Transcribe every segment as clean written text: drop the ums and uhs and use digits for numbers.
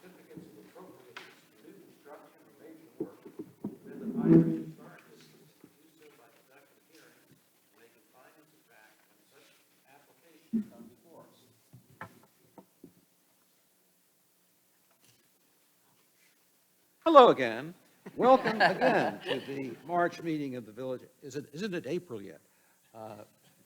certificates of appropriateness for new construction or major work within the Pinehurst Historic District to do so by conducting hearings and making findings of fact when such application comes before us. Hello again. Welcome again to the March meeting of the Village, isn't it April yet?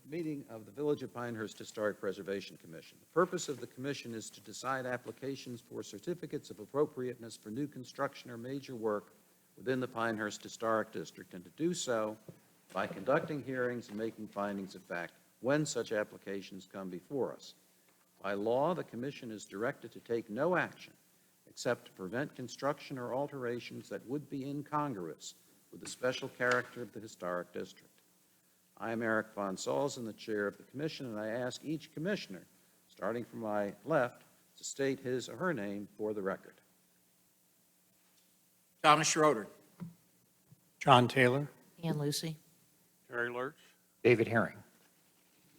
Meeting of the Village of Pinehurst Historic Preservation Commission. The purpose of the commission is to decide applications for certificates of appropriateness for new construction or major work within the Pinehurst Historic District, and to do so by conducting hearings and making findings of fact when such applications come before us. By law, the commission is directed to take no action except to prevent construction or alterations that would be incongruous with the special character of the historic district. I am Eric Von Salzen, the chair of the commission, and I ask each commissioner, starting from my left, to state his or her name for the record. Thomas Schroeder. John Taylor. Ann Lucy. Terry Lurch. David Herring.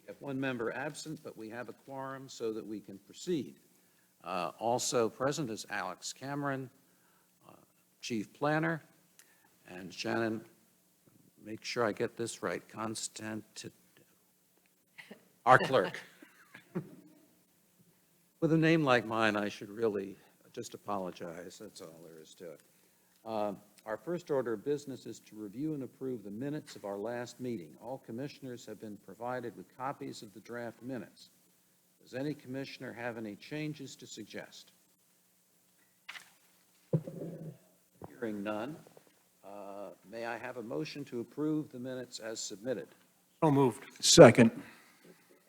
We have one member absent, but we have a quorum so that we can proceed. Also present is Alex Cameron, Chief Planner, and Shannon, make sure I get this right, our clerk. With a name like mine, I should really just apologize. That's all there is to it. Our first order of business is to review and approve the minutes of our last meeting. All commissioners have been provided with copies of the draft minutes. Does any commissioner have any changes to suggest? Hearing none, may I have a motion to approve the minutes as submitted? So moved. Second.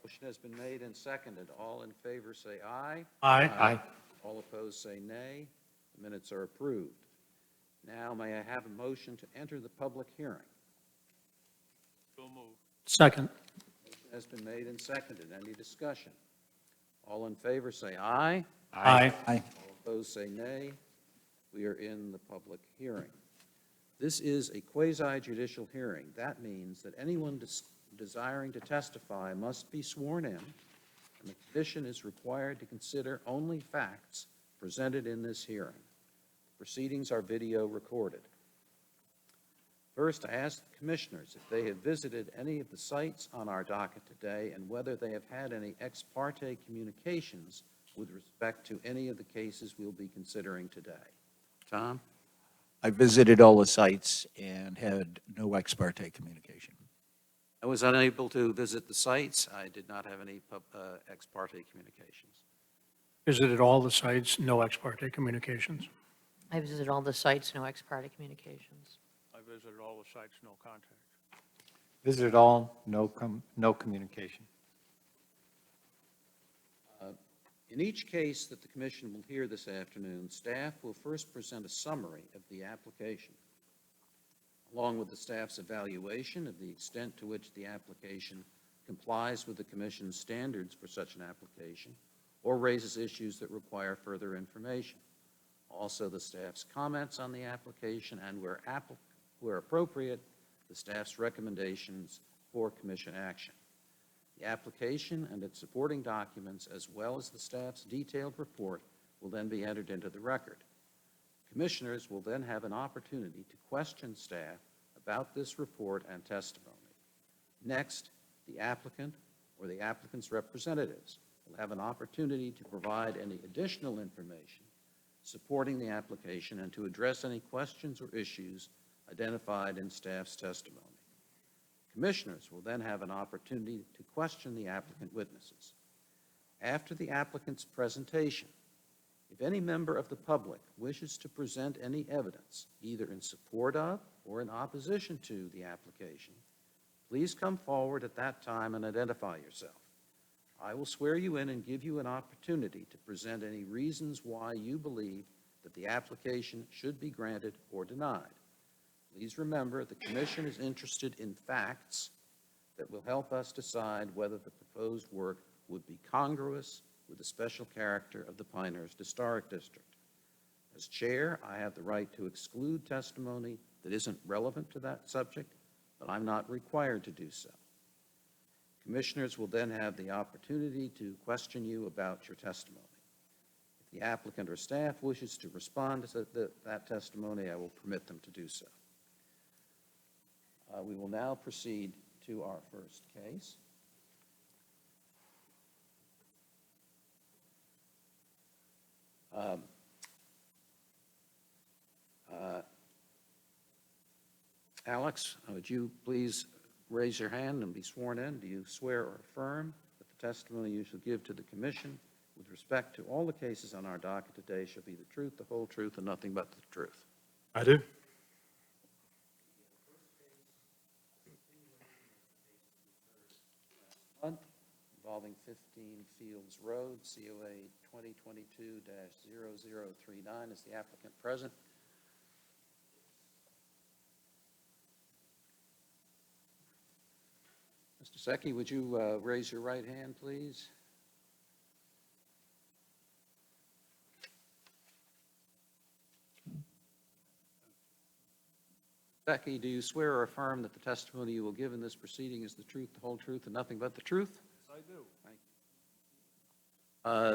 Motion has been made and seconded. All in favor say aye. Aye. All opposed say nay. The minutes are approved. Now may I have a motion to enter the public hearing? So moved. Second. Motion has been made and seconded. Any discussion? All in favor say aye. Aye. All opposed say nay. We are in the public hearing. This is a quasi-judicial hearing. That means that anyone desiring to testify must be sworn in, and the commission is required to consider only facts presented in this hearing. Proceedings are video recorded. First, I ask the commissioners if they have visited any of the sites on our docket today and whether they have had any ex parte communications with respect to any of the cases we'll be considering today. Tom? I visited all the sites and had no ex parte communication. I was unable to visit the sites. I did not have any ex parte communications. Visited all the sites, no ex parte communications. I visited all the sites, no ex parte communications. I visited all the sites, no contact. Visited all, no communication. In each case that the commission will hear this afternoon, staff will first present a summary of the application, along with the staff's evaluation of the extent to which the application complies with the commission's standards for such an application or raises issues that require further information. Also, the staff's comments on the application and, where appropriate, the staff's recommendations for commission action. The application and its supporting documents, as well as the staff's detailed report, will then be entered into the record. Commissioners will then have an opportunity to question staff about this report and testimony. Next, the applicant or the applicant's representatives will have an opportunity to provide any additional information supporting the application and to address any questions or issues identified in staff's testimony. Commissioners will then have an opportunity to question the applicant witnesses. After the applicant's presentation, if any member of the public wishes to present any evidence, either in support of or in opposition to the application, please come forward at that time and identify yourself. I will swear you in and give you an opportunity to present any reasons why you believe that the application should be granted or denied. Please remember, the commission is interested in facts that will help us decide whether the proposed work would be congruous with the special character of the Pinehurst Historic District. As chair, I have the right to exclude testimony that isn't relevant to that subject, but I'm not required to do so. Commissioners will then have the opportunity to question you about your testimony. the applicant or staff wishes to respond to that testimony, I will permit them to do so. We will now proceed to our first case. Alex, would you please raise your hand and be sworn in? Do you swear or affirm that the testimony you shall give to the commission with respect to all the cases on our docket today shall be the truth, the whole truth, and nothing but the truth? I do. Month involving 15 Fields Road, COA 2022-0039. Is the applicant present? Mr. Secchi, would you raise your right hand, please? Secchi, do you swear or affirm that the testimony you will give in this proceeding is the truth, the whole truth, and nothing but the truth? Yes, I do. Thank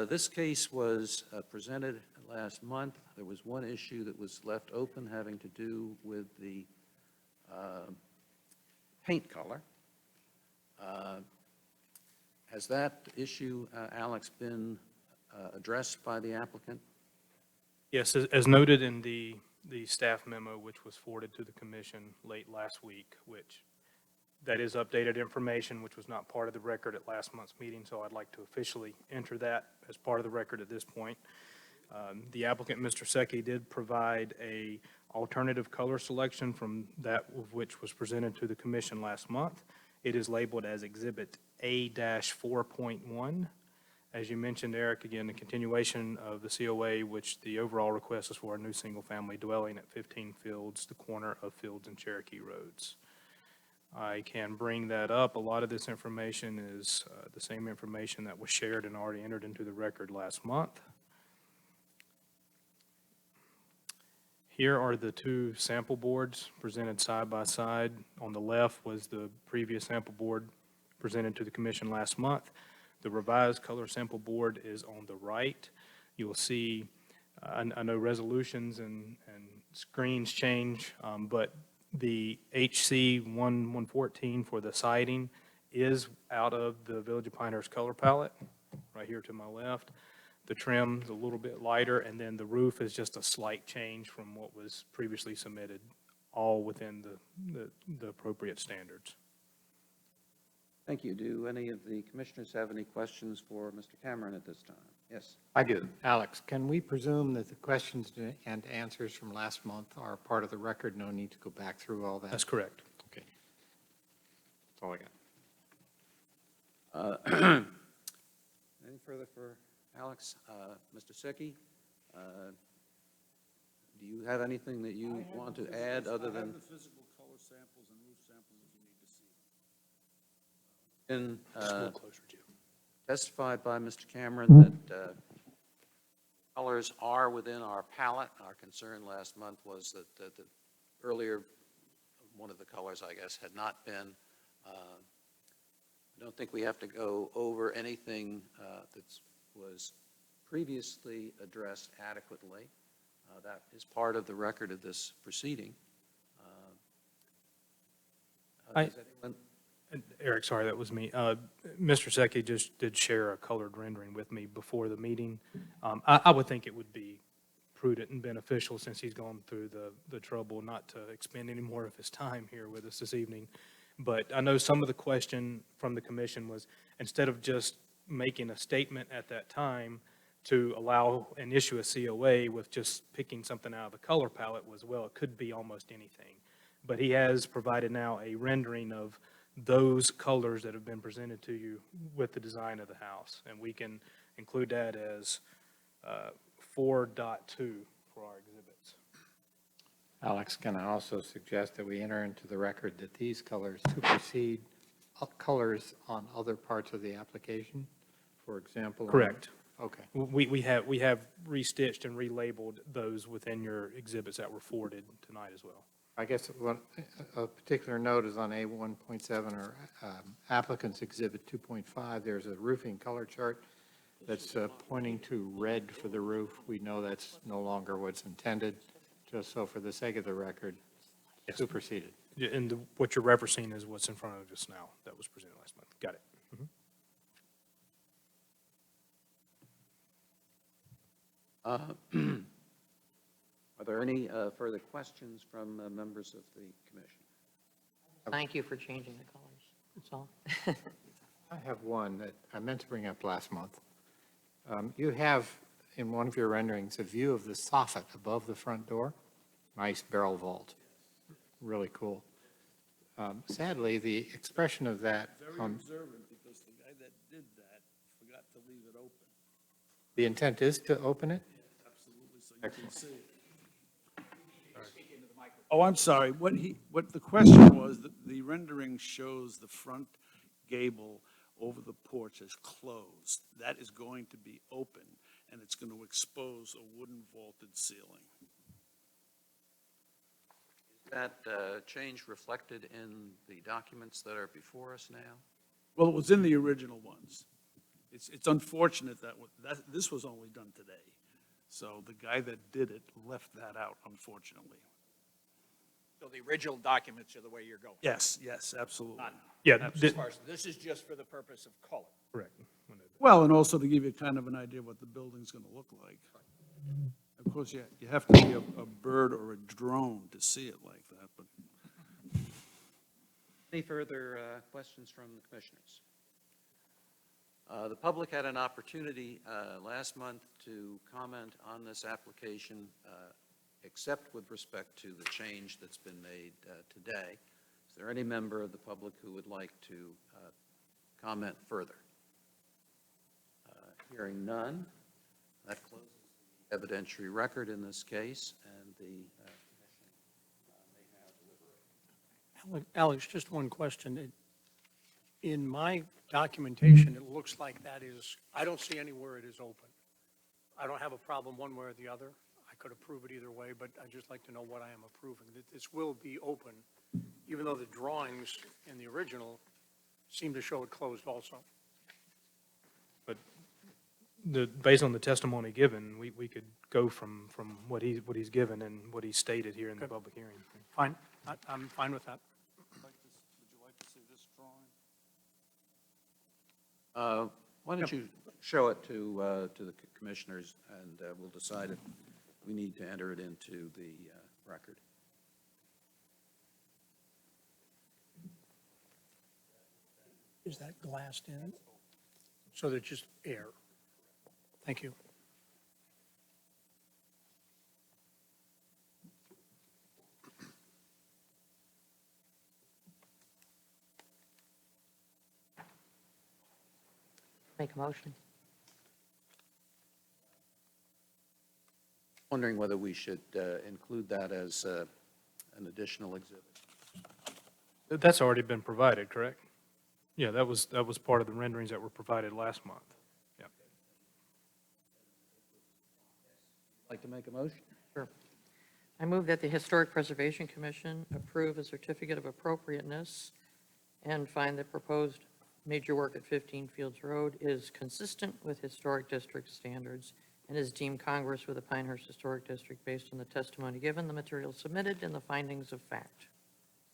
you. This case was presented last month. There was one issue that was left open having to do with the paint color. Has that issue, Alex, been addressed by the applicant? Yes, as noted in the staff memo, which was forwarded to the commission late last week, which that is updated information, which was not part of the record at last month's meeting, so I'd like to officially enter that as part of the record at this point. The applicant, Mr. Secchi, did provide a alternative color selection from that of which was presented to the commission last month. It is labeled as Exhibit A-4.1. As you mentioned, Eric, again, the continuation of the COA, which the overall request is for a new single-family dwelling at 15 Fields, the corner of Fields and Cherokee Roads. I can bring that up. A lot of this information is the same information that was shared and already entered into the record last month. Here are the two sample boards presented side by side. On the left was the previous sample board presented to the commission last month. The revised color sample board is on the right. You will see, I know resolutions and screens change, but the HC 1114 for the siding is out of the Village of Pinehurst color palette, right here to my left. The trim's a little bit lighter, and then the roof is just a slight change from what was previously submitted, all within the appropriate standards. Thank you. Do any of the commissioners have any questions for Mr. Cameron at this time? Yes. I do. Alex, can we presume that the questions and answers from last month are part of the record? No need to go back through all that? That's correct. Okay. That's all I got. Anything further for Alex? Mr. Secchi, do you have anything that you want to add other than? I have the physical color samples and roof samples if you need to see them. Just a little closer, Jim. Testified by Mr. Cameron that colors are within our palette. Our concern last month was that the earlier, one of the colors, I guess, had not been. I don't think we have to go over anything that was previously addressed adequately. That is part of the record of this proceeding. Does anyone? Eric, sorry, that was me. Mr. Secchi just did share a colored rendering with me before the meeting. I would think it would be prudent and beneficial, since he's gone through the trouble, not to expend any more of his time here with us this evening. But I know some of the question from the commission was, instead of just making a statement at that time to allow and issue a COA with just picking something out of the color palette, was, well, it could be almost anything. But he has provided now a rendering of those colors that have been presented to you with the design of the house. And we can include that as 4.2 for our exhibits. Alex, can I also suggest that we enter into the record that these colors supersede colors on other parts of the application? For example? Correct. Okay. We have restitched and relabeled those within your exhibits that were forwarded tonight as well. I guess a particular note is on A1.7 or applicant's exhibit 2.5. There's a roofing color chart that's pointing to red for the roof. We know that's no longer what's intended, just so for the sake of the record, superseded. Yeah, and what you're referencing is what's in front of us now that was presented last month. Got it. Are there any further questions from members of the commission? Thank you for changing the colors, that's all. I have one that I meant to bring up last month. You have, in one of your renderings, a view of the soffit above the front door. Nice barrel vault. Really cool. Sadly, the expression of that, Very observant, because the guy that did that forgot to leave it open. the intent is to open it? Absolutely, so you can see. Oh, I'm sorry. What the question was, the rendering shows the front gable over the porch is closed. That is going to be open, and it's going to expose a wooden vaulted ceiling. Is that change reflected in the documents that are before us now? Well, it was in the original ones. It's unfortunate that this was only done today. So the guy that did it left that out, unfortunately. So the original documents are the way you're going? Yes, absolutely. Yeah, As far as, this is just for the purpose of color? correct. Well, and also to give you kind of an idea what the building's going to look like. Of course, you have to be a bird or a drone to see it like that, but Any further questions from the commissioners? The public had an opportunity last month to comment on this application, except with respect to the change that's been made today. Is there any member of the public who would like to comment further? Hearing none, that closes the evidentiary record in this case, and the commission may now deliberate. Alex, just one question. In my documentation, it looks like that is, I don't see anywhere it is open. I don't have a problem one way or the other. I could approve it either way, but I'd just like to know what I am approving. That this will be open, even though the drawings in the original seem to show it closed also. But based on the testimony given, we could go from what he's given and what he stated here in the Okay. public hearing. Fine, I'm fine with that. would you like to see this drawing? Why don't you show it to the commissioners, and we'll decide if we need to enter it into the record. Is that glassed in? So there's just air? Thank you. Make a motion. Wondering whether we should include that as an additional exhibit. That's already been provided, correct? Yeah, that was part of the renderings that were provided last month. Yeah. Like to make a motion? Sure. I move that the Historic Preservation Commission approve a certificate of appropriateness and find that proposed major work at 15 Fields Road is consistent with historic district standards and is deemed congruous with the Pinehurst Historic District based on the testimony given, the materials submitted, and the findings of fact.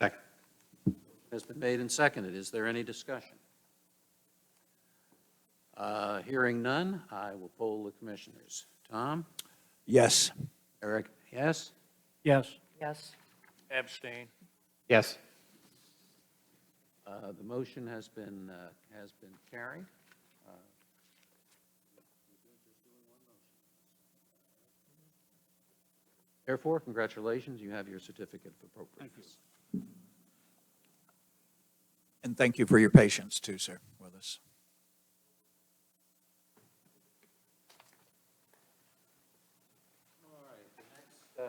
Second. Has been made and seconded. Is there any discussion? Hearing none, I will poll the commissioners. Tom? Yes. Eric, yes? Yes. Yes. Abstain. Yes. The motion has been carried. Therefore, congratulations, you have your certificate of appropriateness. And thank you for your patience too, sir, with us. All right, the next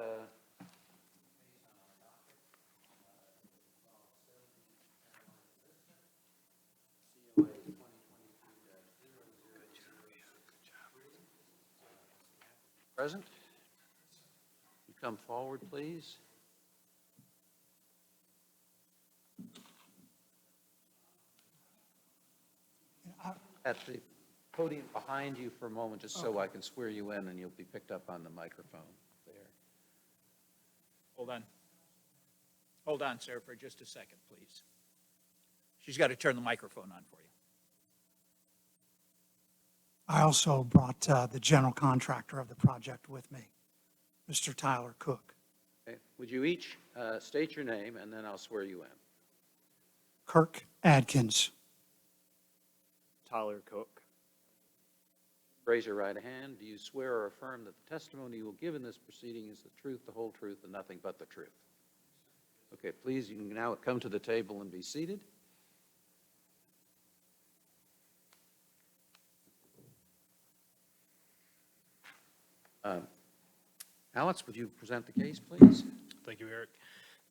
Present? You come forward, please. At the podium behind you for a moment, just so I can swear you in, and you'll be picked up on the microphone there. Hold on. Hold on, sir, for just a second, please. She's got to turn the microphone on for you. I also brought the general contractor of the project with me, Mr. Tyler Cook. Okay. Would you each state your name, and then I'll swear you in? Kirk Adkins. Tyler Cook. Raise your right hand. Do you swear or affirm that the testimony you will give in this proceeding is the truth, the whole truth, and nothing but the truth? Okay, please, you can now come to the table and be seated. Alex, would you present the case, please? Thank you, Eric.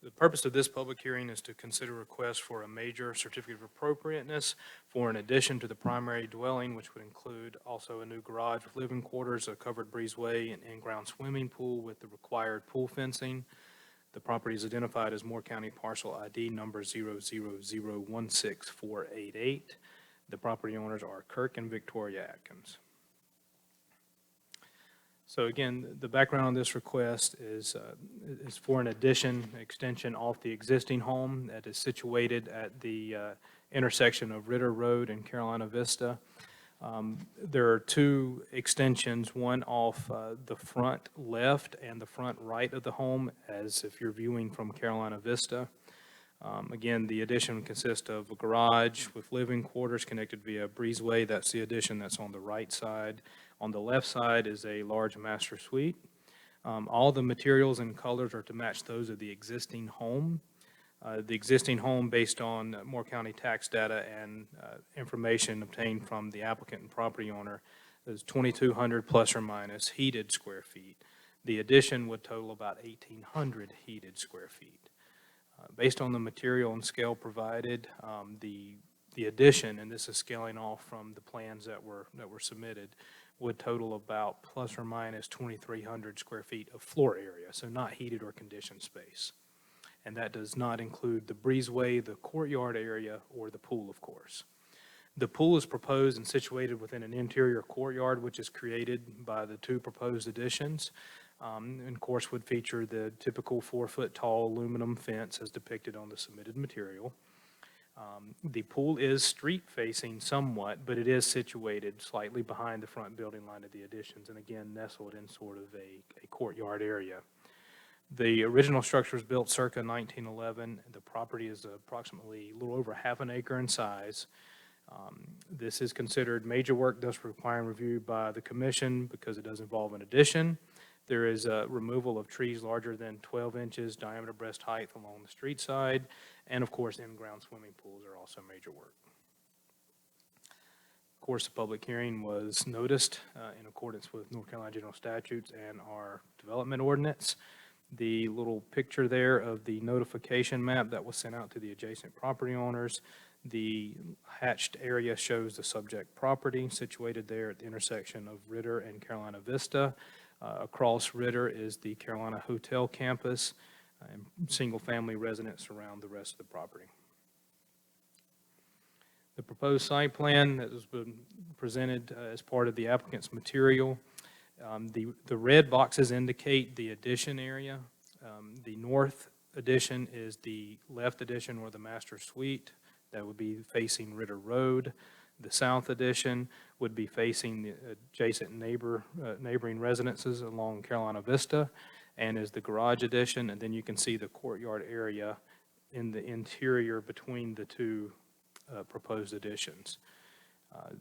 The purpose of this public hearing is to consider requests for a major certificate of appropriateness for an addition to the primary dwelling, which would include also a new garage with living quarters, a covered breezeway, an in-ground swimming pool with the required pool fencing. The property is identified as Moore County Parcel ID number 000016488. The property owners are Kirk and Victoria Atkins. So again, the background on this request is for an addition, extension off the existing home that is situated at the intersection of Ritter Road and Carolina Vista. There are two extensions, one off the front left and the front right of the home, as if you're viewing from Carolina Vista. Again, the addition consists of a garage with living quarters connected via breezeway. That's the addition that's on the right side. On the left side is a large master suite. All the materials and colors are to match those of the existing home. The existing home, based on Moore County tax data and information obtained from the applicant and property owner, is 2,200 plus or minus heated square feet. The addition would total about 1,800 heated square feet. Based on the material and scale provided, the addition, and this is scaling off from the plans that were submitted, would total about plus or minus 2,300 square feet of floor area, so not heated or conditioned space. And that does not include the breezeway, the courtyard area, or the pool, of course. The pool is proposed and situated within an interior courtyard, which is created by the two proposed additions. And of course would feature the typical 4-foot-tall aluminum fence as depicted on the submitted material. The pool is street-facing somewhat, but it is situated slightly behind the front building line of the additions, and again, nestled in sort of a courtyard area. The original structure was built circa 1911. The property is approximately a little over half an acre in size. This is considered major work, thus requiring review by the commission because it does involve an addition. There is a removal of trees larger than 12 inches diameter breast height along the street side, and of course, in-ground swimming pools are also major work. Of course, the public hearing was noticed in accordance with North Carolina General Statutes and our development ordinance. The little picture there of the notification map that was sent out to the adjacent property owners. The hatched area shows the subject property situated there at the intersection of Ritter and Carolina Vista. Across Ritter is the Carolina Hotel campus, and single-family residents surround the rest of the property. The proposed site plan that has been presented as part of the applicant's material. The red boxes indicate the addition area. The north addition is the left addition or the master suite that would be facing Ritter Road. The south addition would be facing the adjacent neighboring residences along Carolina Vista, and is the garage addition, and then you can see the courtyard area in the interior between the two proposed additions.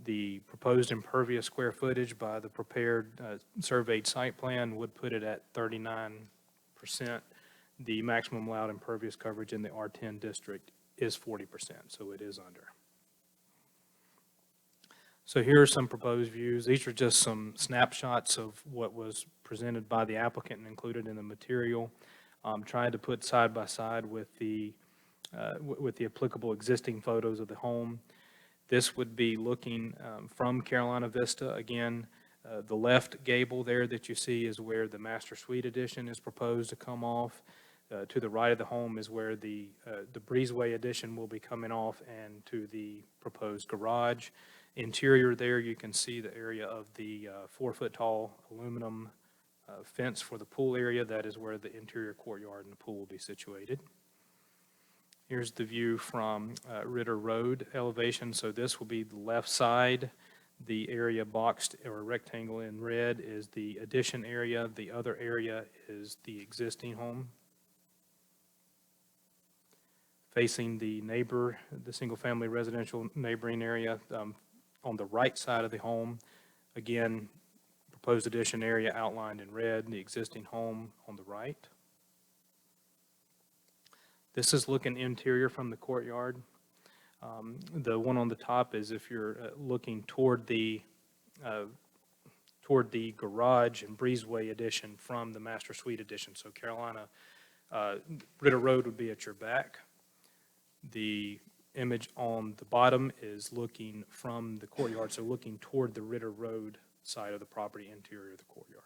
The proposed impervious square footage by the prepared surveyed site plan would put it at 39%. The maximum allowed impervious coverage in the R10 district is 40%, so it is under. So here are some proposed views. These are just some snapshots of what was presented by the applicant and included in the material. Trying to put side by side with the applicable existing photos of the home. This would be looking from Carolina Vista. Again, the left gable there that you see is where the master suite addition is proposed to come off. To the right of the home is where the breezeway addition will be coming off, and to the proposed garage. Interior there, you can see the area of the 4-foot-tall aluminum fence for the pool area. That is where the interior courtyard and the pool will be situated. Here's the view from Ritter Road elevation. So this will be the left side. The area boxed or rectangle in red is the addition area. The other area is the existing home. Facing the neighbor, the single-family residential neighboring area, on the right side of the home, again, proposed addition area outlined in red, the existing home on the right. This is looking interior from the courtyard. The one on the top is if you're looking toward the garage and breezeway addition from the master suite addition. So Carolina, Ritter Road would be at your back. The image on the bottom is looking from the courtyard, so looking toward the Ritter Road side of the property, interior of the courtyard.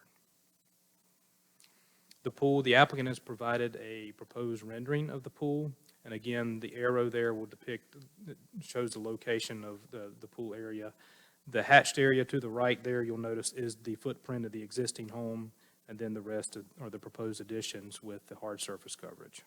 The pool, the applicant has provided a proposed rendering of the pool. And again, the arrow there will depict, shows the location of the pool area. The hatched area to the right there, you'll notice, is the footprint of the existing home, and then the rest are the proposed additions with the hard surface coverage.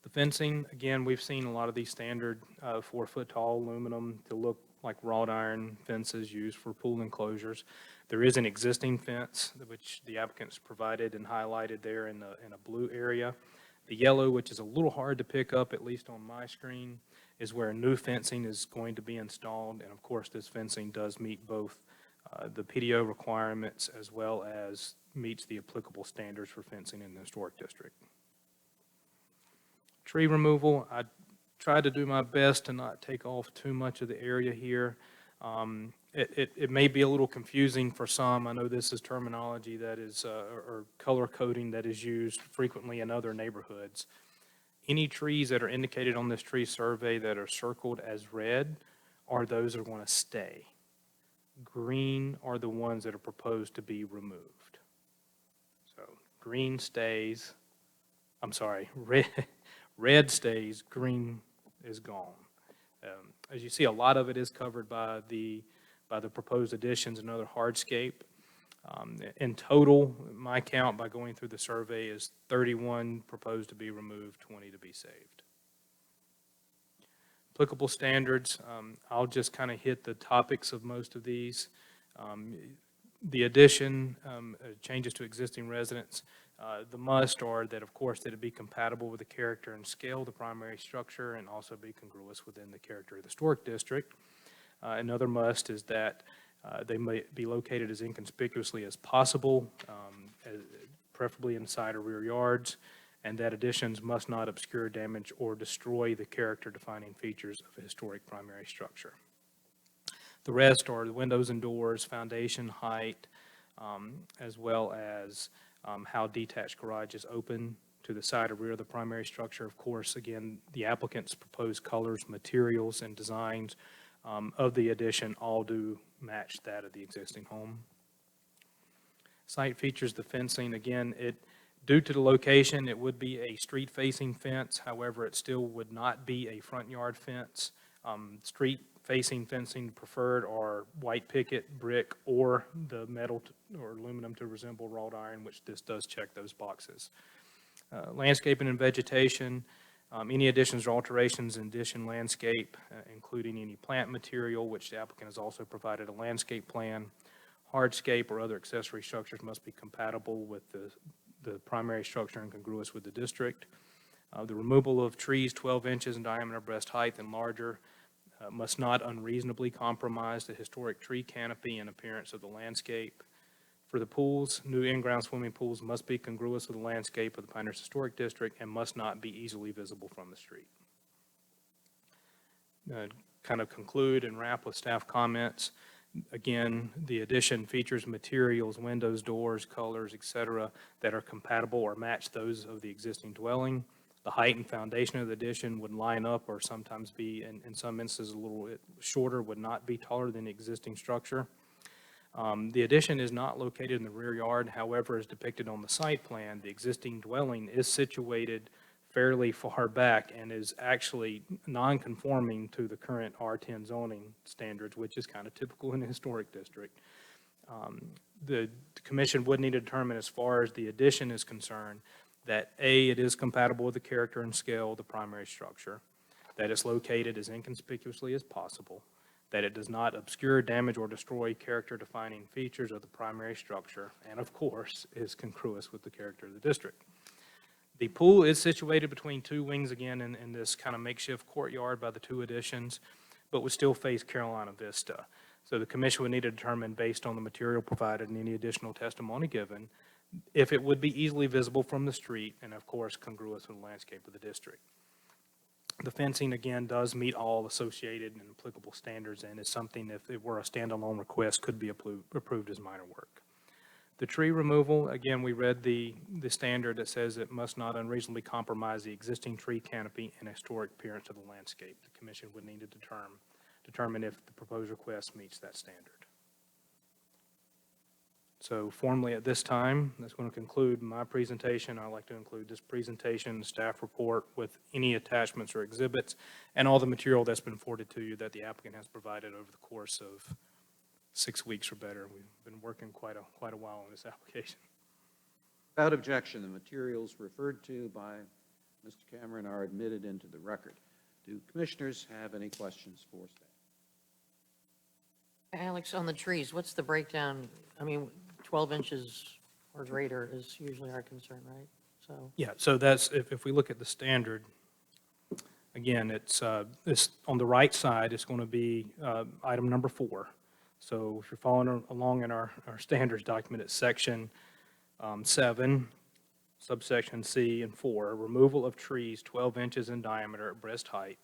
The fencing, again, we've seen a lot of these standard 4-foot-tall aluminum to look like wrought iron fences used for pool enclosures. There is an existing fence, which the applicant's provided and highlighted there in a blue area. The yellow, which is a little hard to pick up, at least on my screen, is where new fencing is going to be installed. And of course, this fencing does meet both the PDO requirements as well as meets the applicable standards for fencing in the historic district. Tree removal, I tried to do my best to not take off too much of the area here. It may be a little confusing for some. I know this is terminology that is, or color coding that is used frequently in other neighborhoods. Any trees that are indicated on this tree survey that are circled as red are those that are going to stay. Green are the ones that are proposed to be removed. So green stays, I'm sorry, red stays, green is gone. As you see, a lot of it is covered by the proposed additions and other hardscape. In total, my count by going through the survey is 31 proposed to be removed, 20 to be saved. Applicable standards, I'll just kind of hit the topics of most of these. The addition, changes to existing residents, the must are that, of course, that it be compatible with the character and scale of the primary structure and also be congruous within the character of the historic district. Another must is that they may be located as inconspicuously as possible, preferably in side or rear yards, and that additions must not obscure, damage, or destroy the character-defining features of a historic primary structure. The rest are the windows and doors, foundation height, as well as how detached garages open to the side or rear of the primary structure. Of course, again, the applicant's proposed colors, materials, and designs of the addition all do match that of the existing home. Site features, the fencing, again, due to the location, it would be a street-facing fence. However, it still would not be a front yard fence. Street-facing fencing preferred are white picket, brick, or the metal or aluminum to resemble wrought iron, which this does check those boxes. Landscaping and vegetation, any additions or alterations in addition landscape, including any plant material, which the applicant has also provided a landscape plan. Hardscape or other accessory structures must be compatible with the primary structure and congruous with the district. The removal of trees 12 inches in diameter, breast height, and larger must not unreasonably compromise the historic tree canopy and appearance of the landscape. For the pools, new in-ground swimming pools must be congruous with the landscape of the Pinehurst Historic District and must not be easily visible from the street. Kind of conclude and wrap with staff comments. Again, the addition features materials, windows, doors, colors, etc., that are compatible or match those of the existing dwelling. The height and foundation of the addition would line up or sometimes be, in some instances, a little bit shorter, would not be taller than the existing structure. The addition is not located in the rear yard. However, as depicted on the site plan, the existing dwelling is situated fairly far back and is actually non-conforming to the current R10 zoning standards, which is kind of typical in a historic district. The commission would need to determine, as far as the addition is concerned, that A, it is compatible with the character and scale of the primary structure, that it's located as inconspicuously as possible, that it does not obscure, damage, or destroy character-defining features of the primary structure, and of course, is congruous with the character of the district. The pool is situated between two wings again in this kind of makeshift courtyard by the two additions, but would still face Carolina Vista. So the commission would need to determine, based on the material provided and any additional testimony given, if it would be easily visible from the street and, of course, congruous with the landscape of the district. The fencing, again, does meet all associated and applicable standards and is something, if it were a standalone request, could be approved as minor work. The tree removal, again, we read the standard that says it must not unreasonably compromise the existing tree canopy and historic appearance of the landscape. The commission would need to determine if the proposed request meets that standard. So formally at this time, that's going to conclude my presentation. I'd like to include this presentation, staff report with any attachments or exhibits, and all the material that's been forwarded to you that the applicant has provided over the course of 6 weeks or better. We've been working quite a while on this application. Without objection, the materials referred to by Mr. Cameron are admitted into the record. Do commissioners have any questions for staff? Alex, on the trees, what's the breakdown? I mean, 12 inches or greater is usually our concern, right? So, Yeah, so that's, if we look at the standard, again, it's on the right side, it's going to be item number 4. So if you're following along in our standards document, it's section 7, subsection C and 4, removal of trees 12 inches in diameter at breast height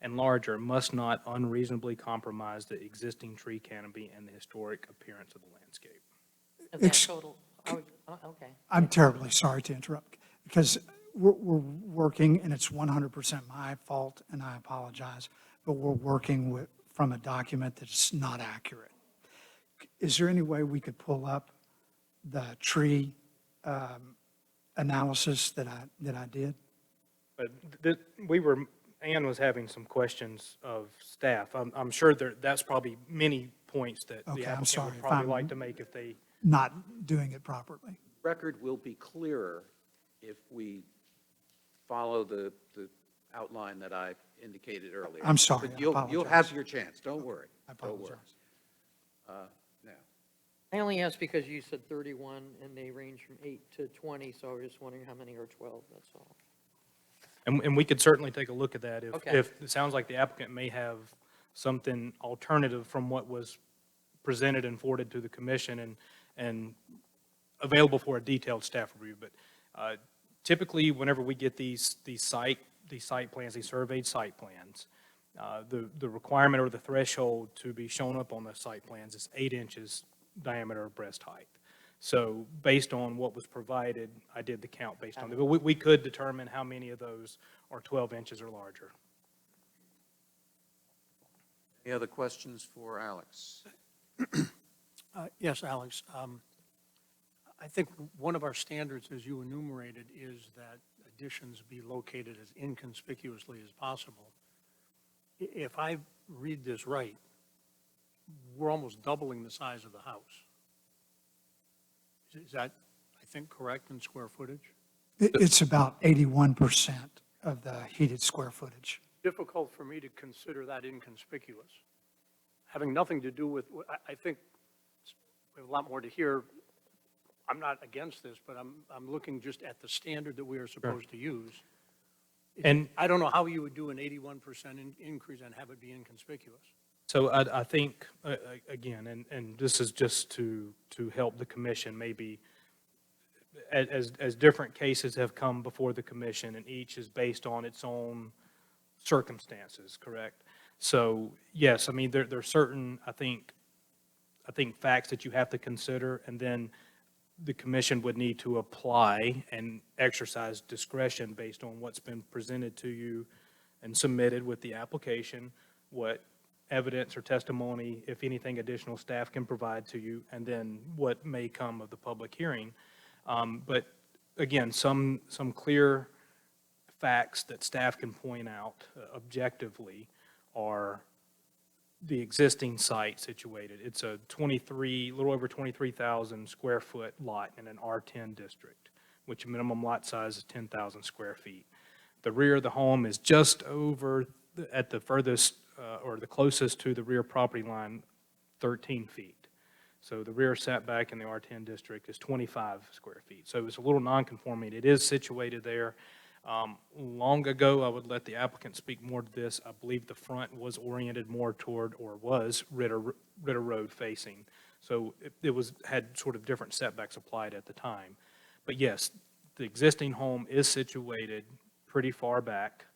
and larger must not unreasonably compromise the existing tree canopy and the historic appearance of the landscape. of that Ex- total, okay. I'm terribly sorry to interrupt, because we're working, and it's 100% my fault, and I apologize, but we're working from a document that's not accurate. Is there any way we could pull up the tree analysis that I did? But Ann was having some questions of staff. I'm sure that's probably many points that Okay, the I'm applicant sorry would if probably I'm- like to make if they. Not doing it properly. Record will be clearer if we follow the outline that I indicated earlier. I'm sorry, But I you'll apologize. have your chance, don't worry. I Don't worry. apologize. Now, I only asked because you said 31 and they range from 8 to 20, so I was just wondering how many are 12, that's all. And we could certainly take a look at that Okay. if it sounds like the applicant may have something alternative from what was presented and forwarded to the commission and available for a detailed staff review. But typically, whenever we get these site plans, these surveyed site plans, the requirement or the threshold to be shown up on the site plans is 8 inches diameter of breast height. So based on what was provided, I did the count based on that. But we could determine how many of those are 12 inches or larger. any other questions for Alex? Yes, Alex. I think one of our standards, as you enumerated, is that additions be located as inconspicuously as possible. If I read this right, we're almost doubling the size of the house. Is that, I think, correct in square footage? It's about 81% of the heated square footage. Difficult for me to consider that inconspicuous. Having nothing to do with, I think we have a lot more to hear. I'm not against this, but I'm looking just at the standard that we are supposed to use. And I don't know how you would do an 81% increase and have it be inconspicuous. so I think, again, and this is just to help the commission, maybe as different cases have come before the commission, and each is based on its own circumstances, correct? So, yes, I mean, there are certain, I think facts that you have to consider, and then the commission would need to apply and exercise discretion based on what's been presented to you and submitted with the application, what evidence or testimony, if anything, additional staff can provide to you, and then what may come of the public hearing. But again, some clear facts that staff can point out objectively are the existing site situated. It's a little over 23,000 square foot lot in an R10 district, which minimum lot size is 10,000 square feet. The rear of the home is just over, at the furthest, or the closest to the rear property line, 13 feet. So the rear setback in the R10 district is 25 square feet. So it's a little non-conforming. It is situated there. Long ago, I would let the applicant speak more to this. I believe the front was oriented more toward, or was Ritter Road facing. So it had sort of different setbacks applied at the time. But yes, the existing home is situated pretty far back.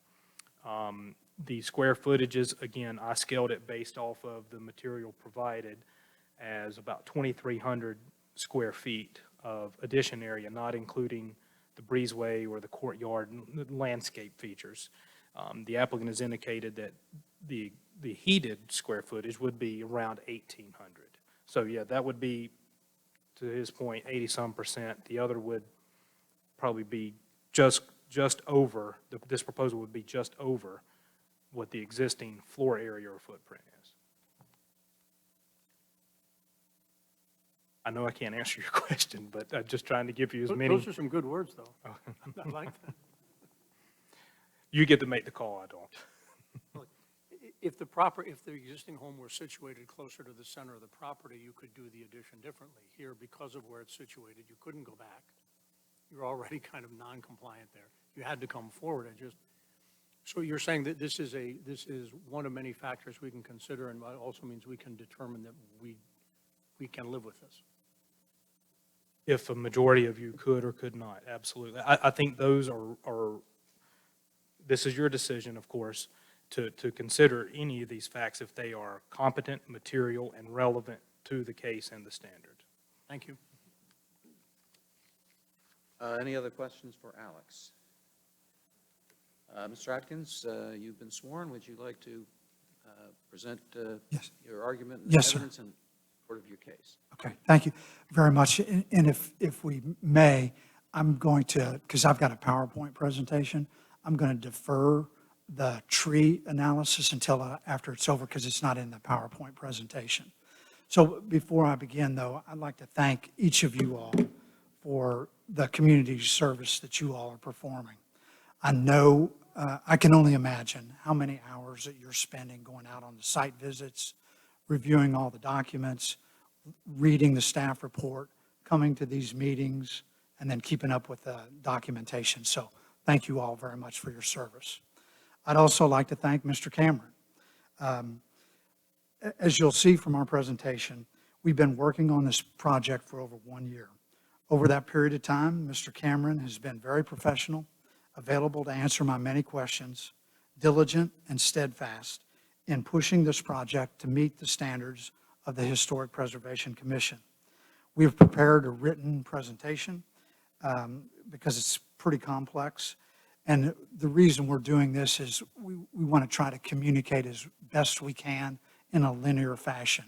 The square footages, again, I scaled it based off of the material provided as about 2,300 square feet of addition area, not including the breezeway or the courtyard landscape features. The applicant has indicated that the heated square footage would be around 1,800. So yeah, that would be, to his point, 80-some%. The other would probably be just over, this proposal would be just over what the existing floor area or footprint is. I know I can't answer your question, but I'm just trying to give you as many. Those are some good words, though. I like that. You get to make the call, I don't. If the existing home were situated closer to the center of the property, you could do the addition differently. Here, because of where it's situated, you couldn't go back. You're already kind of non-compliant there. You had to come forward and just, so you're saying that this is one of many factors we can consider, and it also means we can determine that we can live with this. If a majority of you could or could not, absolutely. I think those are, this is your decision, of course, to consider any of these facts if they are competent, material, and relevant to the case and the standard. Thank you. Any other questions for Alex? Mr. Atkins, you've been sworn. Would you like to present Yes. your argument and Yes, sir. evidence in support of your case? Okay, thank you very much. And if we may, I'm going to, because I've got a PowerPoint presentation, I'm going to defer the tree analysis until after it's over, because it's not in the PowerPoint presentation. So before I begin, though, I'd like to thank each of you all for the community service that you all are performing. I know, I can only imagine how many hours that you're spending going out on the site visits, reviewing all the documents, reading the staff report, coming to these meetings, and then keeping up with the documentation. So thank you all very much for your service. I'd also like to thank Mr. Cameron. As you'll see from our presentation, we've been working on this project for over 1 year. Over that period of time, Mr. Cameron has been very professional, available to answer my many questions, diligent and steadfast in pushing this project to meet the standards of the Historic Preservation Commission. We have prepared a written presentation because it's pretty complex. And the reason we're doing this is we want to try to communicate as best we can in a linear fashion.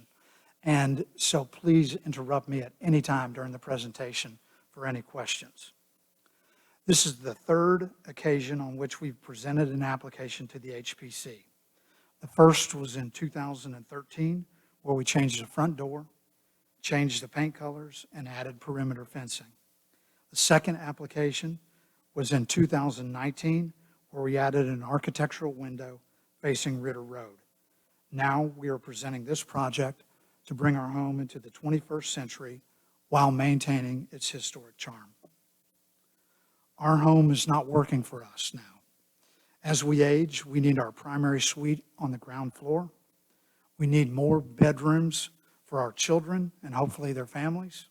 And so please interrupt me at any time during the presentation for any questions. This is the third occasion on which we've presented an application to the HPC. The first was in 2013, where we changed the front door, changed the paint colors, and added perimeter fencing. The second application was in 2019, where we added an architectural window facing Ritter Road. Now we are presenting this project to bring our home into the 21st century while maintaining its historic charm. Our home is not working for us now. As we age, we need our primary suite on the ground floor. We need more bedrooms for our children and hopefully their families.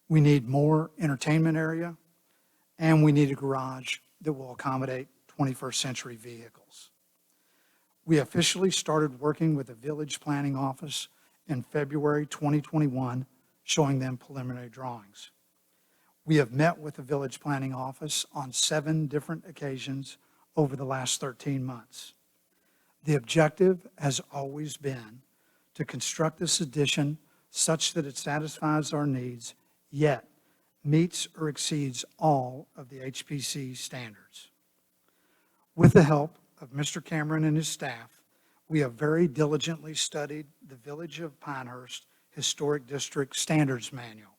We need more entertainment area, and we need a garage that will accommodate 21st century vehicles. We officially started working with the Village Planning Office in February 2021, showing them preliminary drawings. We have met with the Village Planning Office on 7 different occasions over the last 13 months. The objective has always been to construct this addition such that it satisfies our needs, yet meets or exceeds all of the HPC standards. With the help of Mr. Cameron and his staff, we have very diligently studied the Village of Pinehurst Historic District Standards Manual.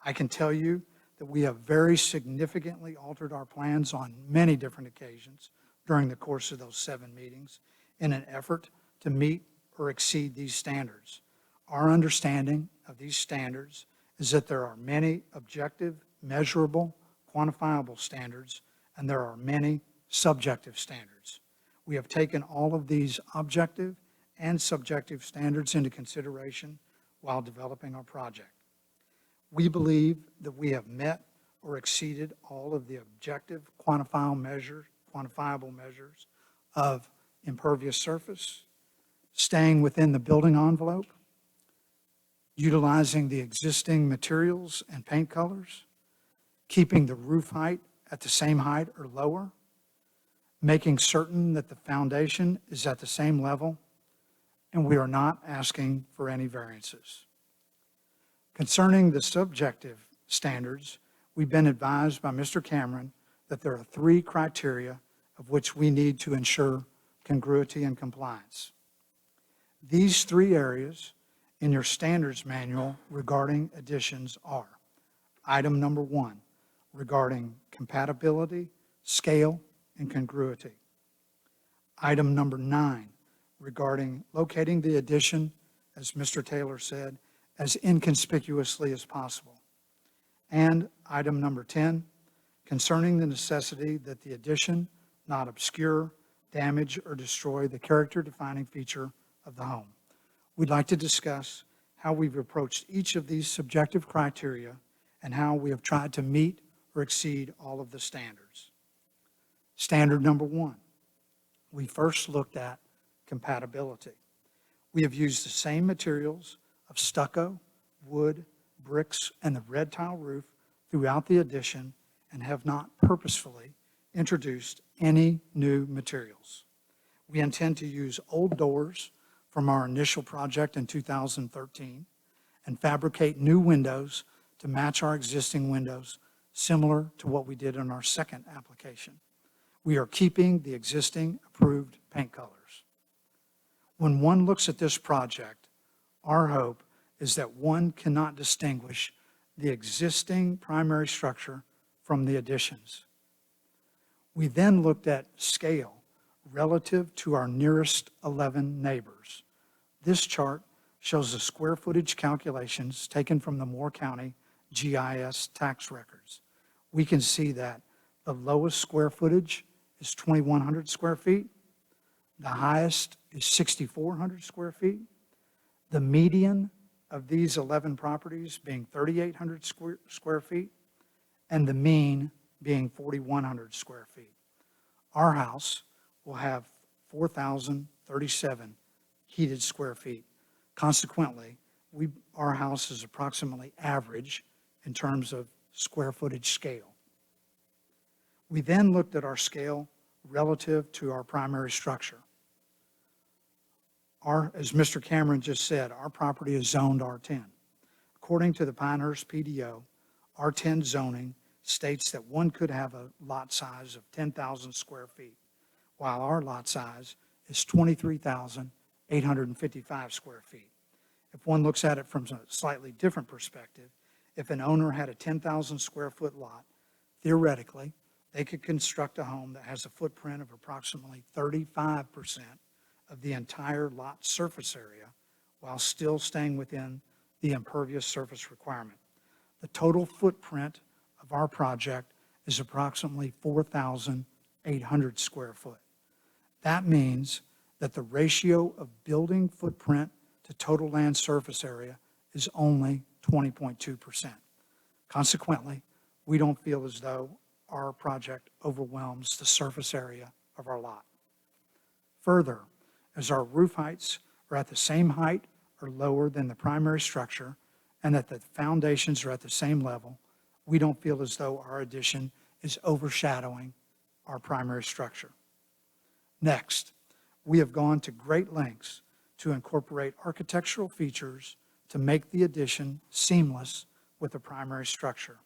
I can tell you that we have very significantly altered our plans on many different occasions during the course of those 7 meetings in an effort to meet or exceed these standards. Our understanding of these standards is that there are many objective, measurable, quantifiable standards, and there are many subjective standards. We have taken all of these objective and subjective standards into consideration while developing our project. We believe that we have met or exceeded all of the objective, quantifiable measures of impervious surface, staying within the building envelope, utilizing the existing materials and paint colors, keeping the roof height at the same height or lower, making certain that the foundation is at the same level, and we are not asking for any variances. Concerning the subjective standards, we've been advised by Mr. Cameron that there are 3 criteria of which we need to ensure congruity and compliance. These 3 areas in your standards manual regarding additions are: item number 1, regarding compatibility, scale, and congruity. Item number 9, regarding locating the addition, as Mr. Taylor said, as inconspicuously as possible. And item number 10, concerning the necessity that the addition not obscure, damage, or destroy the character-defining feature of the home. We'd like to discuss how we've approached each of these subjective criteria and how we have tried to meet or exceed all of the standards. Standard number 1, we first looked at compatibility. We have used the same materials of stucco, wood, bricks, and the red tile roof throughout the addition and have not purposefully introduced any new materials. We intend to use old doors from our initial project in 2013 and fabricate new windows to match our existing windows, similar to what we did in our second application. We are keeping the existing approved paint colors. When one looks at this project, our hope is that one cannot distinguish the existing primary structure from the additions. We then looked at scale relative to our nearest 11 neighbors. This chart shows the square footage calculations taken from the Moore County GIS tax records. We can see that the lowest square footage is 2,100 square feet. The highest is 6,400 square feet. The median of these 11 properties being 3,800 square feet, and the mean being 4,100 square feet. Our house will have 4,037 heated square feet. Consequently, our house is approximately average in terms of square footage scale. We then looked at our scale relative to our primary structure. As Mr. Cameron just said, our property is zoned R10. According to the Pinehurst PDO, R10 zoning states that one could have a lot size of 10,000 square feet, while our lot size is 23,855 square feet. If one looks at it from a slightly different perspective, if an owner had a 10,000 square foot lot, theoretically, they could construct a home that has a footprint of approximately 35% of the entire lot surface area while still staying within the impervious surface requirement. The total footprint of our project is approximately 4,800 square foot. That means that the ratio of building footprint to total land surface area is only 20.2%. Consequently, we don't feel as though our project overwhelms the surface area of our lot. Further, as our roof heights are at the same height or lower than the primary structure and that the foundations are at the same level, we don't feel as though our addition is overshadowing our primary structure. Next, we have gone to great lengths to incorporate architectural features to make the addition seamless with the primary structure.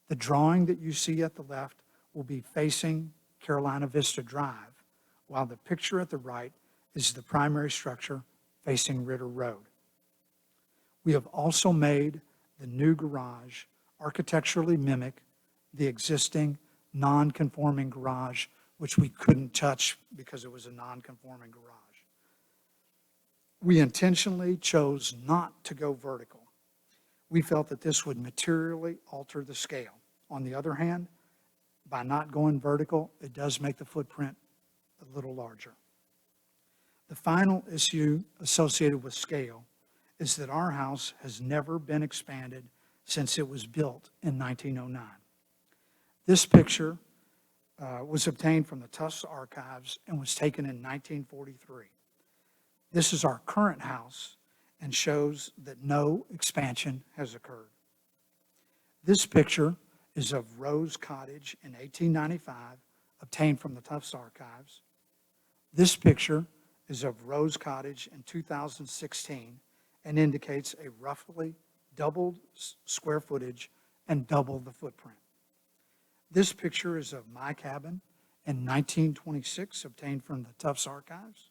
The drawing that you see at the left will be facing Carolina Vista Drive, while the picture at the right is the primary structure facing Ritter Road. We have also made the new garage architecturally mimic the existing non-conforming garage, which we couldn't touch because it was a non-conforming garage. We intentionally chose not to go vertical. We felt that this would materially alter the scale. On the other hand, by not going vertical, it does make the footprint a little larger. The final issue associated with scale is that our house has never been expanded since it was built in 1909. This picture was obtained from the Tufts Archives and was taken in 1943. This is our current house and shows that no expansion has occurred. This picture is of Rose Cottage in 1895, obtained from the Tufts Archives. This picture is of Rose Cottage in 2016 and indicates a roughly doubled square footage and double the footprint. This picture is of my cabin in 1926, obtained from the Tufts Archives.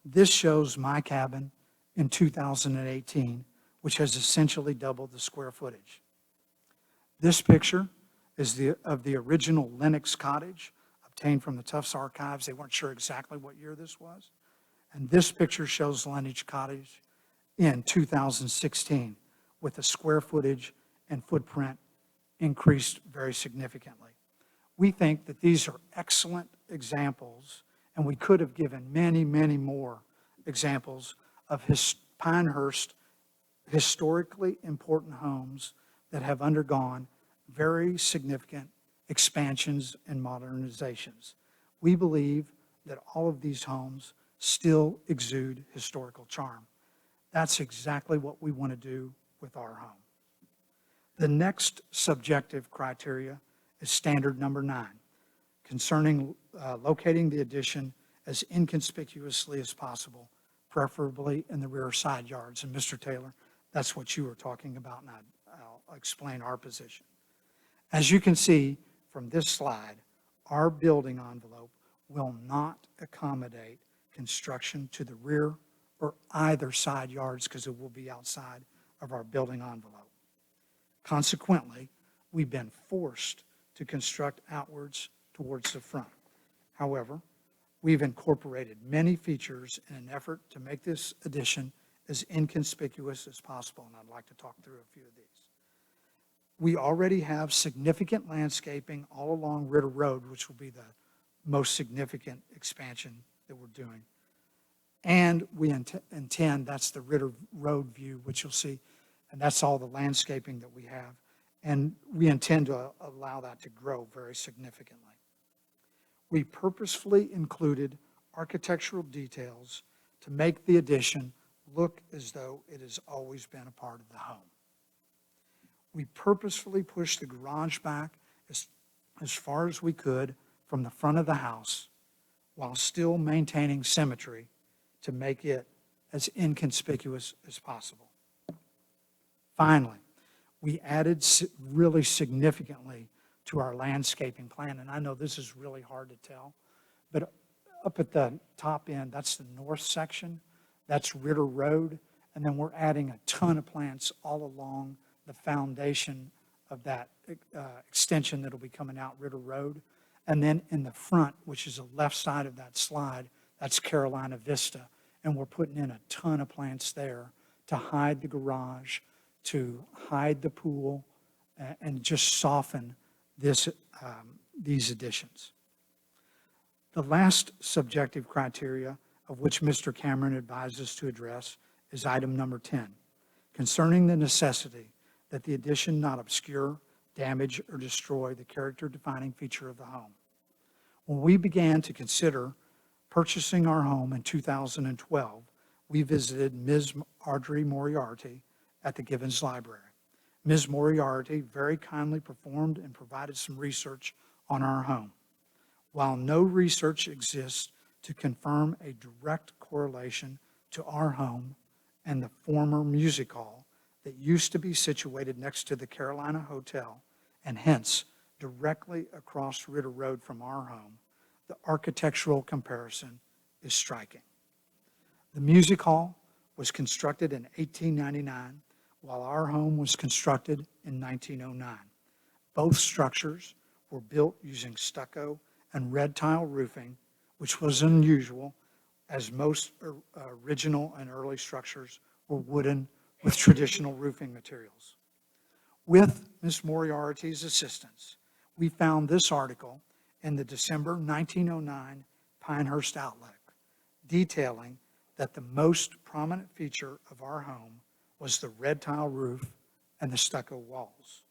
This shows my cabin in 2018, which has essentially doubled the square footage. This picture is of the original Lennox Cottage, obtained from the Tufts Archives. They weren't sure exactly what year this was. And this picture shows Lennox Cottage in 2016, with the square footage and footprint increased very significantly. We think that these are excellent examples, and we could have given many, many more examples of Pinehurst historically important homes that have undergone very significant expansions and modernizations. We believe that all of these homes still exude historical charm. That's exactly what we want to do with our home. The next subjective criteria is standard number 9, concerning locating the addition as inconspicuously as possible, preferably in the rear side yards. And Mr. Taylor, that's what you were talking about, and I'll explain our position. As you can see from this slide, our building envelope will not accommodate construction to the rear or either side yards because it will be outside of our building envelope. Consequently, we've been forced to construct outwards towards the front. However, we've incorporated many features in an effort to make this addition as inconspicuous as possible, and I'd like to talk through a few of these. We already have significant landscaping all along Ritter Road, which will be the most significant expansion that we're doing. And we intend, that's the Ritter Road view, which you'll see, and that's all the landscaping that we have. And we intend to allow that to grow very significantly. We purposefully included architectural details to make the addition look as though it has always been a part of the home. We purposefully pushed the garage back as far as we could from the front of the house while still maintaining symmetry to make it as inconspicuous as possible. Finally, we added really significantly to our landscaping plan, and I know this is really hard to tell, but up at the top end, that's the north section, that's Ritter Road, and then we're adding a ton of plants all along the foundation of that extension that'll be coming out Ritter Road. And then in the front, which is the left side of that slide, that's Carolina Vista, and we're putting in a ton of plants there to hide the garage, to hide the pool, and just soften these additions. The last subjective criteria of which Mr. Cameron advised us to address is item number 10, concerning the necessity that the addition not obscure, damage, or destroy the character-defining feature of the home. When we began to consider purchasing our home in 2012, we visited Ms. Audrey Moriarty at the Givens Library. Ms. Moriarty very kindly performed and provided some research on our home. While no research exists to confirm a direct correlation to our home and the former music hall that used to be situated next to the Carolina Hotel and hence directly across Ritter Road from our home, the architectural comparison is striking. The music hall was constructed in 1899, while our home was constructed in 1909. Both structures were built using stucco and red tile roofing, which was unusual, as most original and early structures were wooden with traditional roofing materials. With Ms. Moriarty's assistance, we found this article in the December 1909 Pinehurst Outlook, detailing that the most prominent feature of our home was the red tile roof and the stucco walls.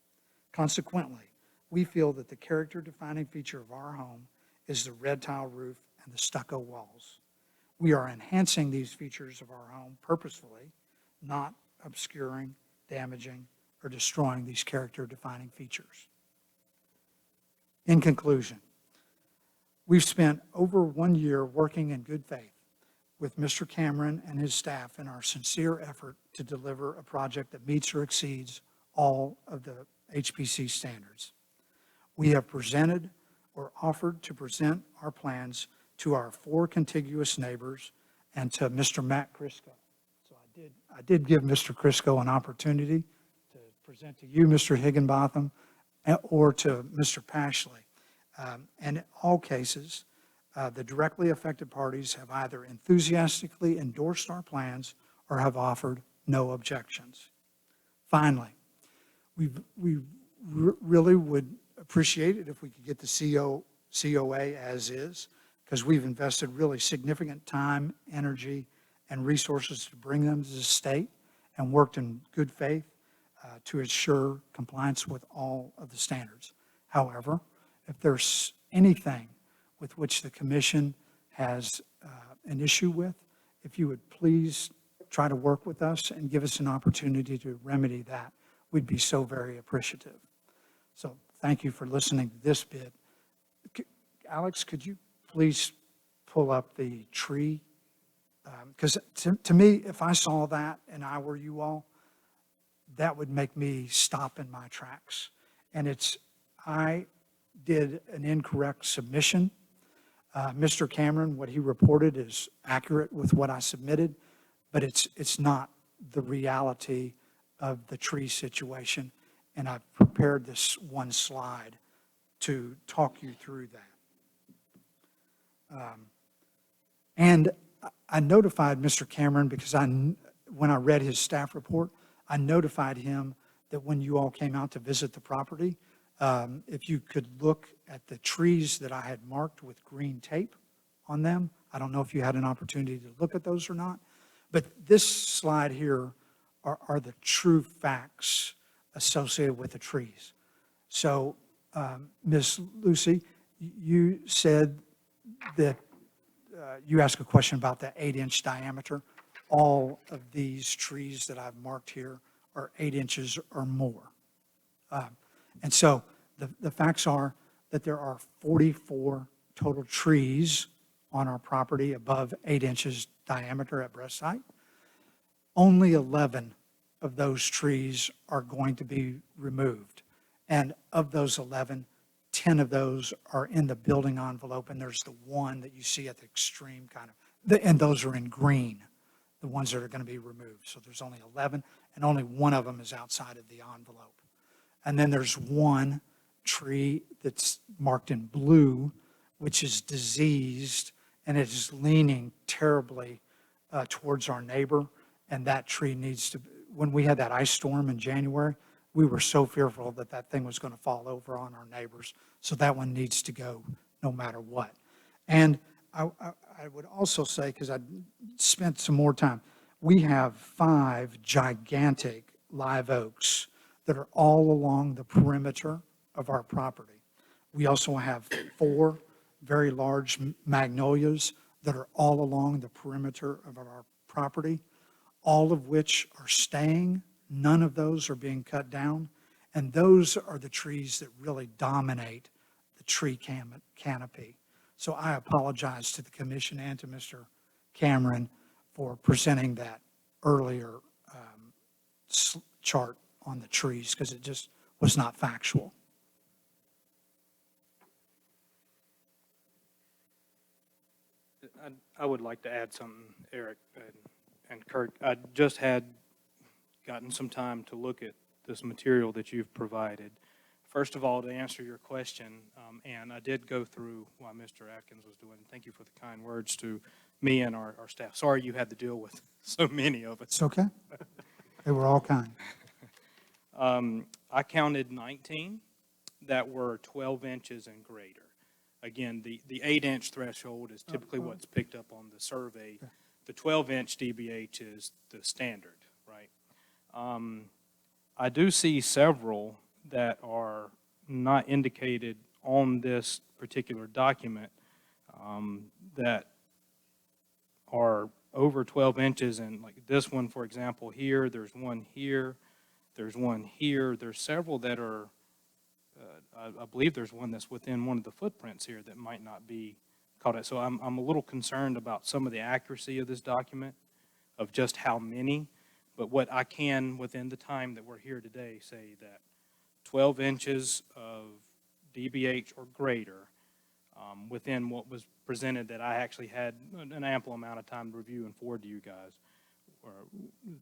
Consequently, we feel that the character-defining feature of our home is the red tile roof and the stucco walls. We are enhancing these features of our home purposefully, not obscuring, damaging, or destroying these character-defining features. In conclusion, we've spent over 1 year working in good faith with Mr. Cameron and his staff in our sincere effort to deliver a project that meets or exceeds all of the HPC standards. We have presented or offered to present our plans to our 4 contiguous neighbors and to Mr. Matt Crisco. So I did give Mr. Crisco an opportunity to present to you, Mr. Higginbotham, or to Mr. Pashley. And in all cases, the directly affected parties have either enthusiastically endorsed our plans or have offered no objections. Finally, we really would appreciate it if we could get the COA as is, because we've invested really significant time, energy, and resources to bring them to the state and worked in good faith to ensure compliance with all of the standards. However, if there's anything with which the commission has an issue with, if you would please try to work with us and give us an opportunity to remedy that, we'd be so very appreciative. So thank you for listening to this bit. Alex, could you please pull up the tree? Because to me, if I saw that and I were you all, that would make me stop in my tracks. And I did an incorrect submission. Mr. Cameron, what he reported is accurate with what I submitted, but it's not the reality of the tree situation. And I've prepared this one slide to talk you through that. And I notified Mr. Cameron because when I read his staff report, I notified him that when you all came out to visit the property, if you could look at the trees that I had marked with green tape on them. I don't know if you had an opportunity to look at those or not, but this slide here are the true facts associated with the trees. So, Ms. Lucy, you said that you asked a question about the 8-inch diameter. All of these trees that I've marked here are 8 inches or more. And so the facts are that there are 44 total trees on our property above 8 inches diameter at breast height. Only 11 of those trees are going to be removed. And of those 11, 10 of those are in the building envelope, and there's the one that you see at the extreme and those are in green, the ones that are going to be removed. So there's only 11, and only one of them is outside of the envelope. And then there's one tree that's marked in blue, which is diseased, and it is leaning terribly towards our neighbor, and that tree needs to, when we had that ice storm in January, we were so fearful that that thing was going to fall over on our neighbors, so that one needs to go no matter what. And I would also say, because I spent some more time, we have 5 gigantic live oaks that are all along the perimeter of our property. We also have 4 very large magnolias that are all along the perimeter of our property, all of which are staying. None of those are being cut down. And those are the trees that really dominate the tree canopy. So I apologize to the commission and to Mr. Cameron for presenting that earlier chart on the trees, because it just was not factual. I would like to add something, Eric and Kurt. I just had gotten some time to look at this material that you've provided. First of all, to answer your question, and I did go through what Mr. Atkins was doing. Thank you for the kind words to me and our staff. Sorry you had to deal with so many of us. It's okay. They were all kind. I counted 19 that were 12 inches and greater. Again, the 8-inch threshold is typically what's picked up on the survey. The 12-inch DBH is the standard, right? I do see several that are not indicated on this particular document that are over 12 inches, and like this one, for example, here, there's one here, there's one here, there's several that are, I believe there's one that's within one of the footprints here that might not be caught at. So I'm a little concerned about some of the accuracy of this document, of just how many, but what I can, within the time that we're here today, say that 12 inches of DBH or greater within what was presented that I actually had an ample amount of time to review and forward to you guys.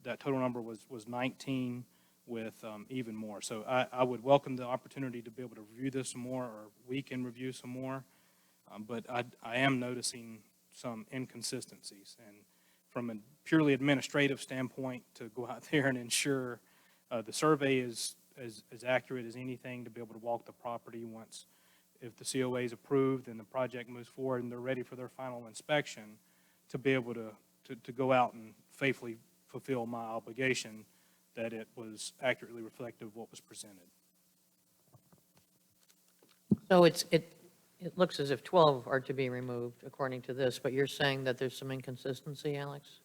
That total number was 19 with even more. So I would welcome the opportunity to be able to review this some more, or we can review some more. But I am noticing some inconsistencies. And from a purely administrative standpoint, to go out there and ensure the survey is as accurate as anything, to be able to walk the property once, if the COA is approved and the project moves forward and they're ready for their final inspection, to be able to go out and faithfully fulfill my obligation that it was accurately reflective of what was presented. So it looks as if 12 are to be removed according to this, but you're saying that there's some inconsistency, Alex?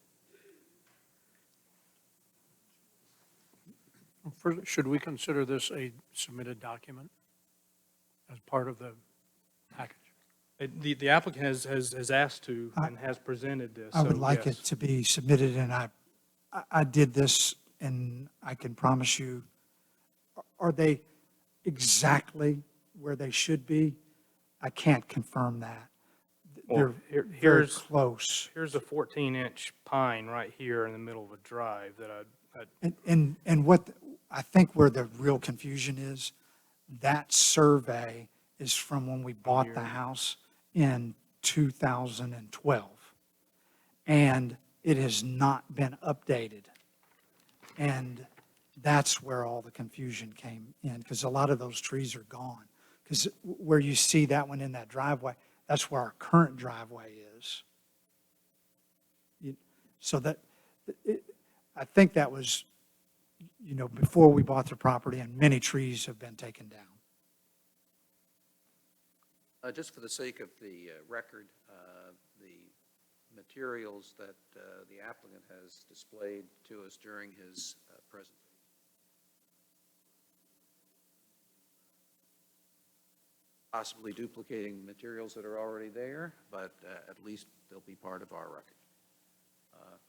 Should we consider this a submitted document as part of the package? The applicant has asked to and has presented this. I would so like yes. it to be submitted, and I did this, and I can promise you, are they exactly where they should be? I can't confirm that. Well, They're very here's close. Here's a 14-inch pine right here in the middle of a drive that And what, I think where the real confusion is, that survey is from when we bought the house in 2012. And it has not been updated. And that's where all the confusion came in, because a lot of those trees are gone. Because where you see that one in that driveway, that's where our current driveway is. So that, I think that was, before we bought the property, and many trees have been taken down. Just for the sake of the record, the materials that the applicant has displayed to us during his presentation, possibly duplicating materials that are already there, but at least they'll be part of our record.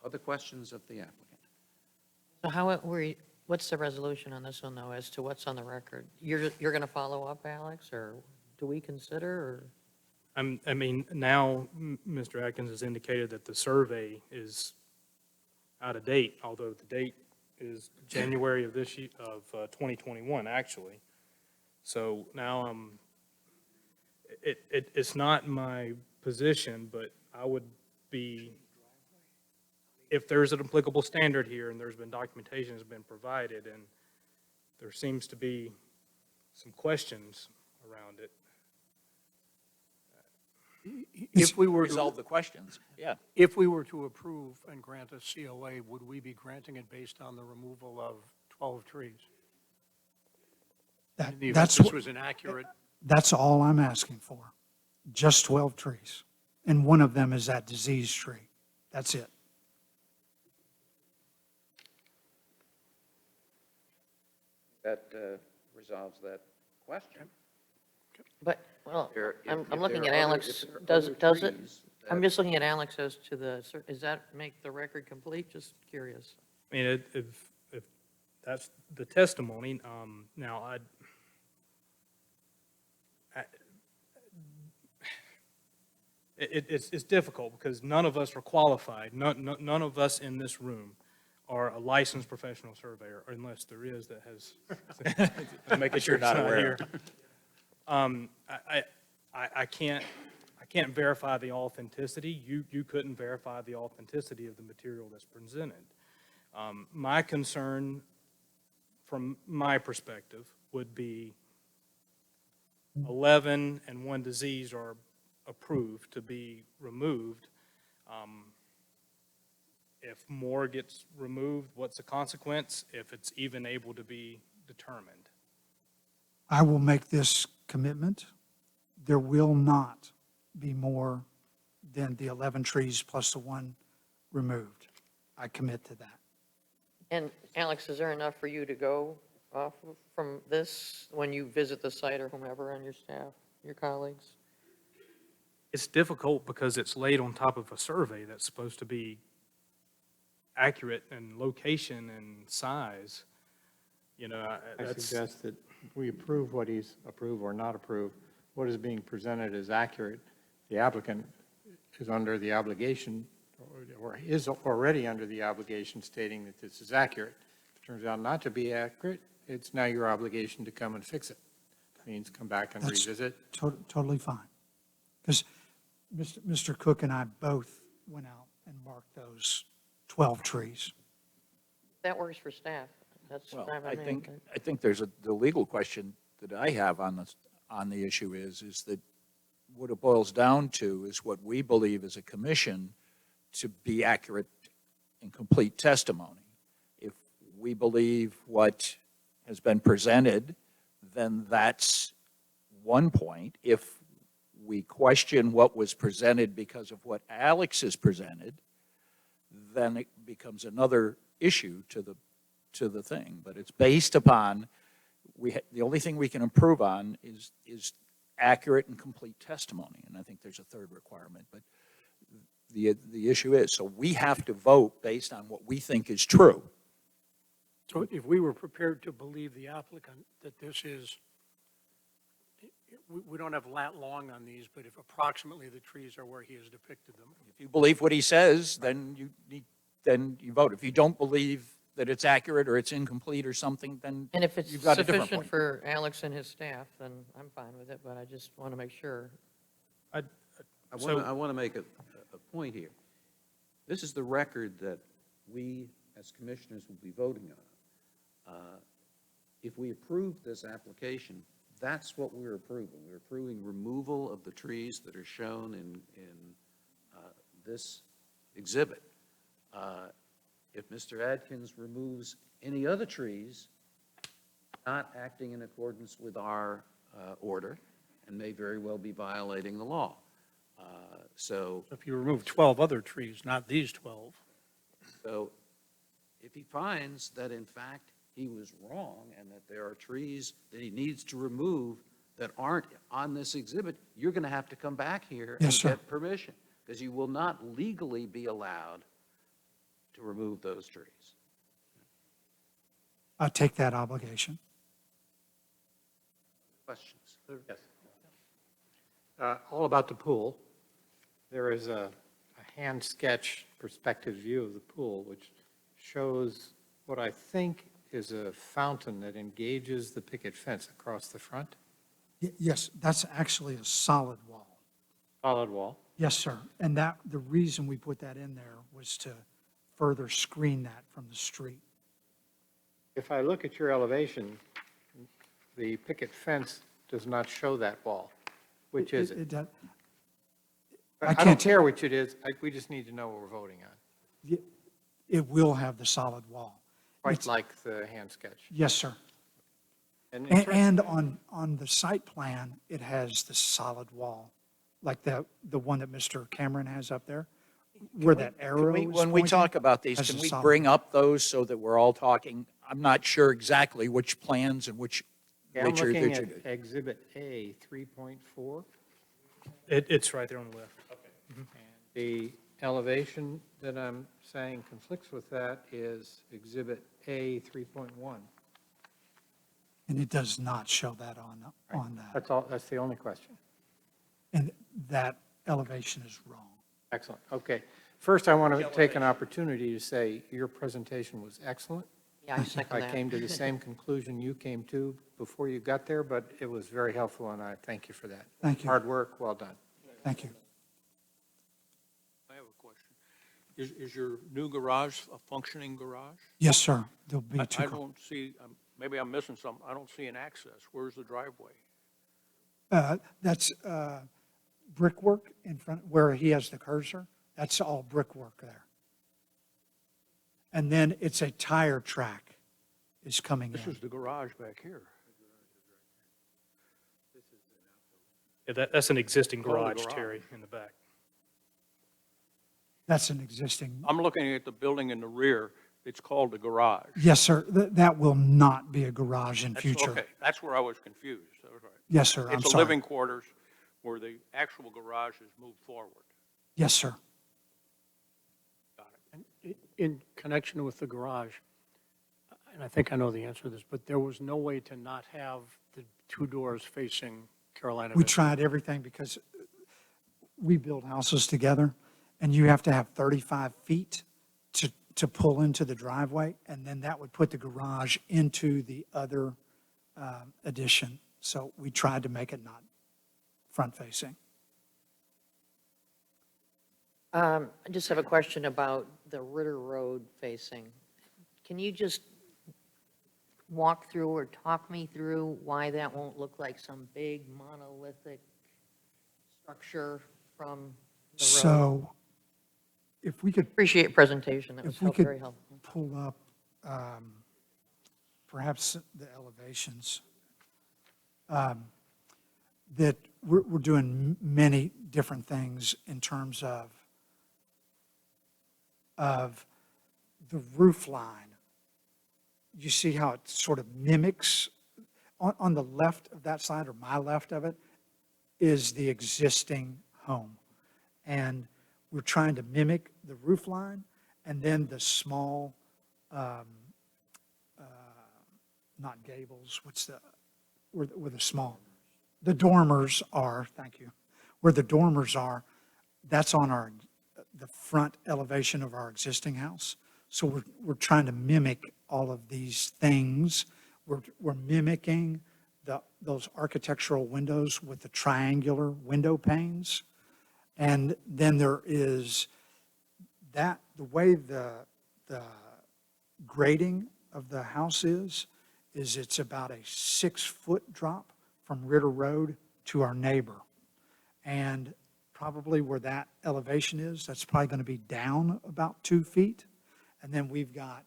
Other questions of the applicant? So what's the resolution on this one, though, as to what's on the record? You're going to follow up, Alex, or do we consider, or? I mean, now Mr. Atkins has indicated that the survey is out of date, although the date is January of this year, of 2021, actually. So now it's not my position, but I would be, if there's an applicable standard here and there's been documentation that's been provided and there seems to be some questions around it. If we were Resolve to, the questions, yeah. if we were to approve and grant a COA, would we be granting it based on the removal of 12 trees? In the event That's this what, was inaccurate. that's all I'm asking for, just 12 trees. And one of them is that disease tree. That's it. That resolves that question. But, well, If I'm looking there at are Alex, other does it? trees I'm that- just looking at Alex as to does that make the record complete? Just curious. I mean, if that's the testimony, now It's difficult because none of us are qualified. None of us in this room are a licensed professional surveyor, unless there is that has. Making sure you're not it's aware here. I can't verify the authenticity. You couldn't verify the authenticity of the material that's presented. My concern, from my perspective, would be 11 and 1 disease are approved to be removed. If more gets removed, what's the consequence, if it's even able to be determined? I will make this commitment. There will not be more than the 11 trees plus the one removed. I commit to that. And Alex, is there enough for you to go off of from this when you visit the site, or whomever on your staff, your colleagues? It's difficult because it's laid on top of a survey that's supposed to be accurate in location and size. You know, I that's, suggest that we approve what he's approved or not approved. What is being presented is accurate. The applicant is under the obligation, or is already under the obligation stating that this is accurate. If it turns out not to be accurate, it's now your obligation to come and fix it. Means come back and That's revisit. Totally fine. Because Mr. Cook and I both went out and marked those 12 trees. That works for staff. That's Well, fine by I me, think, but- I think there's the legal question that I have on the issue is that what it boils down to is what we believe as a commission to be accurate and complete testimony. If we believe what has been presented, then that's one point. If we question what was presented because of what Alex has presented, then it becomes another issue to the thing. But it's based upon, the only thing we can improve on is accurate and complete testimony. And I think there's a third requirement. But the issue is, so we have to vote based on what we think is true. So if we were prepared to believe the applicant that this is, we don't have that long on these, but if approximately the trees are where he has depicted them. If you believe what he says, then you vote. If you don't believe that it's accurate or it's incomplete or something, then And if it's you've got a different sufficient point. for Alex and his staff, then I'm fine with it, but I just want to make sure. I want to make a point here. This is the record that we, as commissioners, will be voting on. If we approve this application, that's what we're approving. We're approving removal of the trees that are shown in this exhibit. If Mr. Adkins removes any other trees not acting in accordance with our order, and may very well be violating the law. So If you remove 12 other trees, not these 12. So if he finds that in fact he was wrong and that there are trees that he needs to remove that aren't on this exhibit, you're going to have to come back here and Yes, sir. get permission, because you will not legally be allowed to remove those trees. I take that obligation. Questions? Yes. All about the pool. There is a hand sketch perspective view of the pool, which shows what I think is a fountain that engages the picket fence across the front. Yes, that's actually a solid wall. Solid wall. Yes, sir. And that, the reason we put that in there was to further screen that from the street. If I look at your elevation, the picket fence does not show that wall. Which is it? I don't can't- care which it is, we just need to know what we're voting on, It will have the solid wall. quite It's- like the hand sketch. Yes, sir. And in terms- And on the site plan, it has the solid wall, like the one that Mr. Cameron has up there, where that arrow is When we pointing. talk about these, That's can a we solid bring wall. up those so that we're all talking? I'm not sure exactly which plans and which. Okay, I'm which are- looking which at are- Exhibit A 3.4. It's right there on the left. The elevation that I'm saying conflicts with that is Exhibit A 3.1. And it does not show that on that. That's all, that's the only question. And that elevation is wrong. Excellent, okay. First, I want to take an opportunity to say your presentation was excellent. Yeah, I second I that. came to the same conclusion you came to before you got there, but it was very helpful, and I thank you for that. Thank you. Hard work, well done. Thank you. I have a question. Is your new garage a functioning garage? Yes, sir. There'll be I two. don't see, maybe I'm missing something. I don't see an access. Where's the driveway? That's brickwork in front, where he has the cursor. That's all brickwork there. And then it's a tire track is coming This in. is the garage back here. Yeah, that's an existing Oh, the garage, garage. Terry, in the back. That's an existing, I'm looking at the building in the rear. It's called the garage. yes, sir. That will not be a garage in That's- future. Okay, that's where I was confused. That was right. Yes, sir. I'm It's a sorry. living quarters where the actual garage is moved forward. Yes, sir. Got it. In connection with the garage, and I think I know the answer to this, but there was no way to not have the two doors facing Carolina We Vista. tried everything because we build houses together, and you have to have 35 feet to pull into the driveway, and then that would put the garage into the other addition. So we tried to make it not front-facing. I just have a question about the Ritter Road facing. Can you just walk through or talk me through why that won't look like some big monolithic structure from the road? So if we could Appreciate your presentation, that was If we could very helpful. pull up perhaps the elevations, that we're doing many different things in terms of the roof line. You see how it sort of mimics, on the left of that side, or my left of it, is the existing home. And we're trying to mimic the roof line, and then the small, not gables, where the small, the dormers are, thank you. Where the dormers are, that's on the front elevation of our existing house. So we're trying to mimic all of these things. We're mimicking those architectural windows with the triangular window panes. And then there is the way the grading of the house is it's about a 6-foot drop from Ritter Road to our neighbor. And probably where that elevation is, that's probably going to be down about 2 feet. And then we've got,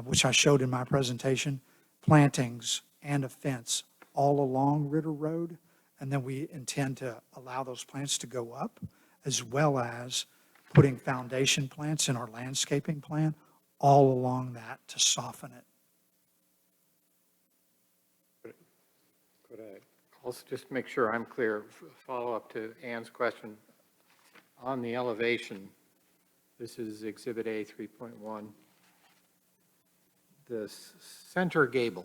which I showed in my presentation, plantings and a fence all along Ritter Road. And then we intend to allow those plants to go up, as well as putting foundation plants in our landscaping plan all along that to soften it. Could I also just make sure I'm clear, follow up to Ann's question? On the elevation, this is Exhibit A 3.1. The center gable,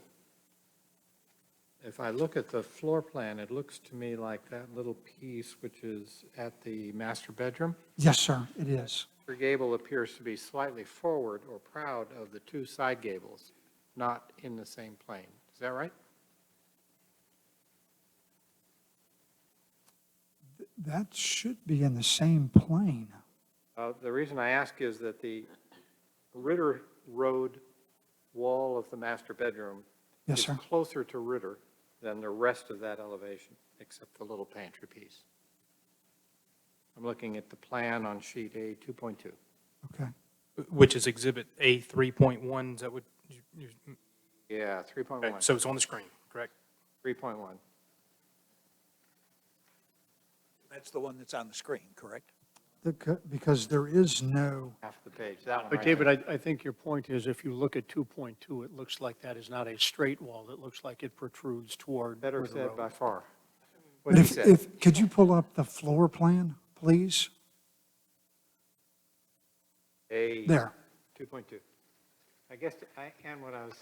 if I look at the floor plan, it looks to me like that little piece which is at the master bedroom. Yes, sir, it is. The gable appears to be slightly forward or proud of the two side gables, not in the same plane. Is that right? That should be in the same plane. The reason I ask is that the Ritter Road wall of the master bedroom Yes, is sir. closer to Ritter than the rest of that elevation, except the little pantry piece. I'm looking at the plan on sheet A 2.2. Okay. Which is Exhibit A 3.1, is that what Yeah, okay, 3.1, so it's on the screen, correct? 3.1. That's the one that's on the screen, correct? Because there is no, Half of the page, that one But right David, there. I think your point is, if you look at 2.2, it looks like that is not a straight wall. It looks like it protrudes toward Better Ritter said Road. by far. but What he if, said. could you pull up the floor plan, please? A There. 2.2. I guess, and what I was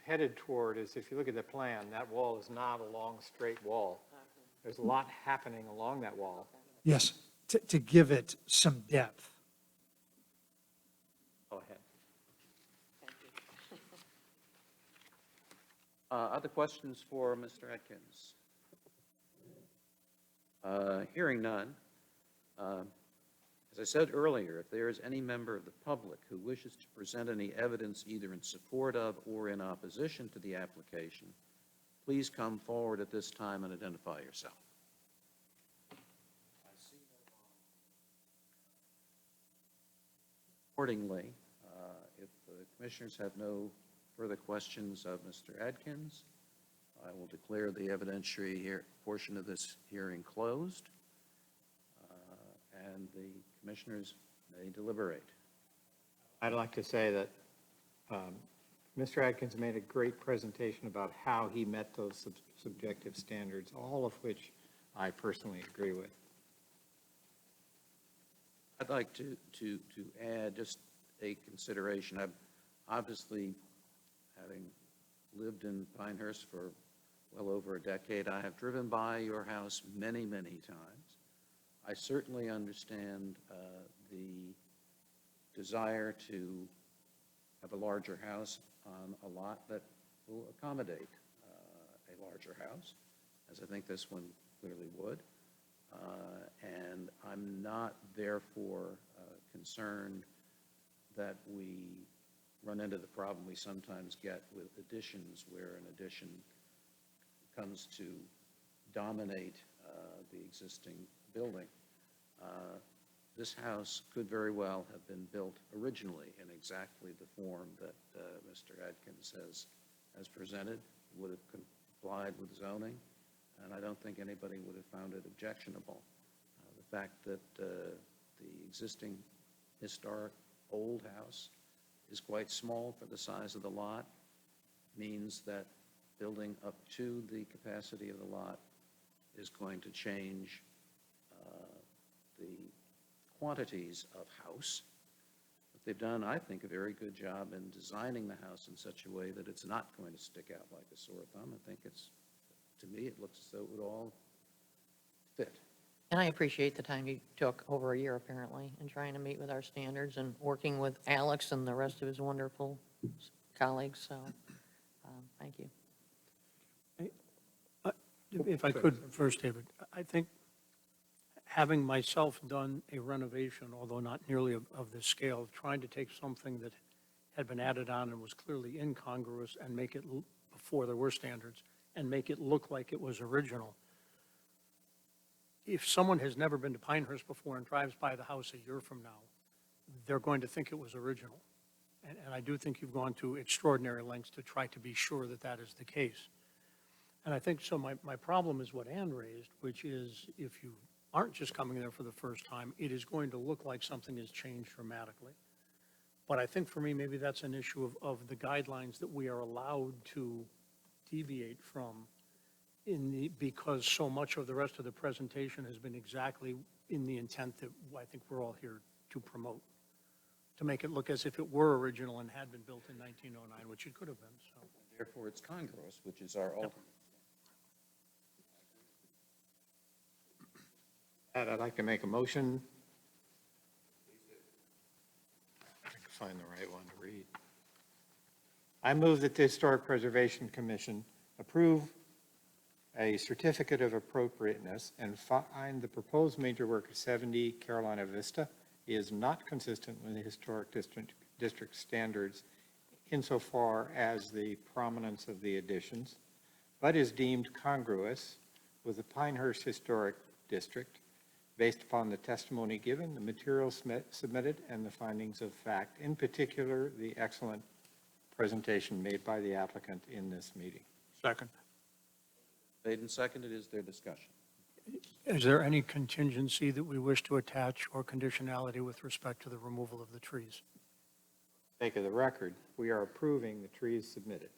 headed toward is if you look at the plan, that wall is not a long, straight wall. There's a lot happening along that wall. Yes. to give it some depth. Go ahead. Other questions for Mr. Atkins? Hearing none. As I said earlier, if there is any member of the public who wishes to present any evidence either in support of or in opposition to the application, please come forward at this time and identify yourself. Accordingly, if the commissioners have no further questions of Mr. Adkins, I will declare the evidentiary portion of this hearing closed, and the commissioners may deliberate. I'd like to say that Mr. Atkins made a great presentation about how he met those subjective standards, all of which I personally agree with. I'd like to add just a consideration. I've obviously, having lived in Pinehurst for well over a decade, I have driven by your house many, many times. I certainly understand the desire to have a larger house on a lot that will accommodate a larger house, as I think this one clearly would. And I'm not therefore concerned that we run into the problem we sometimes get with additions, where an addition comes to dominate the existing building. This house could very well have been built originally in exactly the form that Mr. Adkins has presented, would have complied with zoning, and I don't think anybody would have found it objectionable. The fact that the existing historic old house is quite small for the size of the lot means that building up to the capacity of the lot is going to change the quantities of house. But they've done, I think, a very good job in designing the house in such a way that it's not going to stick out like a sore thumb. I think to me, it looks as though it would all fit. And I appreciate the time you took, over a year apparently, in trying to meet with our standards and working with Alex and the rest of his wonderful colleagues, so thank you. If I could first, David, I think having myself done a renovation, although not nearly of this scale, trying to take something that had been added on and was clearly incongruous and make it, before there were standards, and make it look like it was original. If someone has never been to Pinehurst before and drives by the house a year from now, they're going to think it was original. And I do think you've gone to extraordinary lengths to try to be sure that that is the case. And I think, so my problem is what Ann raised, which is if you aren't just coming there for the first time, it is going to look like something has changed dramatically. But I think for me, maybe that's an issue of the guidelines that we are allowed to deviate from because so much of the rest of the presentation has been exactly in the intent that I think we're all here to promote, to make it look as if it were original and had been built in 1909, which it could have been, so. Therefore, it's congruous, which is our ultimate. I'd like to make a motion. I can find the right one to read. I move that the Historic Preservation Commission approve a certificate of appropriateness and find the proposed major work of 70 Carolina Vista is not consistent with the historic district standards insofar as the prominence of the additions, but is deemed congruous with the Pinehurst Historic District based upon the testimony given, the materials submitted, and the findings of fact, in particular, the excellent presentation made by the applicant in this meeting. Second. Made and seconded. Is there discussion? Is there any contingency that we wish to attach or conditionality with respect to the removal of the trees? For the sake of the record, we are approving the trees submitted.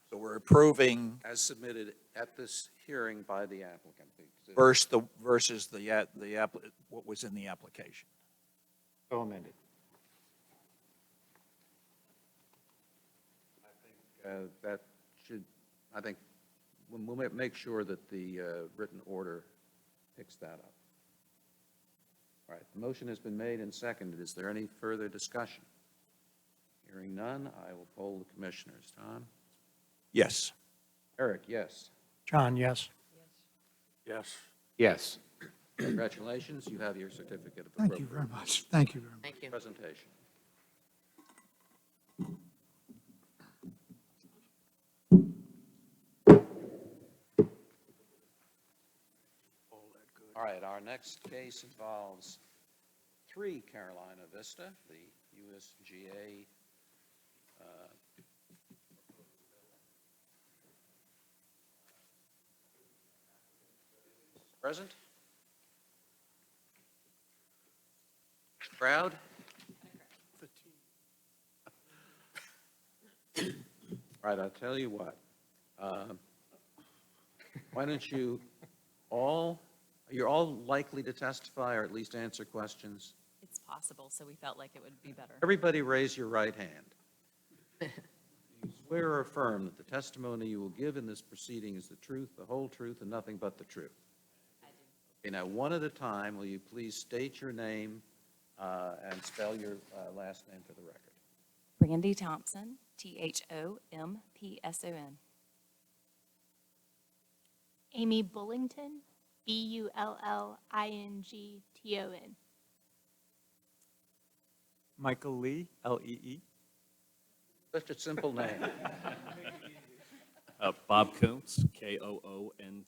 So we're approving As submitted at this hearing by the applicant. versus what was in the application. So amended. That should, I think, we'll make sure that the written order picks that up. All right, the motion has been made and seconded. Is there any further discussion? Hearing none, I will poll the commissioners. Tom? Yes. Eric, yes. John, yes. Yes. Yes. Congratulations, you have your certificate of Thank you very much. Thank you very much. Thank you. presentation. All right, our next case involves 3 Carolina Vista, the USGA present? Crowd? All right, I'll tell you what. Why don't you all, you're all likely to testify or at least answer questions. It's possible, so we felt like it would be better. Everybody raise your right hand. You swear or affirm that the testimony you will give in this proceeding is the truth, the whole truth, and nothing but the truth? I do. Okay, now, one at a time, will you please state your name and spell your last name for the record? Brandy Thompson, Thompson. Amy Bullington, Bullington. Michael Lee, Lee. Such a simple name. Bob Koontz, Koontz. And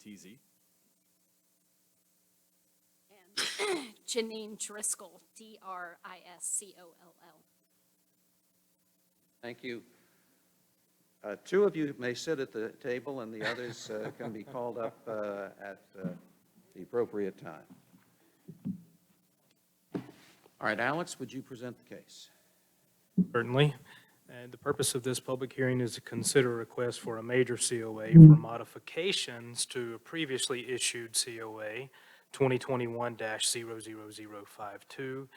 Janine Driscoll, Driskoll. Thank you. 2 of you may sit at the table, and the others can be called up at the appropriate time. All right, Alex, would you present the case? Certainly. And the purpose of this public hearing is to consider a request for a major COA for modifications to a previously issued COA 2021-00052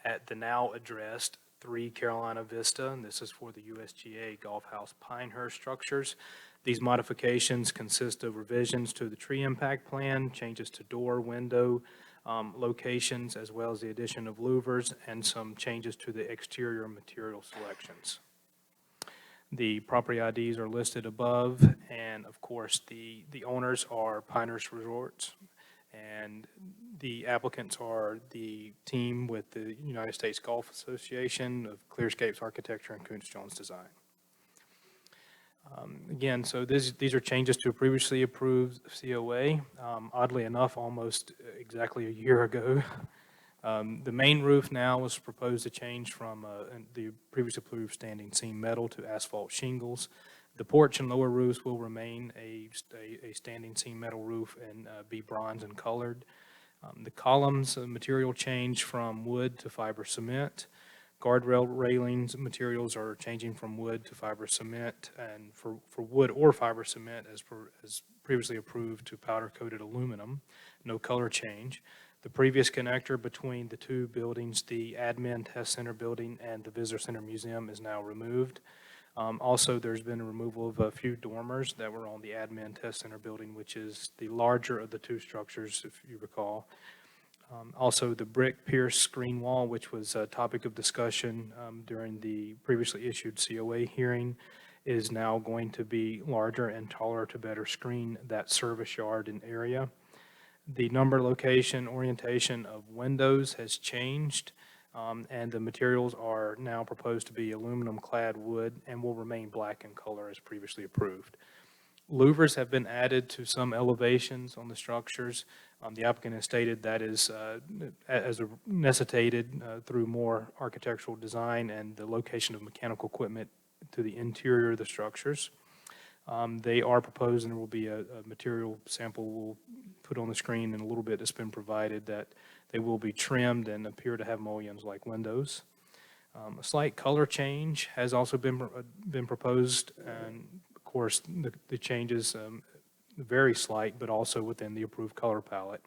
at the now addressed 3 Carolina Vista, and this is for the USGA Golf House Pinehurst structures. These modifications consist of revisions to the tree impact plan, changes to door, window locations, as well as the addition of louvers and some changes to the exterior material selections. The property IDs are listed above, and of course, the owners are Pinehurst Resorts, and the applicants are the team with the United States Golf Association of Clearscapes Architecture and Koontz Jones Design. Again, so these are changes to a previously approved COA. Oddly enough, almost exactly a year ago. The main roof now was proposed to change from the previously approved standing seam metal to asphalt shingles. The porch and lower roofs will remain a standing seam metal roof and be bronze and colored. The columns material change from wood to fiber cement. Guardrail railings materials are changing from wood to fiber cement, and for wood or fiber cement as previously approved to powder coated aluminum. No color change. The previous connector between the 2 buildings, the Admin Test Center building and the Visitor Center Museum, is now removed. Also, there's been a removal of a few dormers that were on the Admin Test Center building, which is the larger of the 2 structures, if you recall. Also, the brick pierced screen wall, which was a topic of discussion during the previously issued COA hearing, is now going to be larger and taller to better screen that service yard and area. The number, location, orientation of windows has changed. And the materials are now proposed to be aluminum-clad wood and will remain black in color as previously approved. Louvers have been added to some elevations on the structures. The applicant has stated that is as necessitated through more architectural design and the location of mechanical equipment to the interior of the structures. They are proposed, and there will be a material sample we'll put on the screen in a little bit that's been provided, that they will be trimmed and appear to have mullions like windows. A slight color change has also been proposed, and of course the changes very slight, but also within the approved color palette.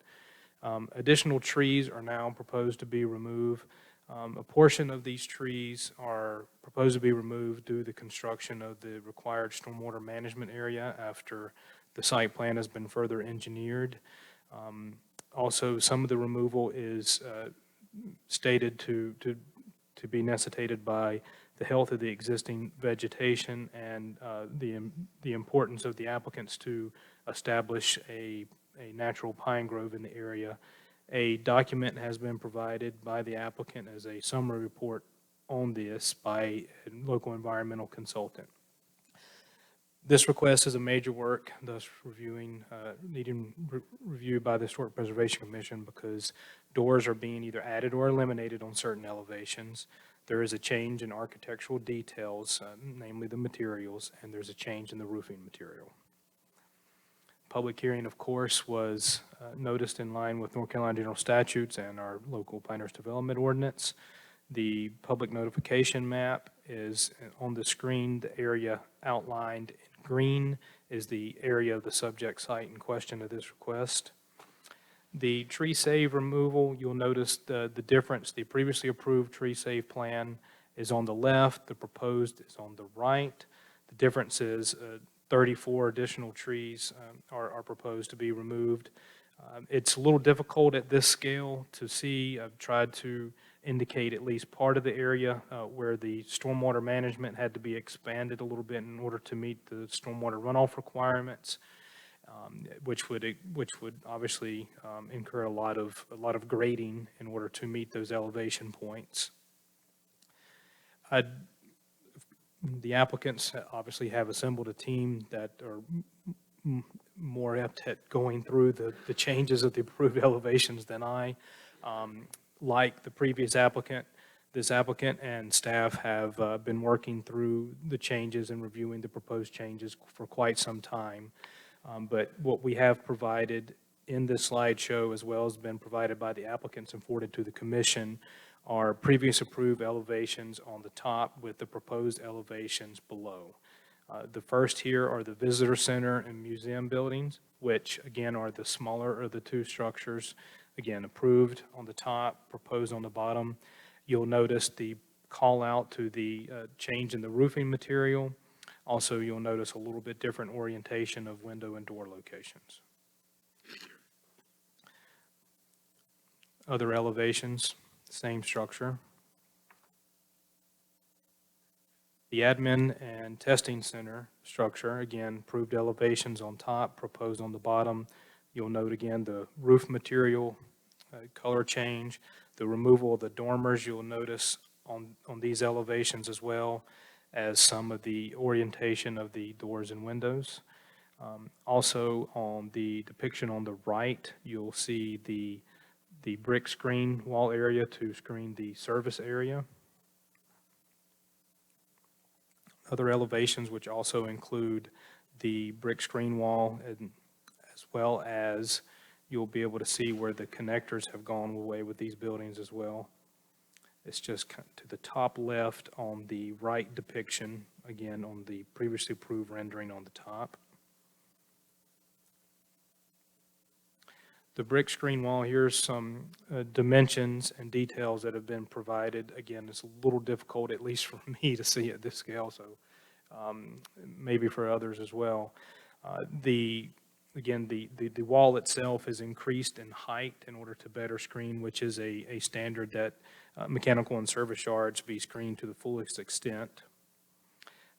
Additional trees are now proposed to be removed. A portion of these trees are proposed to be removed due to the construction of the required stormwater management area after the site plan has been further engineered. Also, some of the removal is stated to be necessitated by the health of the existing vegetation and the importance of the applicants to establish a natural pine grove in the area. A document has been provided by the applicant as a summary report on this by a local environmental consultant. This request is a major work, thus needing review by the Historic Preservation Commission because doors are being either added or eliminated on certain elevations. There is a change in architectural details, namely the materials, and there's a change in the roofing material. Public hearing, of course, was noticed in line with North Carolina General Statutes and our local Pinehurst Development Ordinance. The public notification map is on the screen. The area outlined in green is the area of the subject site in question of this request. The tree save removal, you'll notice the difference. The previously approved tree save plan is on the left. The proposed is on the right. The difference is 34 additional trees are proposed to be removed. It's a little difficult at this scale to see. I've tried to indicate at least part of the area where the stormwater management had to be expanded a little bit in order to meet the stormwater runoff requirements, which would obviously incur a lot of grading in order to meet those elevation points. The applicants obviously have assembled a team that are more apt at going through the changes of the approved elevations than I. Like the previous applicant, this applicant and staff have been working through the changes and reviewing the proposed changes for quite some time. But what we have provided in this slideshow, as well as been provided by the applicants and forwarded to the commission, are previous approved elevations on the top with the proposed elevations below. The first here are the visitor center and museum buildings, which again are the smaller of the two structures. Again, approved on the top, proposed on the bottom. You'll notice the call out to the change in the roofing material. Also, you'll notice a little bit different orientation of window and door locations. Other elevations, same structure. The admin and testing center structure, again, approved elevations on top, proposed on the bottom. You'll note again the roof material color change, the removal of the dormers. You'll notice on these elevations as well as some of the orientation of the doors and windows. Also on the depiction on the right, you'll see the brick screen wall area to screen the service area. Other elevations which also include the brick screen wall, and as well as you'll be able to see where the connectors have gone away with these buildings as well. It's just to the top left on the right depiction, again on the previously approved rendering on the top. The brick screen wall, here's some dimensions and details that have been provided. Again, it's a little difficult, at least for me, to see at this scale, so maybe for others as well. The wall itself is increased in height in order to better screen, which is a standard that mechanical and service yards be screened to the fullest extent.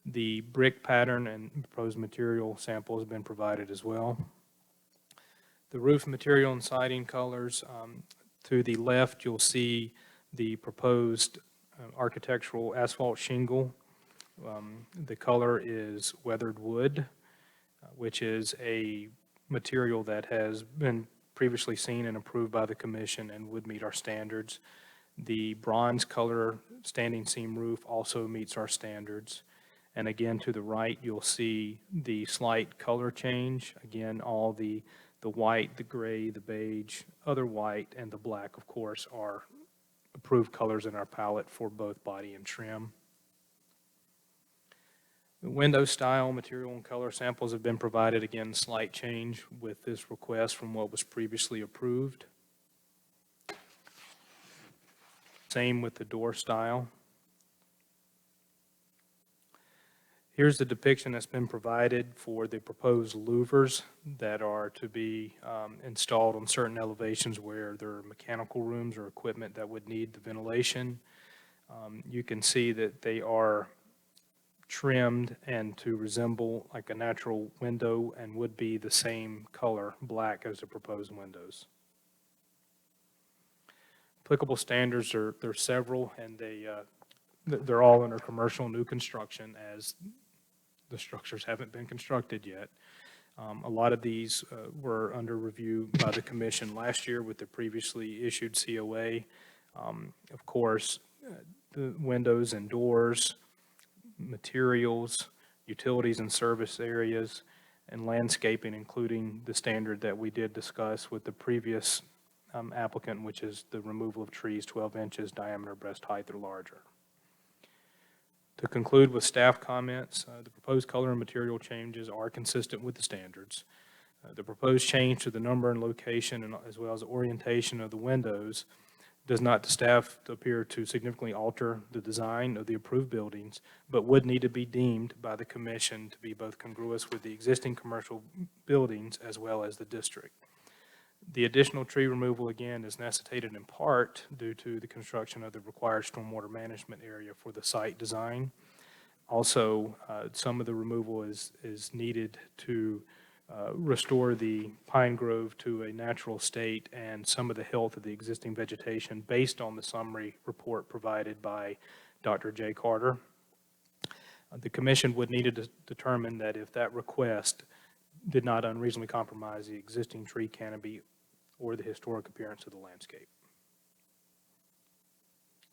The brick pattern and proposed material sample has been provided as well. The roof material and siding colors, to the left you'll see the proposed architectural asphalt shingle. The color is weathered wood, which is a material that has been previously seen and approved by the commission and would meet our standards. The bronze color standing seam roof also meets our standards. And again, to the right, you'll see the slight color change. Again, all the white, the gray, the beige, other white, and the black, of course, are approved colors in our palette for both body and trim. The window style, material, and color samples have been provided. Again, slight change with this request from what was previously approved. Same with the door style. Here's the depiction that's been provided for the proposed louvers that are to be installed on certain elevations where there are mechanical rooms or equipment that would need the ventilation. You can see that they are trimmed and to resemble like a natural window and would be the same color, black, as the proposed windows. Applicable standards are, there are several, and they're all under commercial new construction as the structures haven't been constructed yet. A lot of these were under review by the commission last year with the previously issued COA. Of course, the windows and doors, materials, utilities and service areas, and landscaping, including the standard that we did discuss with the previous applicant, which is the removal of trees 12 inches diameter breast height or larger. To conclude with staff comments, the proposed color and material changes are consistent with the standards. The proposed change to the number and location, and as well as orientation of the windows, does not to staff appear to significantly alter the design of the approved buildings, but would need to be deemed by the commission to be both congruous with the existing commercial buildings as well as the district. The additional tree removal, again, is necessitated in part due to the construction of the required stormwater management area for the site design. Also, some of the removal is needed to restore the pine grove to a natural state and some of the health of the existing vegetation based on the summary report provided by Dr. J. Carter. The commission would need to determine that if that request did not unreasonably compromise the existing tree canopy or the historic appearance of the landscape.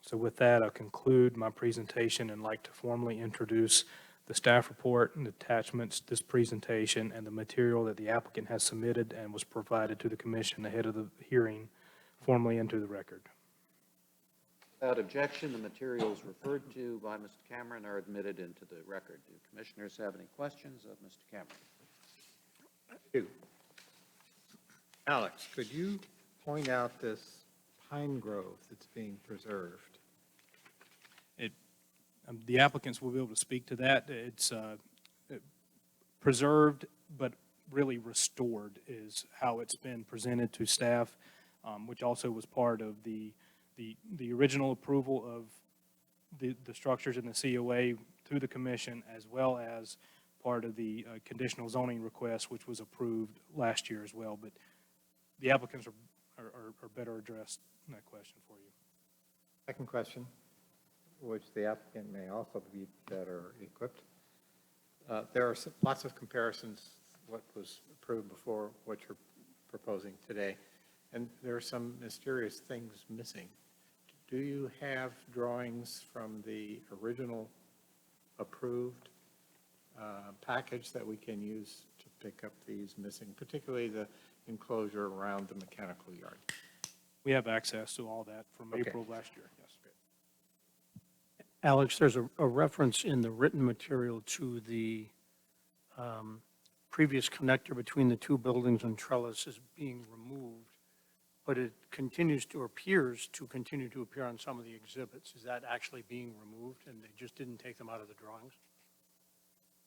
So with that, I'll conclude my presentation and like to formally introduce the staff report and attachments to this presentation and the material that the applicant has submitted and was provided to the commission ahead of the hearing formally into the record. Without objection, the materials referred to by Mr. Cameron are admitted into the record. Do commissioners have any questions of Mr. Cameron? Alex, could you point out this pine grove that's being preserved? The applicants will be able to speak to that. It's preserved, but really restored is how it's been presented to staff, which also was part of the original approval of the structures in the COA through the commission, as well as part of the conditional zoning request, which was approved last year as well. But the applicants are better addressed in that question for you. Second question, which the applicant may also be better equipped. There are lots of comparisons, what was approved before, what you're proposing today, and there are some mysterious things missing. Do you have drawings from the original approved package that we can use to pick up these missing, particularly the enclosure around the mechanical yard? We have access to all that from April of last year, yes. Alex, there's a reference in the written material to the previous connector between the two buildings and Trellis is being removed, but it continues to, appears to continue to appear on some of the exhibits. Is that actually being removed and they just didn't take them out of the drawings?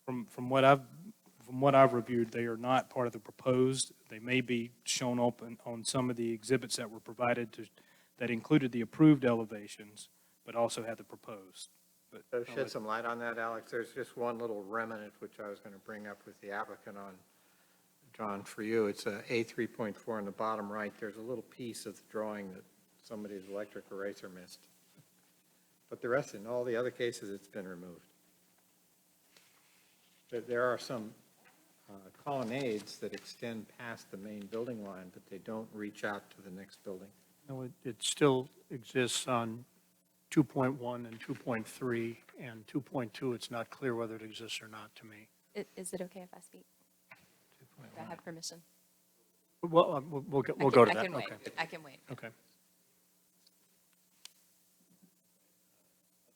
From what I've reviewed, they are not part of the proposed. They may be shown open on some of the exhibits that were provided that included the approved elevations, but also had the proposed. But So shed some light on that, Alex. There's just one little remnant which I was going to bring up with the applicant on, John, for you. It's a A3.4 in the bottom right. There's a little piece of the drawing that somebody's electric eraser missed. But the rest, in all the other cases, it's been removed. There are some colonnades that extend past the main building line, but they don't reach out to the next building. No, it still exists on 2.1 and 2.3, and 2.2, it's not clear whether it exists or not to me. Is it okay if I speak? Do I have permission? Well, we'll go to that. I can wait. Okay. I can wait. Okay.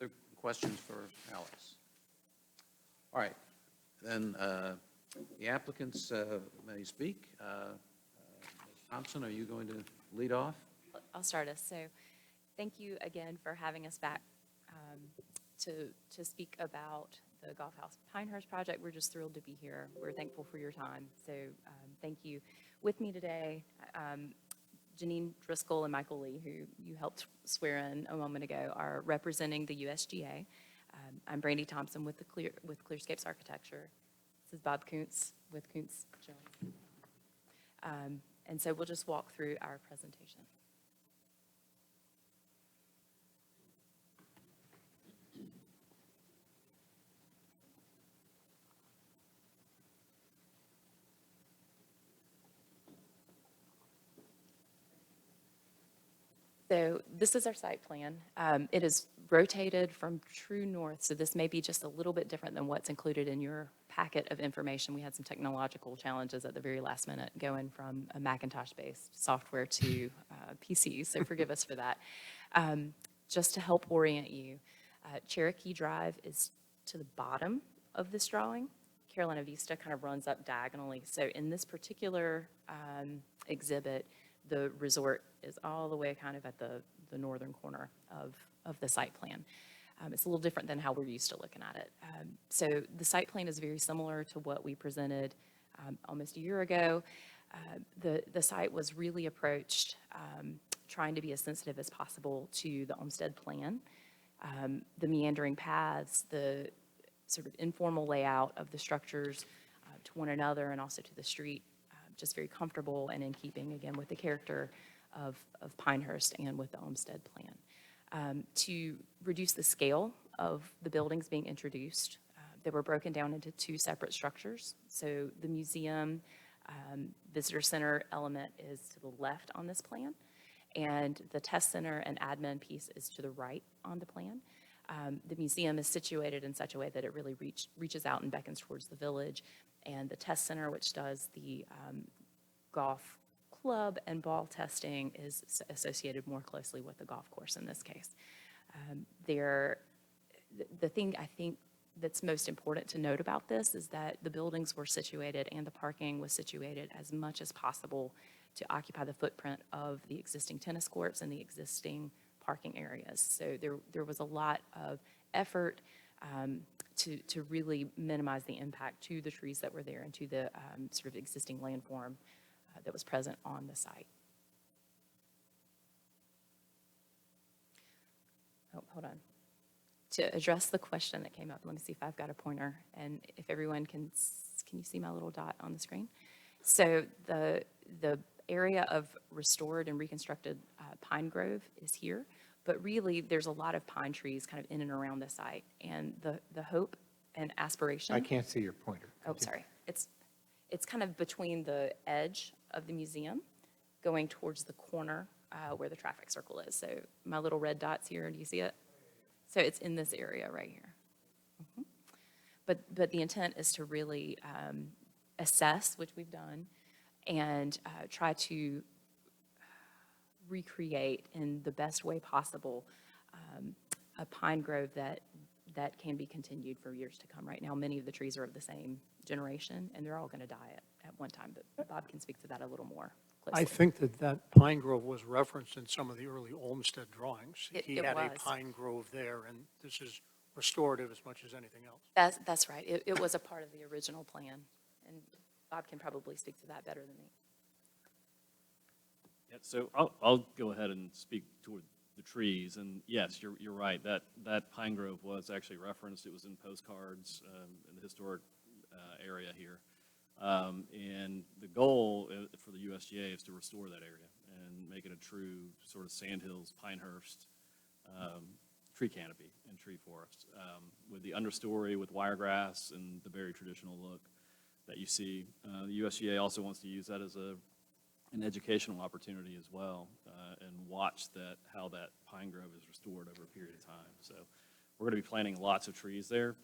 Other questions for Alex? All right, then the applicants may speak. Ms. Thompson, are you going to lead off? I'll start us. So thank you again for having us back to speak about the Golf House Pinehurst project. We're just thrilled to be here. We're thankful for your time. So thank you. With me today, Janine Driscoll and Michael Lee, who you helped swear in a moment ago, are representing the USGA. I'm Brandy Thompson with Clearscapes Architecture. This is Bob Kuntz with Kuntz Jones. And so we'll just walk through our presentation. So this is our site plan. It is rotated from true north, so this may be just a little bit different than what's included in your packet of information. We had some technological challenges at the very last minute going from a Macintosh-based software to PCs, so forgive us for that. Just to help orient you, Cherokee Drive is to the bottom of this drawing. Carolina Vista kind of runs up diagonally. So in this particular exhibit, the resort is all the way kind of at the northern corner of the site plan. It's a little different than how we're used to looking at it. So the site plan is very similar to what we presented almost a year ago. The site was really approached trying to be as sensitive as possible to the Olmsted plan. The meandering paths, the sort of informal layout of the structures to one another and also to the street, just very comfortable and in keeping, again, with the character of Pinehurst and with the Olmsted plan. To reduce the scale of the buildings being introduced, they were broken down into two separate structures. So the museum visitor center element is to the left on this plan, and the test center and admin piece is to the right on the plan. The museum is situated in such a way that it really reaches out and beckons towards the village, and the test center, which does the golf club and ball testing, is associated more closely with the golf course in this case. The thing I think that's most important to note about this is that the buildings were situated and the parking was situated as much as possible to occupy the footprint of the existing tennis courts and the existing parking areas. So there was a lot of effort to really minimize the impact to the trees that were there and to the sort of existing landform that was present on the site. Oh, hold on. To address the question that came up, let me see if I've got a pointer, and if everyone can you see my little dot on the screen? So the area of restored and reconstructed pine grove is here, but really there's a lot of pine trees kind of in and around the site, and the hope and aspiration. I can't see your pointer. Oh, sorry. It's kind of between the edge of the museum going towards the corner where the traffic circle is. So my little red dot's here. Do you see it? So it's in this area right here. Mm-hmm. But the intent is to really assess, which we've done, and try to recreate in the best way possible a pine grove that can be continued for years to come. Right now, many of the trees are of the same generation, and they're all going to die at one time, but Bob can speak to that a little more closely. I think that pine grove was referenced in some of the early Olmsted drawings. He It had was. a pine grove there, and this is restorative as much as anything else. That's right. It was a part of the original plan, and Bob can probably speak to that better than me. Yeah, so I'll go ahead and speak toward the trees, and yes, you're right, that pine grove was actually referenced. It was in postcards in the historic area here. And the goal for the USGA is to restore that area and make it a true sort of Sandhills, Pinehurst tree canopy and tree forest with the understory with wiregrass and the very traditional look that you see. The USGA also wants to use that as an educational opportunity as well and watch how that pine grove is restored over a period of time. So we're going to be planting lots of trees there.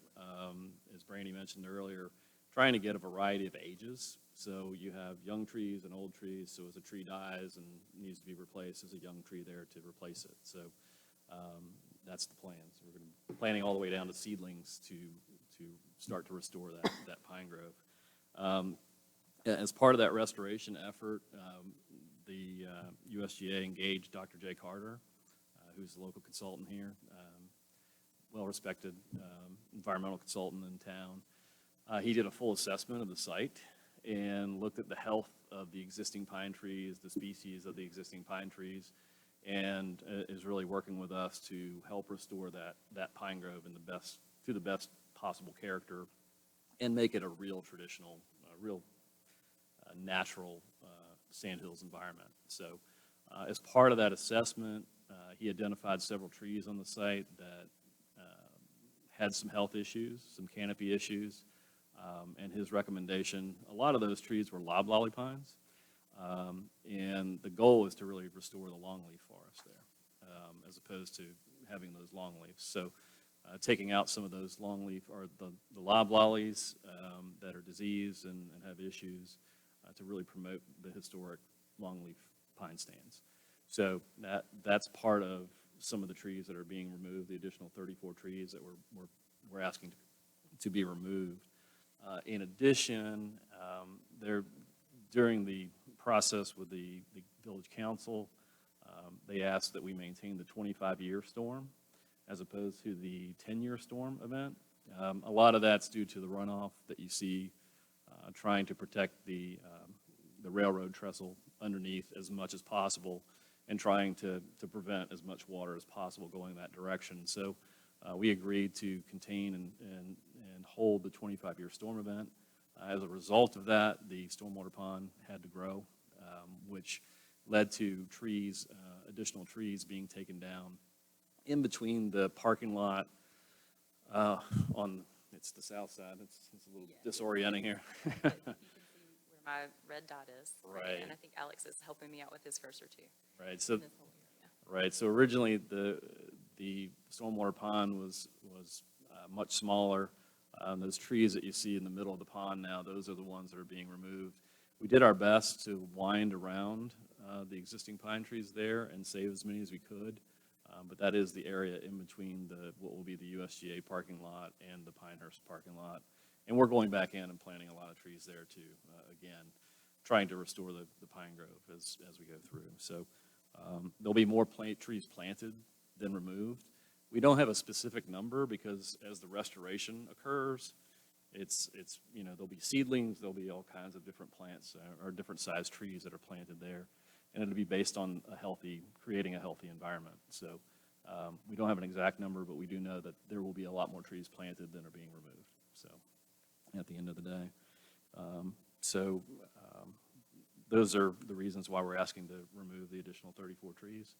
As Brandy mentioned earlier, trying to get a variety of ages. So you have young trees and old trees. So as a tree dies and needs to be replaced, there's a young tree there to replace it. So that's the plan. So we're going to be planting all the way down to seedlings to start to restore that pine grove. As part of that restoration effort, the USGA engaged Dr. Jay Carter, who's the local consultant here. well-respected environmental consultant in town. He did a full assessment of the site and looked at the health of the existing pine trees, the species of the existing pine trees, and is really working with us to help restore that pine grove in to the best possible character and make it a real traditional, real natural sandhills environment. So as part of that assessment, he identified several trees on the site that had some health issues, some canopy issues, and his recommendation, a lot of those trees were loblolly pines, and the goal is to really restore the longleaf forest there, as opposed to having those longleafs. So taking out some of those longleaf, or the loblollies that are diseased and have issues, to really promote the historic longleaf pine stands. So that's part of some of the trees that are being removed, the additional 34 trees that we're asking to be removed. In addition, during the process with the village council, they asked that we maintain the 25-year storm as opposed to the 10-year storm event. A lot of that's due to the runoff that you see trying to protect the railroad trestle underneath as much as possible and trying to prevent as much water as possible going that direction. So we agreed to contain and hold the 25-year storm event. As a result of that, the Stormwater Pond had to grow, which led to trees, additional trees being taken down in between the parking lot it's the south side. It's a little disorienting here. You can see where my red dot is. Right. And I think Alex is helping me out with his cursor too. Right. So, in this whole area. right. So originally the Stormwater Pond was much smaller. Those trees that you see in the middle of the pond now, those are the ones that are being removed. We did our best to wind around the existing pine trees there and save as many as we could. But that is the area in between what will be the USGA parking lot and the Pinehurst parking lot. And we're going back in and planting a lot of trees there too, again, trying to restore the pine grove as we go through. So there'll be more trees planted than removed. We don't have a specific number because as the restoration occurs, there'll be seedlings, there'll be all kinds of different plants or different sized trees that are planted there. And it'll be based on creating a healthy environment. So we don't have an exact number, but we do know that there will be a lot more trees planted than are being removed. So at the end of the day. Those are the reasons why we're asking to remove the additional 34 trees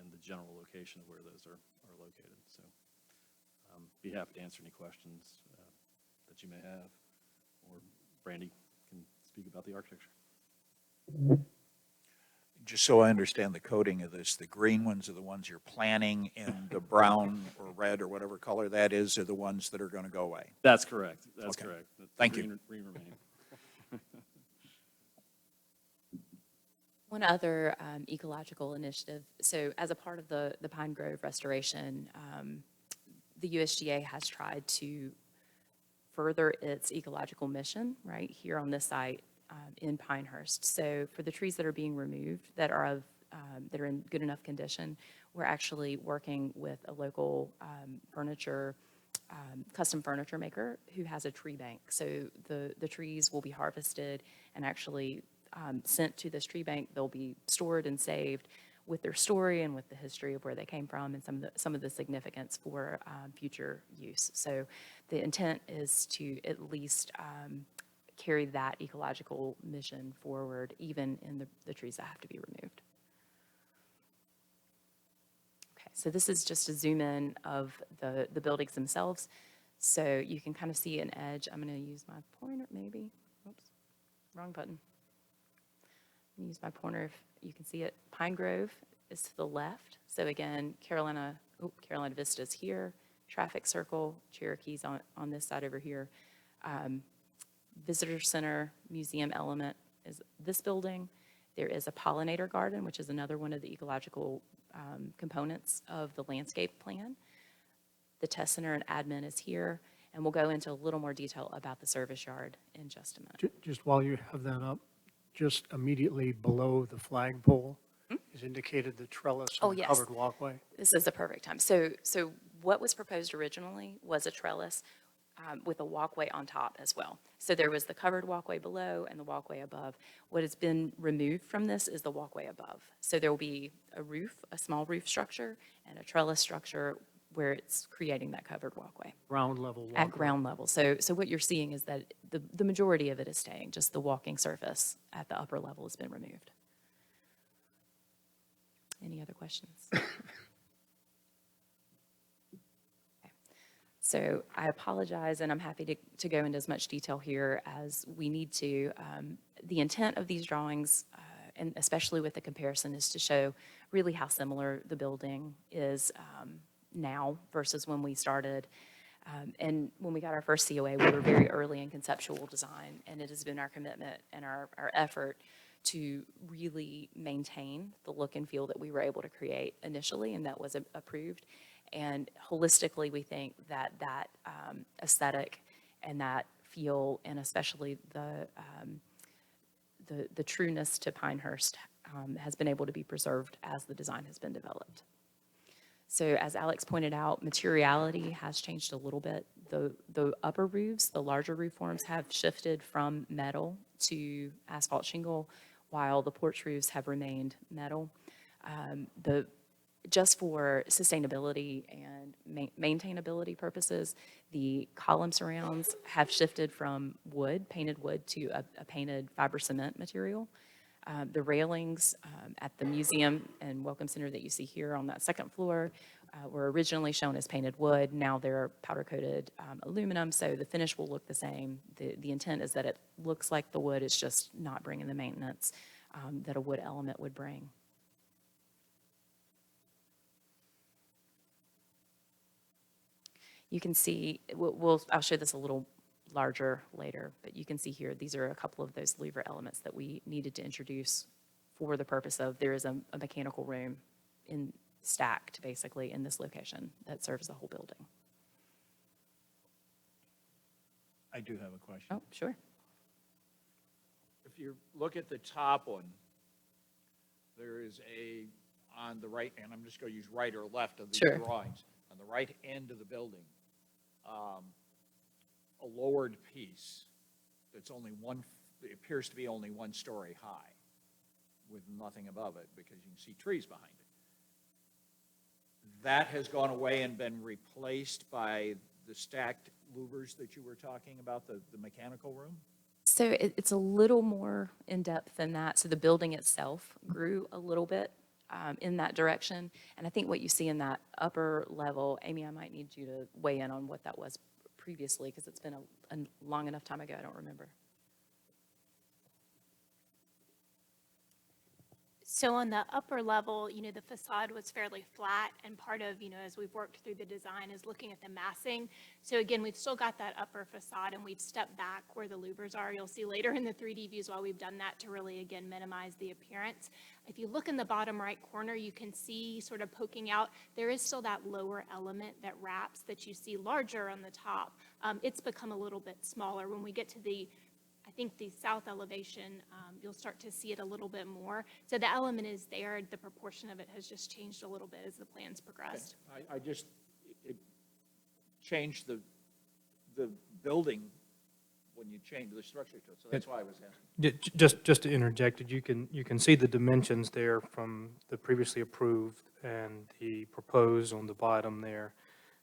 and the general location of where those are located. So be happy to answer any questions that you may have, or Brandy can speak about the architecture. Just so I understand the coding of this, the green ones are the ones you're planning, and the brown or red or whatever color that is are the ones that are going to go away. That's correct. That's Okay. correct. Thank you. Green remaining. One other ecological initiative. So as a part of the Pine Grove restoration, the USGA has tried to further its ecological mission right here on this site in Pinehurst. So for the trees that are being removed that are in good enough condition, we're actually working with a local custom furniture maker who has a tree bank. So the trees will be harvested and actually sent to this tree bank. They'll be stored and saved with their story and with the history of where they came from and some of the significance for future use. So the intent is to at least carry that ecological mission forward, even in the trees that have to be removed. Okay, so this is just a zoom in of the buildings themselves. So you can kind of see an edge. I'm going to use my pointer, maybe. Oops, wrong button. I'm going to use my pointer if you can see it. Pine Grove is to the left. So again, Carolina Vista is here. Traffic circle, Cherokee's on this side over here. Visitor Center museum element is this building. There is a Pollinator Garden, which is another one of the ecological components of the landscape plan. The test center and admin is here, and we'll go into a little more detail about the service yard in just a minute. Just while you have that up, just immediately below the flagpole is indicated the trellis Oh, and yes. covered walkway. This is the perfect time. So what was proposed originally was a trellis with a walkway on top as well. So there was the covered walkway below and the walkway above. What has been removed from this is the walkway above. So there will be a roof, a small roof structure, and a trellis structure where it's creating that covered walkway. Ground level walkway. At ground level. So what you're seeing is that the majority of it is staying, just the walking surface at the upper level has been removed. Any other questions? So I apologize, and I'm happy to go into as much detail here as we need to. The intent of these drawings, and especially with the comparison, is to show really how similar the building is now versus when we started. And when we got our first COA, we were very early in conceptual design, and it has been our commitment and our effort to really maintain the look and feel that we were able to create initially, and that was approved. And holistically, we think that aesthetic and that feel, and especially the trueness to Pinehurst, has been able to be preserved as the design has been developed. So as Alex pointed out, materiality has changed a little bit. The upper roofs, the larger roof forms, have shifted from metal to asphalt shingle, while the porch roofs have remained metal. Just for sustainability and maintainability purposes, the column surrounds have shifted from wood, painted wood, to a painted fiber cement material. The railings at the museum and welcome center that you see here on that second floor were originally shown as painted wood. Now they're powder coated aluminum, so the finish will look the same. The intent is that it looks like the wood, is just not bringing the maintenance that a wood element would bring. You can see, I'll show this a little larger later, but you can see here, these are a couple of those louver elements that we needed to introduce for the purpose of, there is a mechanical room stacked basically in this location that serves the whole building. I do have a question. Oh, sure. If you look at the top one, there is on the right, and I'm just going to use right or left of these Sure. drawings, on the right end of the building, a lowered piece that's it appears to be only 1 story high with nothing above it because you can see trees behind it. That has gone away and been replaced by the stacked louvers that you were talking about, the mechanical room? So it's a little more in-depth than that. So the building itself grew a little bit in that direction. And I think what you see in that upper level, Amy, I might need you to weigh in on what that was previously, because it's been a long enough time ago, I don't remember. So on the upper level, the facade was fairly flat, and part of, as we've worked through the design is looking at the massing. So again, we've still got that upper facade, and we've stepped back where the louvers are. You'll see later in the 3D views why we've done that to really, again, minimize the appearance. If you look in the bottom right corner, you can see sort of poking out, there is still that lower element that wraps that you see larger on the top. It's become a little bit smaller. When we get to I think the south elevation, you'll start to see it a little bit more. So the element is there. The proportion of it has just changed a little bit as the plans progressed. Okay. It changed the building when you changed the structure to it, so that's why I was asking. Just to interject, you can see the dimensions there from the previously approved and the proposed on the bottom there,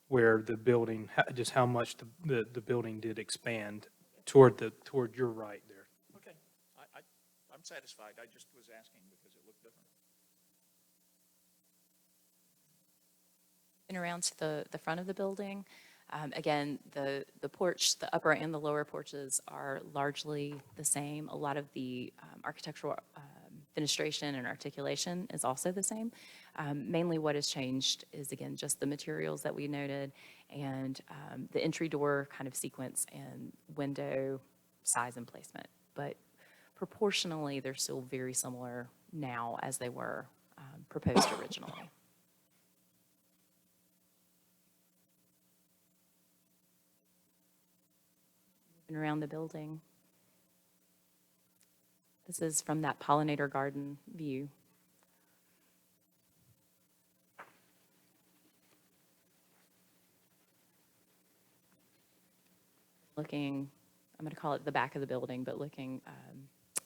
where the building, just how much the building did expand toward your right there. Okay, I'm satisfied. I just was asking because it looked different. And around to the front of the building, again, the porch, the upper and the lower porches are largely the same. A lot of the architectural fenestration and articulation is also the same. Mainly what has changed is, again, just the materials that we noted and the entry door kind of sequence and window size and placement. But proportionally, they're still very similar now as they were proposed originally. Moving around the building. This is from that Pollinator Garden view. looking, I'm going to call it the back of the building, but looking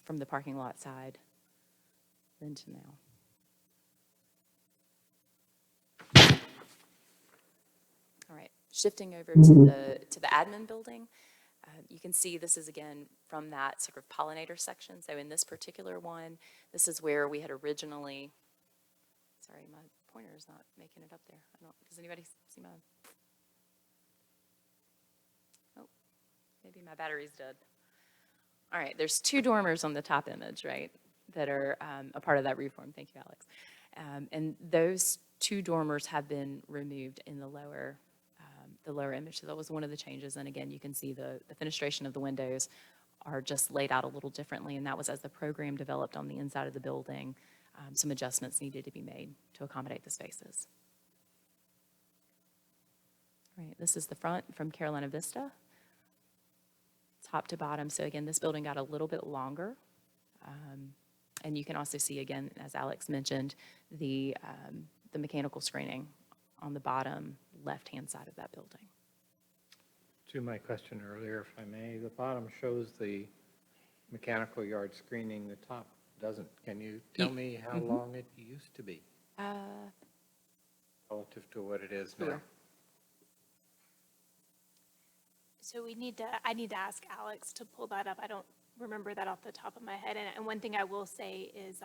from the parking lot side then to now. All right, shifting over to the admin building. You can see this is again from that sort of pollinator section. So in this particular one, this is where we had originally, sorry, my pointer is not making it up there. Does anybody see my, oh, maybe my battery's dead. All right, there's 2 dormers on the top image, right, that are a part of that reform. Thank you, Alex. And those 2 dormers have been removed in the lower image. So that was one of the changes. And again, you can see the fenestration of the windows are just laid out a little differently. And that was as the program developed on the inside of the building, some adjustments needed to be made to accommodate the spaces. All right, this is the front from Carolina Vista, top to bottom. So again, this building got a little bit longer. And you can also see, again, as Alex mentioned, the mechanical screening on the bottom left-hand side of that building. To my question earlier, if I may, the bottom shows the mechanical yard screening, the top doesn't. Can you tell me how long it used to be relative to what it is now? Sure. So I need to ask Alex to pull that up. I don't remember that off the top of my head. And one thing I will say is,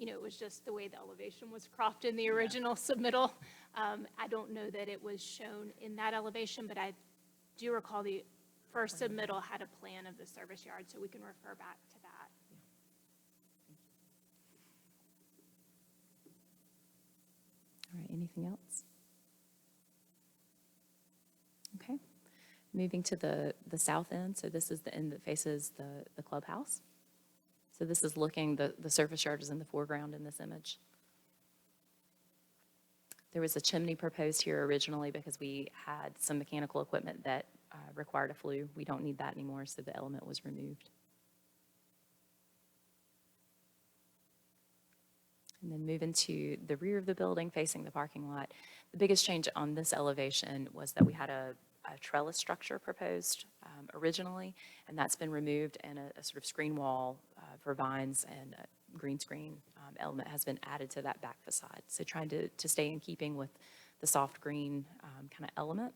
it was just the way the elevation was cropped in the original submittal. I don't know that it was shown in that elevation, but I do recall the first submittal had a plan of the service yard, so we can refer back to that. All right, anything else? Okay. Moving to the south end, so this is the end that faces the clubhouse. So this is looking, the surface yard is in the foreground in this image. There was a chimney proposed here originally because we had some mechanical equipment that required a flue. We don't need that anymore, so the element was removed. And then move into the rear of the building facing the parking lot. The biggest change on this elevation was that we had a trellis structure proposed originally, and that's been removed, and a sort of screen wall for vines and a green screen element has been added to that back facade. So trying to stay in keeping with the soft green kind of element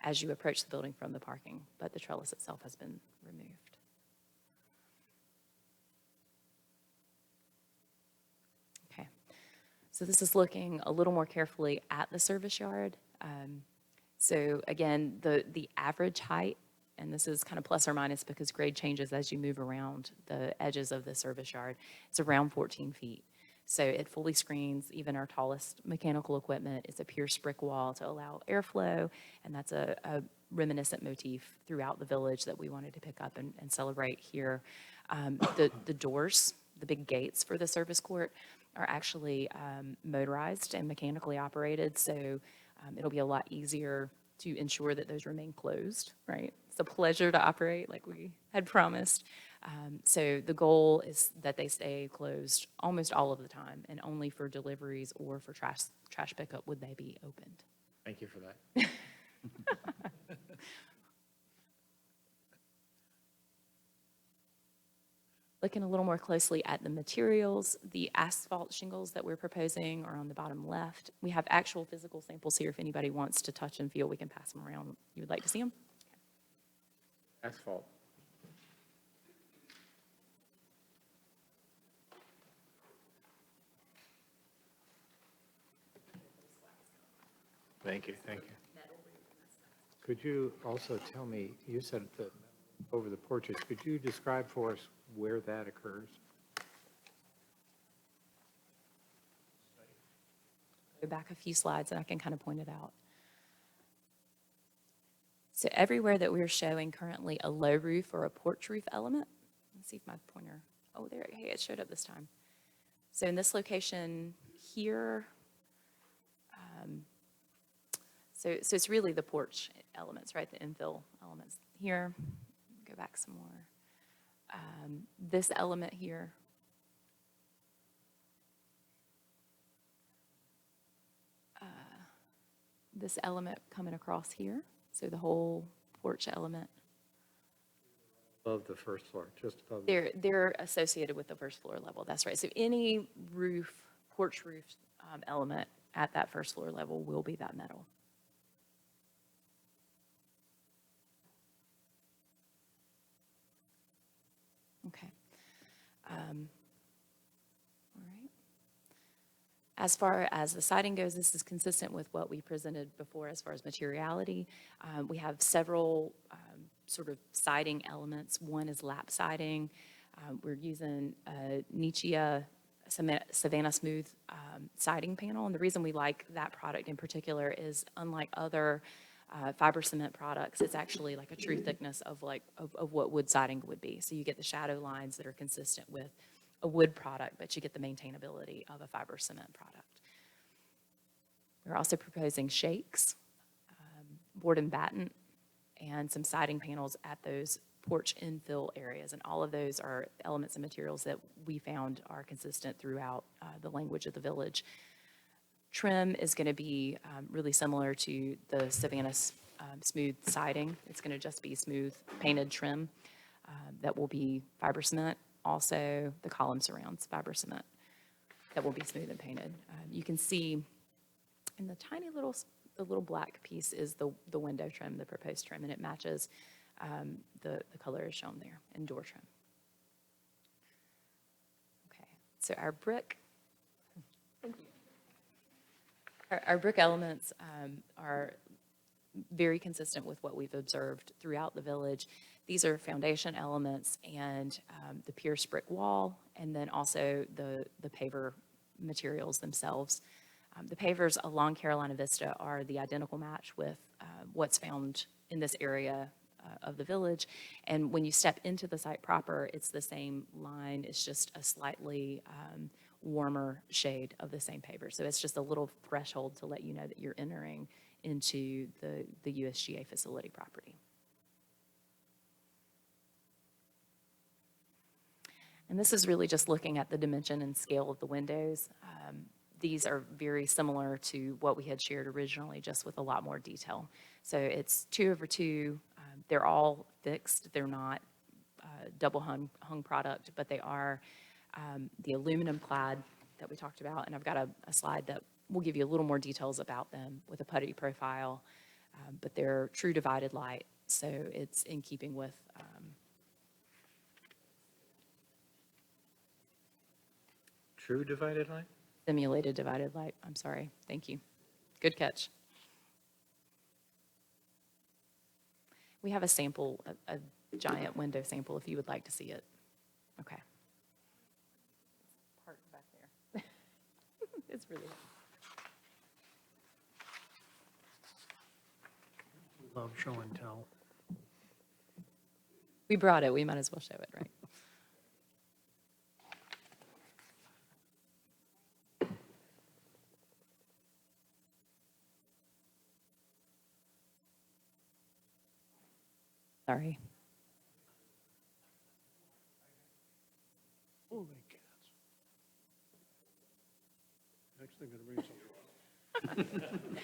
as you approach the building from the parking, but the trellis itself has been removed. Okay, so this is looking a little more carefully at the service yard. So again, the average height, and this is kind of plus or minus because grade changes as you move around the edges of the service yard, it's around 14 feet. So it fully screens even our tallest mechanical equipment. It's a pierced brick wall to allow airflow, and that's a reminiscent motif throughout the village that we wanted to pick up and celebrate here. The doors, the big gates for the service court are actually motorized and mechanically operated, so it'll be a lot easier to ensure that those remain closed, right? It's a pleasure to operate like we had promised. So the goal is that they stay closed almost all of the time, and only for deliveries or for trash pickup would they be opened. Thank you for that. Looking a little more closely at the materials, the asphalt shingles that we're proposing are on the bottom left. We have actual physical samples here if anybody wants to touch and feel. We can pass them around. You would like to see them? Asphalt. Thank you, thank you. Could you also tell me, you said over the porches, could you describe for us where that occurs? Go back a few slides and I can kind of point it out. So everywhere that we're showing currently a low roof or a porch roof element, let's see if my pointer, oh, there, hey, it showed up this time. So in this location here, so it's really the porch elements, right? The infill elements here. Go back some more. This element here. This element coming across here. So the whole porch element Above the first floor, just above. They're associated with the first floor level, that's right. So any roof, porch roof element at that first floor level will be that metal. Okay. All right. As far as the siding goes, this is consistent with what we presented before as far as materiality. We have several sort of siding elements. One is lap siding. We're using Nichia Savannah Smooth siding panel. And the reason we like that product in particular is, unlike other fiber cement products, it's actually like a true thickness of what wood siding would be. So you get the shadow lines that are consistent with a wood product, but you get the maintainability of a fiber cement product. We're also proposing shakes, board and batten, and some siding panels at those porch infill areas. And all of those are elements and materials that we found are consistent throughout the language of the village. Trim is going to be really similar to the Savannah Smooth siding. It's going to just be smooth painted trim that will be fiber cement. Also, the column surrounds fiber cement that will be smooth and painted. You can see in the tiny little black piece is the window trim, the proposed trim, and it matches the color is shown there in door trim. Okay, so our brick. Thank you. Our brick elements are very consistent with what we've observed throughout the village. These are foundation elements and the pierced brick wall, and then also the paver materials themselves. The pavers along Carolina Vista are the identical match with what's found in this area of the village. And when you step into the site proper, it's the same line. It's just a slightly warmer shade of the same paver. So it's just a little threshold to let you know that you're entering into the USGA facility property. And this is really just looking at the dimension and scale of the windows. These are very similar to what we had shared originally, just with a lot more detail. So it's 2/2. They're all fixed. They're not double hung product, but they are the aluminum clad that we talked about. And I've got a slide that will give you a little more details about them with a putty profile, but they're true divided light. So it's in keeping with True divided line? simulated divided light. I'm sorry. Thank you. Good catch. We have a sample, a giant window sample, if you would like to see it. Okay. Part back there. It's really. Love show and tell. We brought it. We might as well show it, right? Sorry. Holy cats. Actually going to bring some.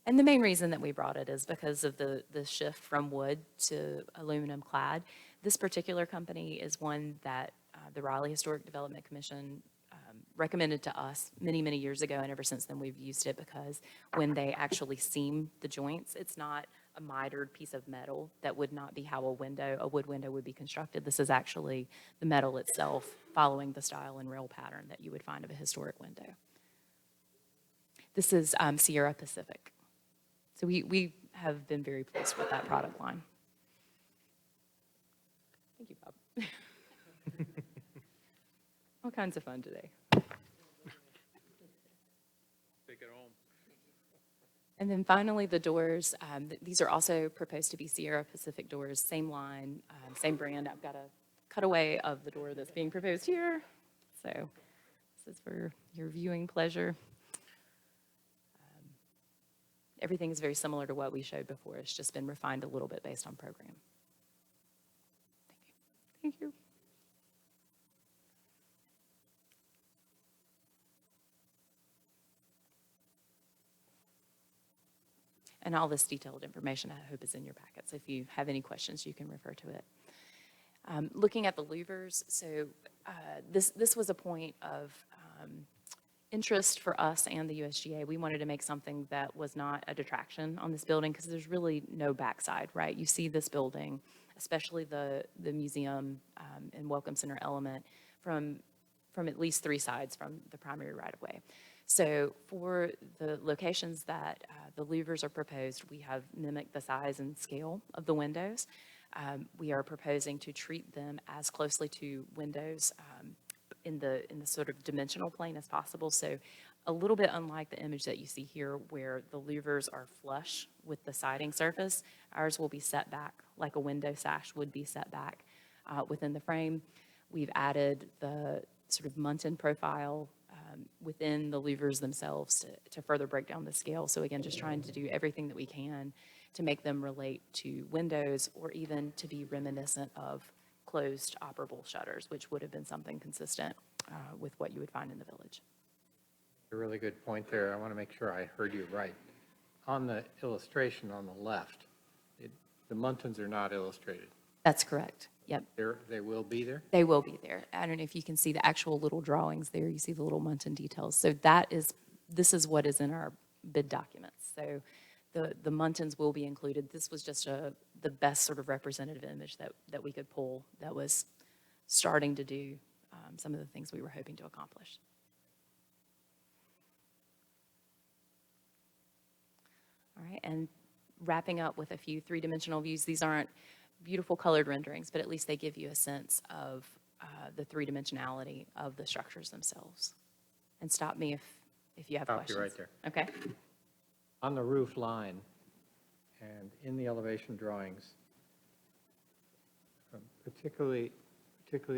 And the main reason that we brought it is because of the shift from wood to aluminum clad. This particular company is one that the Raleigh Historic Development Commission recommended to us many, many years ago, and ever since then we've used it because when they actually seam the joints, it's not a mitered piece of metal. That would not be how a wood window would be constructed. This is actually the metal itself following the style and rail pattern that you would find of a historic window. This is Sierra Pacific. So we have been very pleased with that product line. Thank you, Bob. All kinds of fun today. Take it home. And then finally, the doors. These are also proposed to be Sierra Pacific doors, same line, same brand. I've got a cutaway of the door that's being proposed here. So this is for your viewing pleasure. Everything is very similar to what we showed before. It's just been refined a little bit based on program. Thank you. Thank you. And all this detailed information, I hope, is in your packet. So if you have any questions, you can refer to it. Looking at the louvers, so this was a point of interest for us and the USGA. We wanted to make something that was not a detraction on this building because there's really no backside, right? You see this building, especially the museum and Welcome Center element from at least 3 sides from the primary right-of-way. So for the locations that the louvers are proposed, we have mimicked the size and scale of the windows. We are proposing to treat them as closely to windows in the sort of dimensional plane as possible. So a little bit unlike the image that you see here where the louvers are flush with the siding surface, ours will be set back like a window sash would be set back within the frame. We've added the sort of muntin profile within the louvers themselves to further break down the scale. So again, just trying to do everything that we can to make them relate to windows or even to be reminiscent of closed operable shutters, which would have been something consistent with what you would find in the village. A really good point there. I want to make sure I heard you right. On the illustration on the left, the muntins are not illustrated. That's correct. Yep. They will be there? They will be there. I don't know if you can see the actual little drawings there. You see the little muntin details. So this is what is in our bid documents. So the muntins will be included. This was just the best sort of representative image that we could pull that was starting to do some of the things we were hoping to accomplish. All right, and wrapping up with a few 3-dimensional views. These aren't beautiful colored renderings, but at least they give you a sense of the 3-dimensionality of the structures themselves. And stop me if you have questions. Stop you right there. Okay. On the roof line and in the elevation drawings, particularly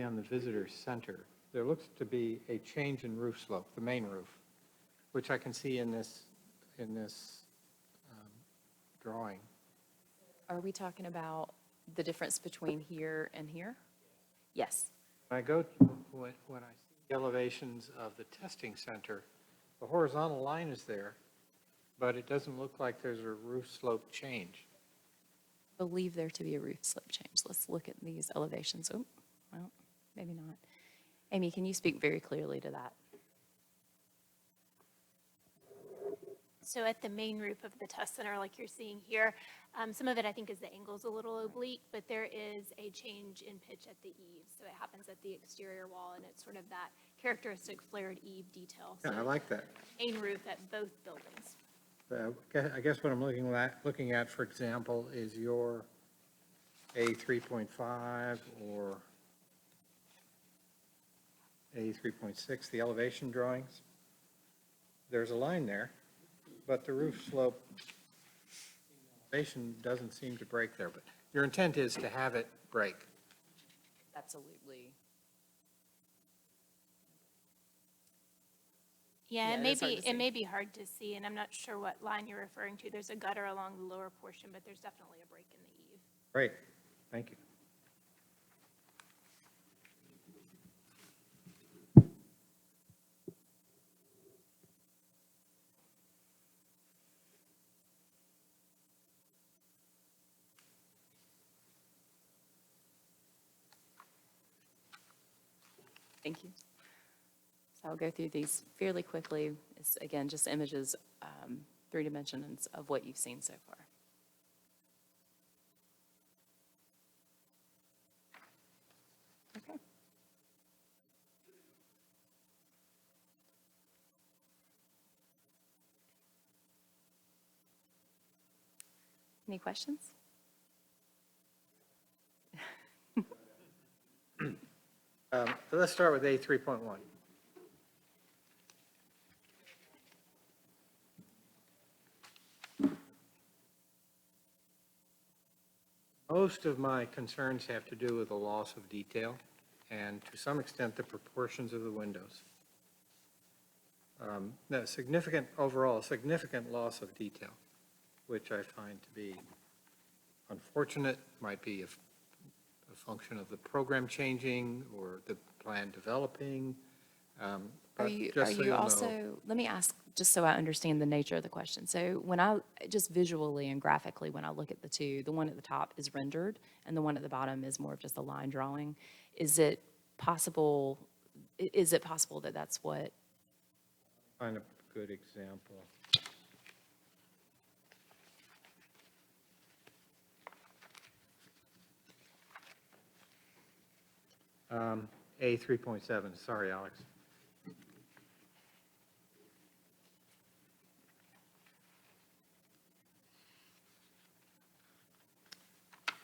on the visitor center, there looks to be a change in roof slope, the main roof, which I can see in this drawing. Are we talking about the difference between here and here? Yes. When I see the elevations of the testing center, the horizontal line is there, but it doesn't look like there's a roof slope change. Believe there to be a roof slope change. Let's look at these elevations. Oh, well, maybe not. Amy, can you speak very clearly to that? So at the main roof of the test center, like you're seeing here, some of it I think is the angle's a little oblique, but there is a change in pitch at the eaves. So it happens at the exterior wall, and it's sort of that characteristic flared eave detail. Yeah, So I like that. main roof at both buildings. I guess what I'm looking at, for example, is your A3.5 or A3.6, the elevation drawings. There's a line there, but the roof slope elevation doesn't seem to break there. But your intent is to have it break. Absolutely. Yeah, Yeah, it that's hard to see. may be hard to see, and I'm not sure what line you're referring to. There's a gutter along the lower portion, but there's definitely a break in the eave. Great, thank you. Thank you. So I'll go through these fairly quickly. It's, again, just images, 3 dimensions of what you've seen so far. Okay. Any questions? Let's start with A3.1. Most of my concerns have to do with the loss of detail and to some extent the proportions of the windows. Overall, significant loss of detail, which I find to be unfortunate, might be a function of the program changing or the plan developing. Are but you, just so you'll know. also, let me ask, just so I understand the nature of the question. So when I, just visually and graphically, when I look at the two, the one at the top is rendered and the one at the bottom is more of just a line drawing. Is it possible that that's what, Find a good example. A 3.7, sorry, Alex.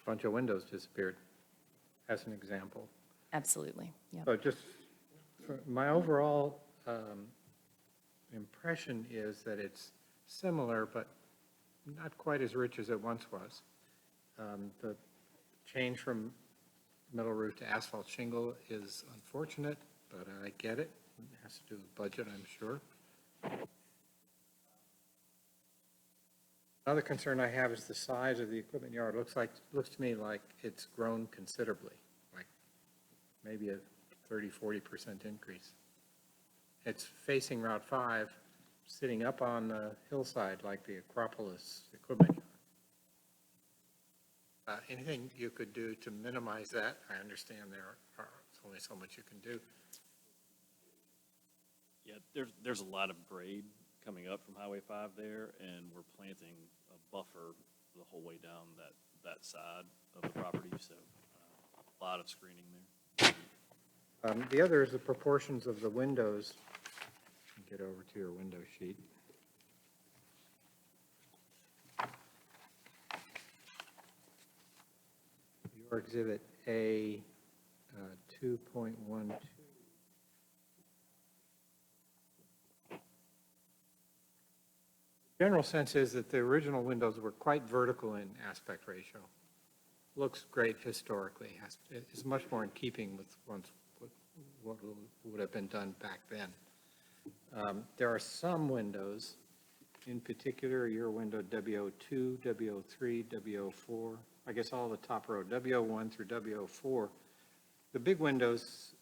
Bunch of windows disappeared, as an example. absolutely, yeah. So just, my overall impression is that it's similar, but not quite as rich as it once was. The change from metal roof to asphalt shingle is unfortunate, but I get it. It has to do with budget, I'm sure. Another concern I have is the size of the equipment yard. Looks to me like it's grown considerably, like maybe a 30-40% increase. It's facing Route 5, sitting up on the hillside like the Acropolis equipment yard. Anything you could do to minimize that? I understand there's only so much you can do. Yeah, there's a lot of grade coming up from Highway 5 there, and we're planting a buffer the whole way down that side of the property, so a lot of screening there. The other is the proportions of the windows. Get over to your window sheet. Your exhibit A 2.12. General sense is that the original windows were quite vertical in aspect ratio. Looks great historically. Is much more in keeping with what would have been done back then. There are some windows, in particular your window W02, W03, W04, I guess all the top row, W01 through W04. The big windows,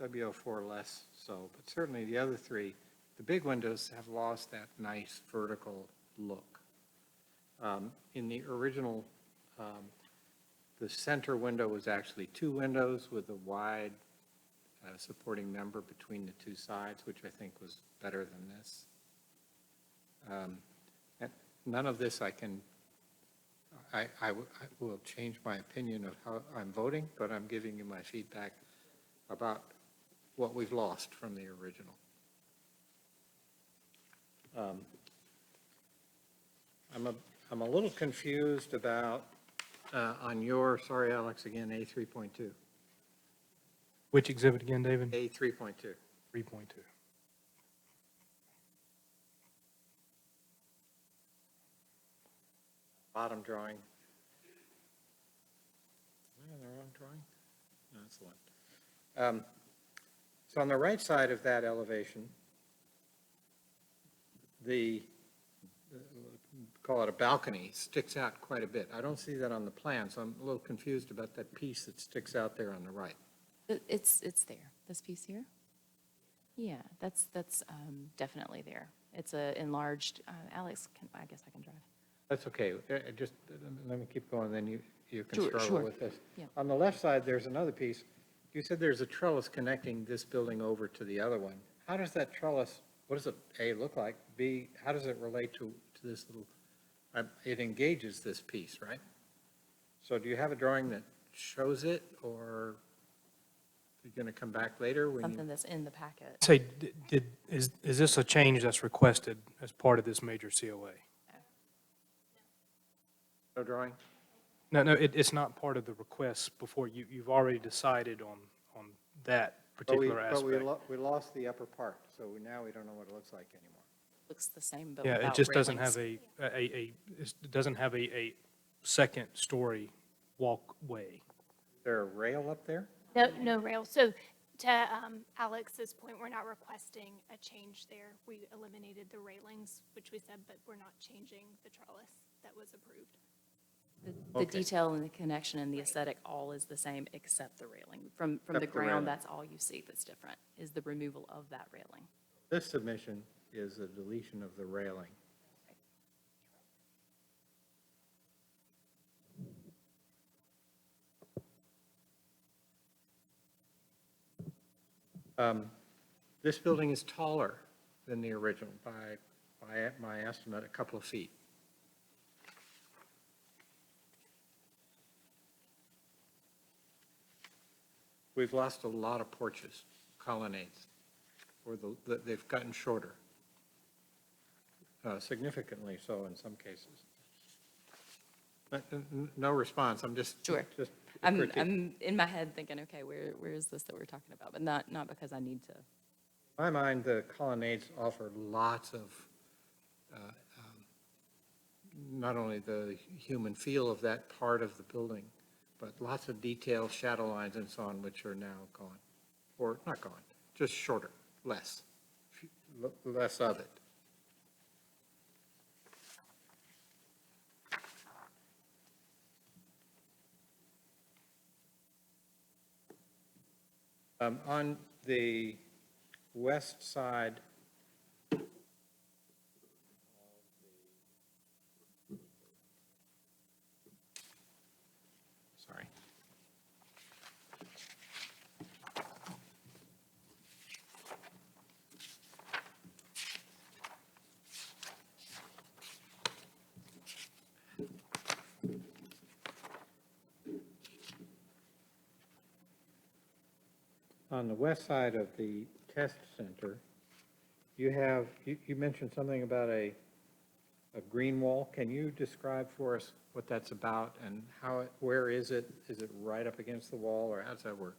W04 less so, but certainly the other three, the big windows have lost that nice vertical look. In the original, the center window was actually two windows with a wide supporting member between the two sides, which I think was better than this. And none of this I will change my opinion of how I'm voting, but I'm giving you my feedback about what we've lost from the original. I'm a little confused about, on your, sorry, Alex, again, A 3.2. Which exhibit again, David? A 3.2. 3.2. Bottom drawing. Am I on the wrong drawing? No, that's the one. So on the right side of that elevation, call it a balcony, sticks out quite a bit. I don't see that on the plan, so I'm a little confused about that piece that sticks out there on the right. It's there, this piece here? Yeah, that's definitely there. It's a enlarged, Alex, I guess I can drive. That's okay. Just let me keep going, then you can Sure, struggle sure. with this. Yeah. On the left side, there's another piece. You said there's a trellis connecting this building over to the other one. How does that trellis, what does it, A, look like? B, how does it relate to this little, it engages this piece, right? So do you have a drawing that shows it, or you're going to come back later when Something you? that's in the packet. Say, is this a change that's requested as part of this major COA? No drawing? No, it's not part of the request before you've already decided on that particular But aspect. we lost the upper part, so now we don't know what it looks like anymore. Looks the same, but Yeah, without it just doesn't railings. have it doesn't have a second story walkway. Is there a rail up there? No rail. So to Alex's point, we're not requesting a change there. We eliminated the railings, which we said, but we're not changing the trellis that was approved. The Okay. detail and the connection and the aesthetic all is the same except the railing. From the Except the railing. ground, that's all you see that's different, is the removal of that railing. This submission is a deletion of the railing. This building is taller than the original by my estimate, a couple of feet. We've lost a lot of porches, colonnades, or they've gotten shorter, significantly so in some cases. No response, I'm just. Sure. Just I'm critique. in my head thinking, okay, where is this that we're talking about? But not because I need to. In my mind, the colonnades offer lots of, not only the human feel of that part of the building, but lots of detail, shadow lines and so on, which are now gone. Or not gone, just shorter, less of it. On the west side, sorry. On the west side of the test center, you mentioned something about a green wall. Can you describe for us what that's about and where is it? Is it right up against the wall, or how does that work?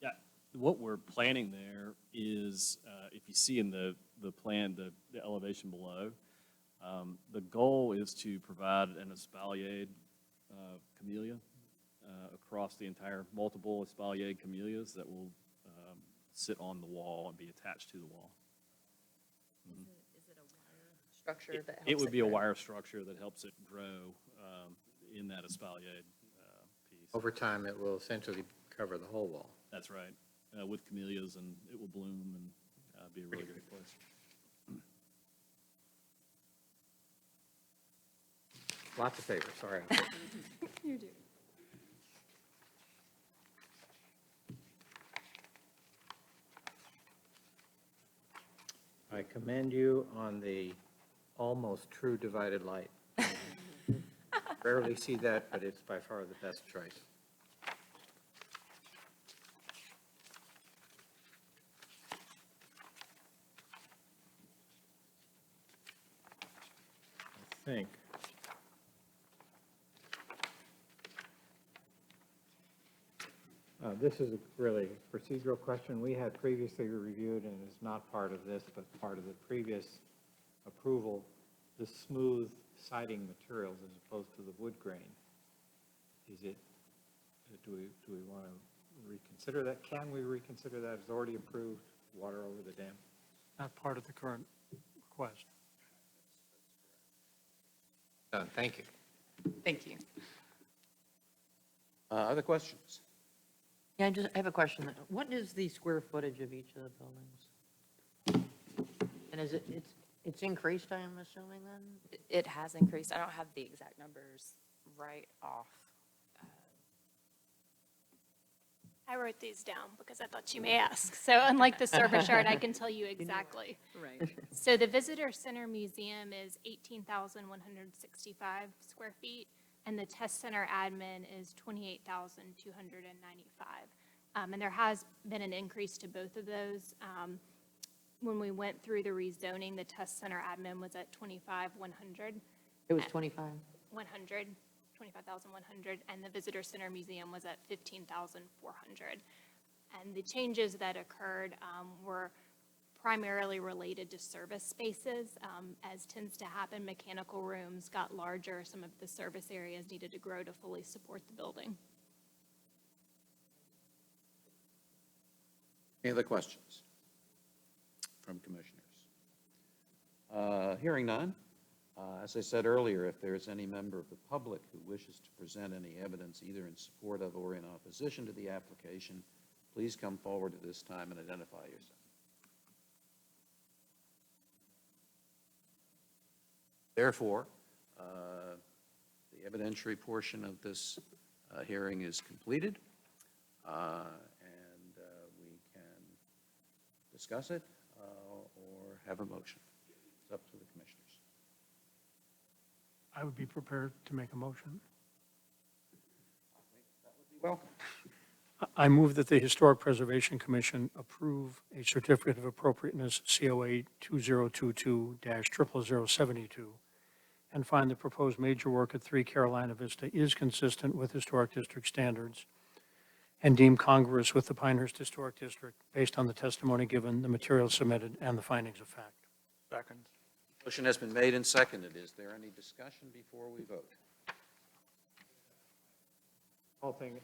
Yeah, what we're planning there is, if you see in the plan, the elevation below, the goal is to provide an espaliered camellia across the entire, multiple espaliered camellias that will sit on the wall and be attached to the wall. Is it a wire structure that helps It would be a grow? wire structure that helps it grow in that espaliered piece. Over time, it will essentially cover the whole wall. That's right, with camellias, and it will bloom and be a really great place. Lots of favors, sorry. You do. I commend you on the almost true divided light. Rarely see that, but it's by far the best choice. I think. This is really a procedural question we had previously reviewed and is not part of this, but part of the previous approval, the smooth siding materials as opposed to the wood grain. Is it, do we want to reconsider that? Can we reconsider that? It's already approved, water over the dam. Not part of the current request. Done, thank you. Thank you. Other questions? Yeah, I have a question. What is the square footage of each of the buildings? And is it's increased, I am assuming then? It has increased. I don't have the exact numbers right off. I wrote these down because I thought you may ask. So unlike the service yard, I can tell you exactly. Right. So the Visitor Center Museum is 18,165 square feet, and the Test Center admin is 28,295. And there has been an increase to both of those. When we went through the rezoning, the Test Center admin was at 25,100. It was 25. 25,100, and the Visitor Center Museum was at 15,400. And the changes that occurred were primarily related to service spaces. As tends to happen, mechanical rooms got larger. Some of the service areas needed to grow to fully support the building. Any other questions from commissioners? Hearing none, As I said earlier, if there is any member of the public who wishes to present any evidence either in support of or in opposition to the application, please come forward at this time and identify yourself. Therefore, the evidentiary portion of this hearing is completed, and we can discuss it or have a motion. It's up to the commissioners. I would be prepared to make a motion. Welcome. I move that the Historic Preservation Commission approve a certificate of appropriateness, COA 2022-00072, and find the proposed major work at 3 Carolina Vista is consistent with historic district standards and deemed congruous with the Pinehurst Historic District based on the testimony given, the materials submitted, and the findings of fact. Second. Motion has been made and seconded. Is there any discussion before we vote? Whole thing,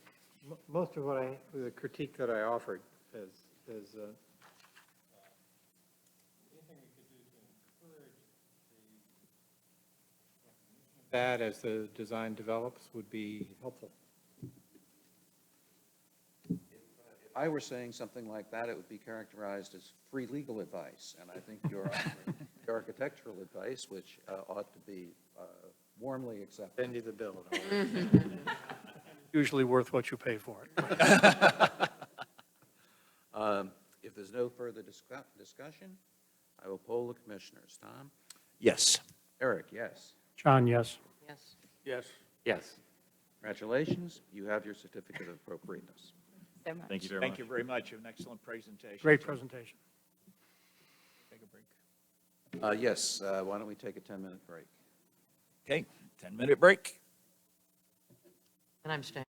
most of the critique that I offered is anything we could do to encourage that as the design develops would be helpful. If I were saying something like that, it would be characterized as free legal advice, and I think you're offering the architectural advice, which ought to be warmly accepted. Send you the bill. Usually worth what you pay for it. If there's no further discussion, I will poll the commissioners. Tom? Yes. Eric, yes. John, yes. Yes. Yes. Yes. Congratulations, you have your certificate of appropriateness. So much. Thank you very much. Thank you very much. An excellent presentation. Great presentation. Take a break. Yes, why don't we take a 10-minute break? Okay, 10-minute break. And I'm staying.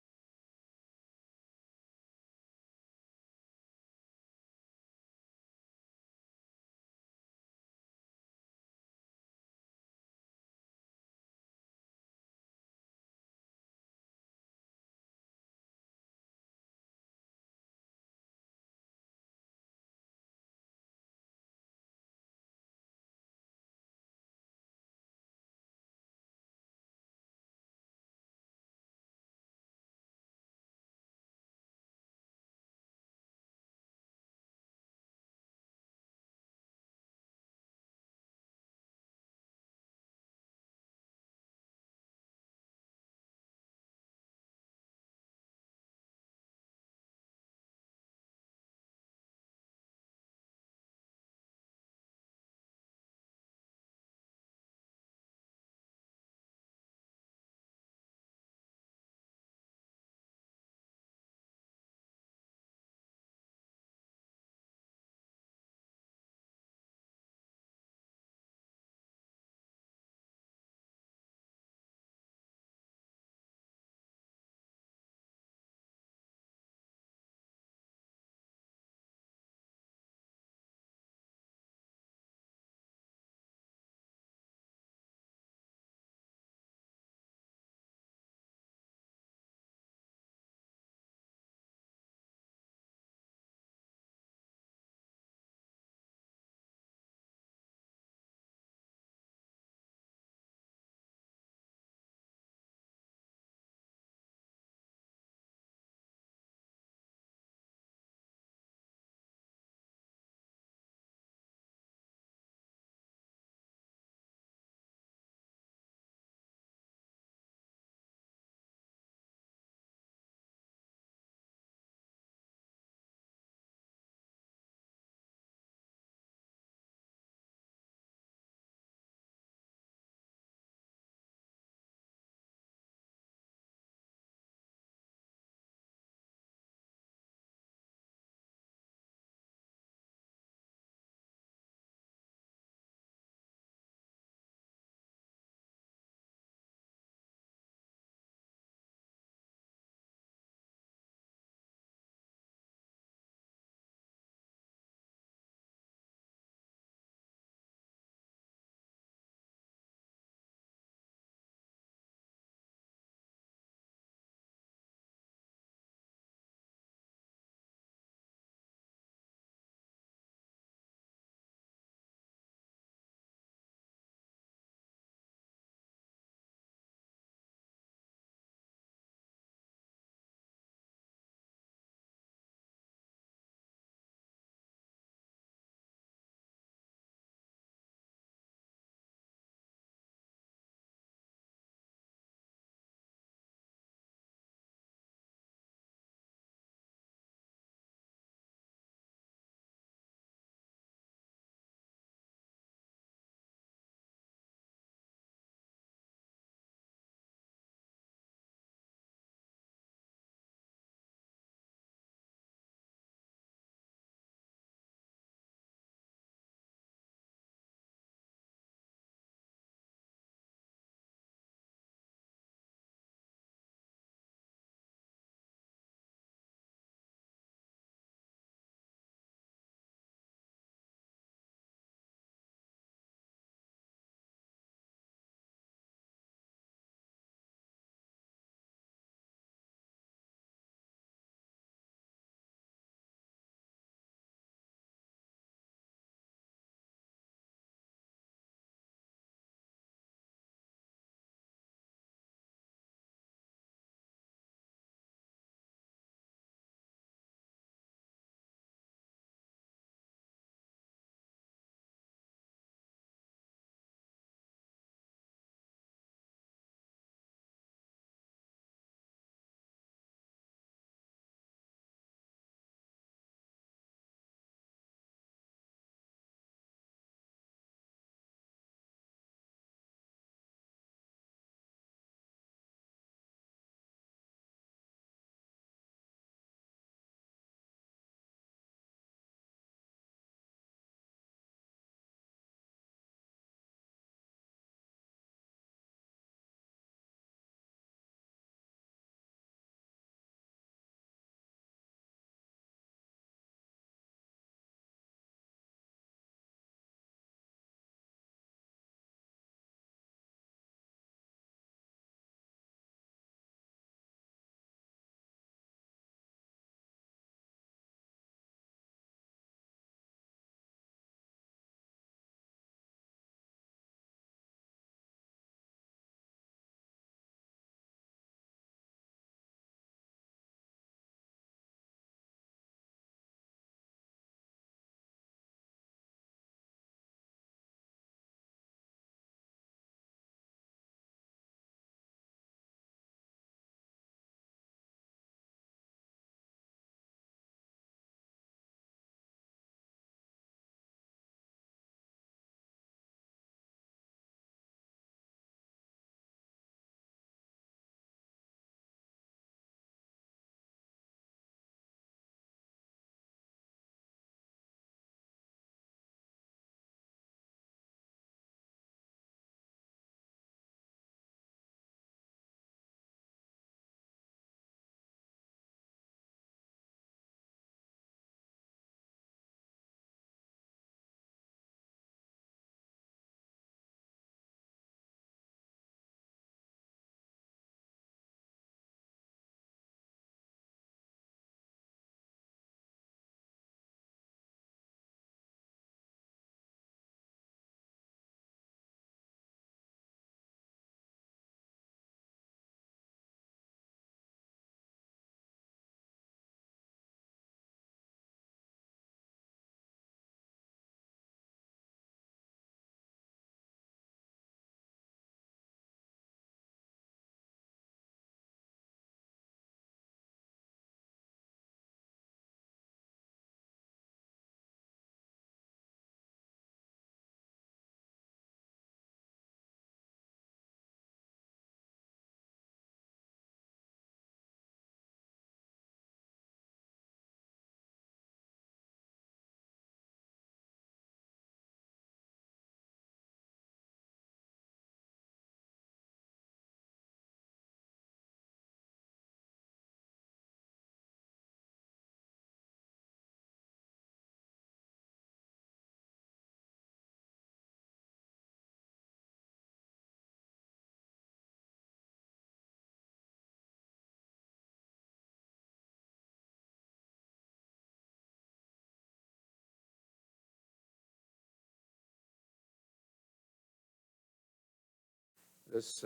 This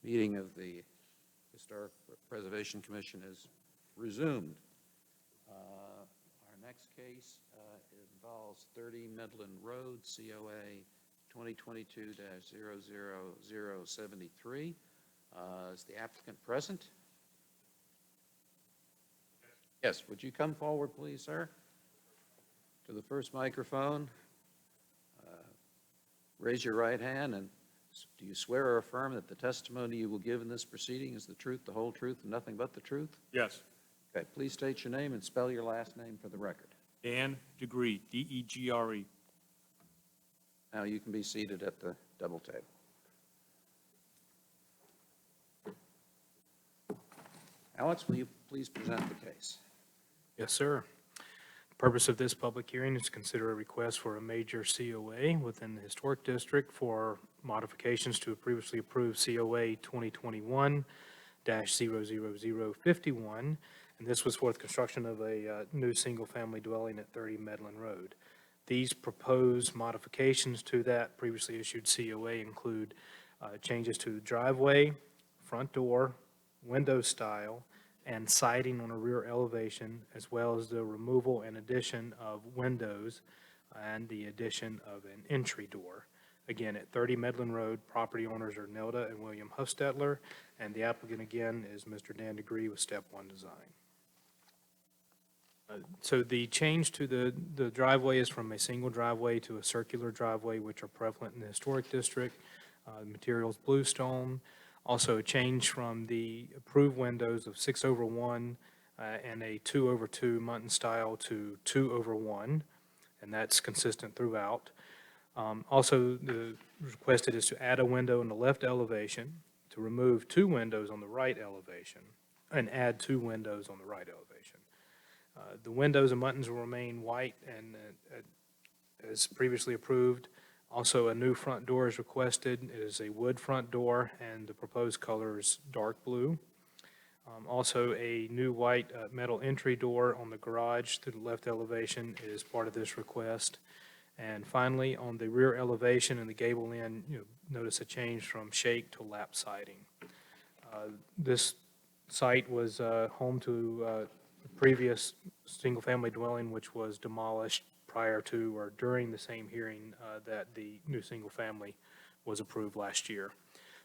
meeting of the Historic Preservation Commission is resumed. Our next case involves 30 Medland Road, COA 2022-00073. Is the applicant present? Yes, would you come forward, please, sir, to the first microphone? Raise your right hand, and do you swear or affirm that the testimony you will give in this proceeding is the truth, the whole truth, and nothing but the truth? Yes. Okay, please state your name and spell your last name for the record. Dan Degree, D-E-G-R-E. Now you can be seated at the double table. Alex, will you please present the case? Yes, sir. The purpose of this public hearing is to consider a request for a major COA within the Historic District for modifications to a previously approved COA 2021-00051, and this was for the construction of a new single-family dwelling at 30 Medland Road. These proposed modifications to that previously issued COA include changes to the driveway, front door, window style, and siding on a rear elevation, as well as the removal and addition of windows and the addition of an entry door. Again, at 30 Medland Road, property owners are Nelda and William Hufstetler, and the applicant again is Mr. Dan Degree with Step 1 Design. So the change to the driveway is from a single driveway to a circular driveway, which are prevalent in the Historic District. The material's bluestone. Also a change from the approved windows of 6/1 and a 2/2 Muntin style to 2/1, and that's consistent throughout. Also, the requested is to add a window in the left elevation, to remove 2 windows on the right elevation, and add 2 windows on the right elevation. The windows and Muntins will remain white and as previously approved. Also, a new front door is requested. It is a wood front door, and the proposed color is dark blue. Also, a new white metal entry door on the garage to the left elevation is part of this request. And finally, on the rear elevation and the gable end, notice a change from shake to lap siding. This site was home to a previous single-family dwelling, which was demolished prior to or during the same hearing that the new single-family was approved last year.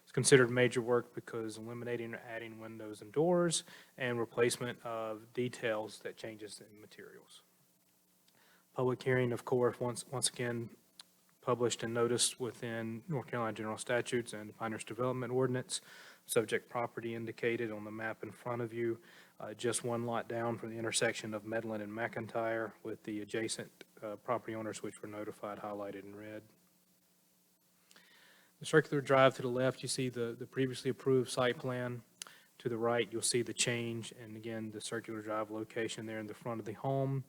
It's considered major work because eliminating or adding windows and doors and replacement of details that changes in materials. Public hearing, of course, once again published and noticed within North Carolina General Statutes and Pinehurst Development Ordinance. Subject property indicated on the map in front of you, just one lot down from the intersection of Medland and McIntyre with the adjacent property owners which were notified, highlighted in red. The circular drive to the left, you see the previously approved site plan. To the right, you'll see the change, and again, the circular drive location there in the front of the home.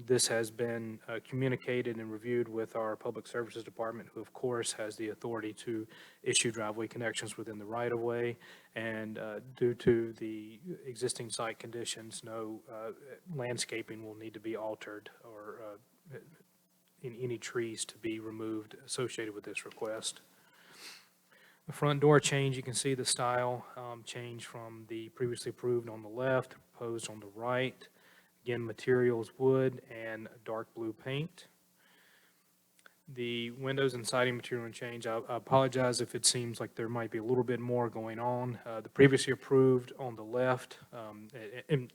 This has been communicated and reviewed with our Public Services Department, who of course has the authority to issue driveway connections within the right-of-way. And due to the existing site conditions, no landscaping will need to be altered or any trees to be removed associated with this request. The front door change, you can see the style change from the previously approved on the left, proposed on the right. Again, materials wood and dark blue paint. The windows and siding material and change, I apologize if it seems like there might be a little bit more going on. The previously approved on the left, in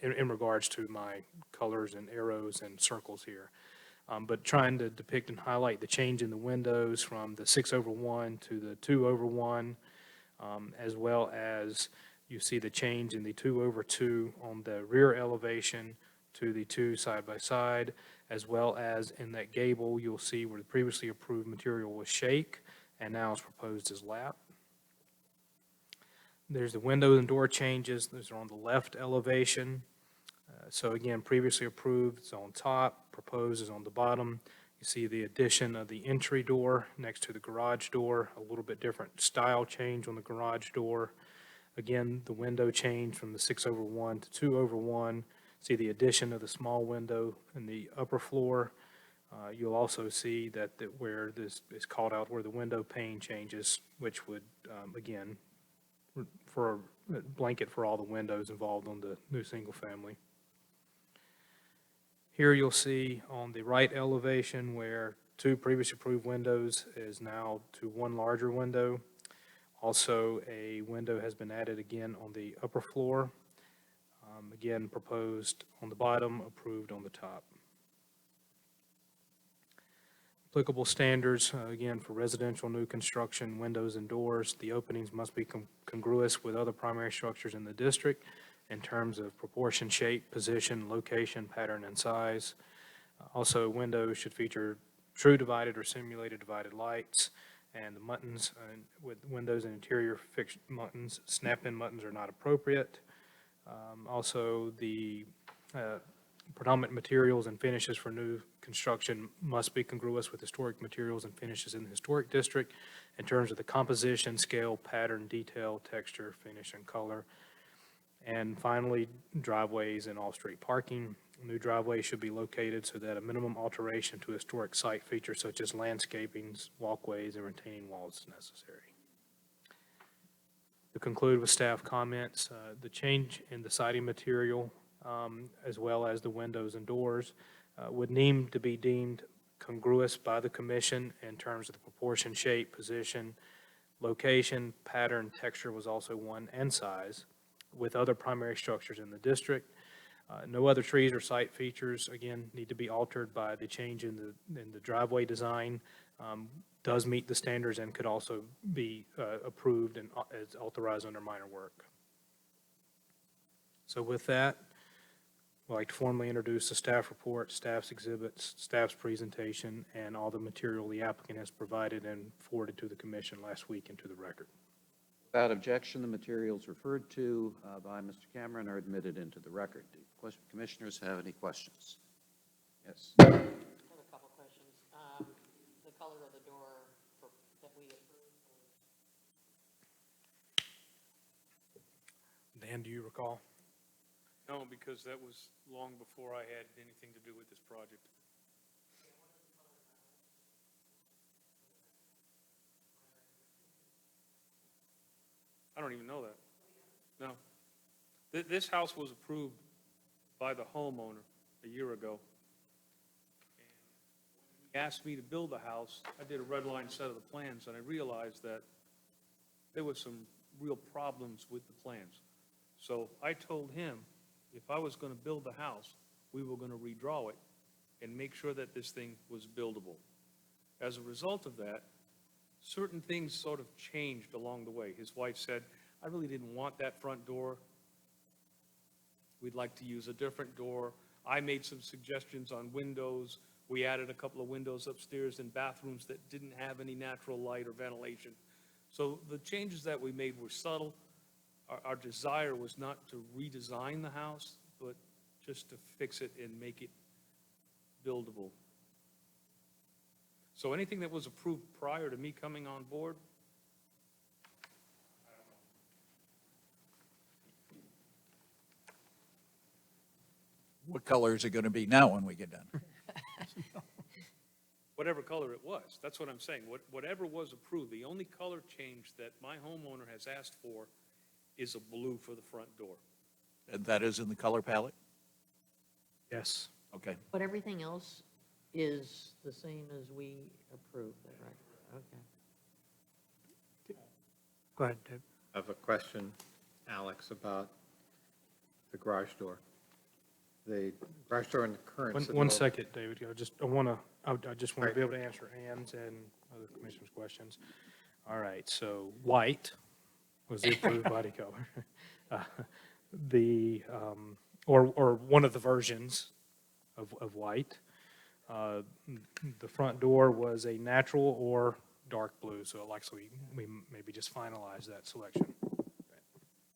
regards to my colors and arrows and circles here. But trying to depict and highlight the change in the windows from the 6/1 to the 2/1, as well as you see the change in the 2/2 on the rear elevation to the 2 side by side, as well as in that gable, you'll see where the previously approved material was shake and now is proposed as lap. There's the window and door changes. Those are on the left elevation. So again, previously approved is on top, proposed is on the bottom. You see the addition of the entry door next to the garage door, a little bit different style change on the garage door. Again, the window change from the 6/1 to 2/1. See the addition of the small window in the upper floor. You'll also see that where this is called out, where the window pane changes, which would, again, for a blanket for all the windows involved on the new single family. Here you'll see on the right elevation where 2 previously approved windows is now to 1 larger window. Also, a window has been added again on the upper floor. Again, proposed on the bottom, approved on the top. Applicable standards, again, for residential new construction, windows and doors, the openings must be congruous with other primary structures in the district in terms of proportion, shape, position, location, pattern, and size. Also, windows should feature true divided or simulated divided lights, and the muttons with windows and interior fixed muttons, snap-in muttons are not appropriate. Also, the predominant materials and finishes for new construction must be congruous with historic materials and finishes in the historic district in terms of the composition, scale, pattern, detail, texture, finish, and color. And finally, driveways and off-street parking. New driveways should be located so that a minimum alteration to historic site features such as landscapings, walkways, and retaining walls is necessary. To conclude with staff comments, the change in the siding material as well as the windows and doors would need to be deemed congruous by the commission in terms of the proportion, shape, position, location, pattern, texture was also one, and size with other primary structures in the district. No other trees or site features, again, need to be altered by the change in the driveway design. Does meet the standards and could also be approved and as authorized under minor work. So with that, I'd like to formally introduce the staff report, staff's exhibits, staff's presentation, and all the material the applicant has provided and forwarded to the commission last week into the record. Without objection, the materials referred to by Mr. Cameron are admitted into the record. Do commissioners have any questions? Yes. I have a couple questions. The color of the door that we approved. Dan, do you recall? No, because that was long before I had anything to do with this project. I don't even know that. No. This house was approved by the homeowner a year ago. And when he asked me to build a house, I did a red line set of the plans, and I realized that there were some real problems with the plans. So I told him if I was going to build the house, we were going to redraw it and make sure that this thing was buildable. As a result of that, certain things sort of changed along the way. His wife said, I really didn't want that front door. We'd like to use a different door. I made some suggestions on windows. We added a couple of windows upstairs in bathrooms that didn't have any natural light or ventilation. So the changes that we made were subtle. Our desire was not to redesign the house, but just to fix it and make it buildable. So anything that was approved prior to me coming on board, What color is it going to be now when we get done? whatever color it was, that's what I'm saying. Whatever was approved, the only color change that my homeowner has asked for is a blue for the front door. And that is in the color palette? Yes. Okay. But everything else is the same as we approved, right? Okay. Go ahead, Dave. I have a question, Alex, about the garage door. The garage door in the current. One second, David. I just want to be able to answer Ann's and other commissioners' questions. All right, so white was the approved body color. Or one of the versions of white. The front door was a natural or dark blue, so actually we maybe just finalized that selection.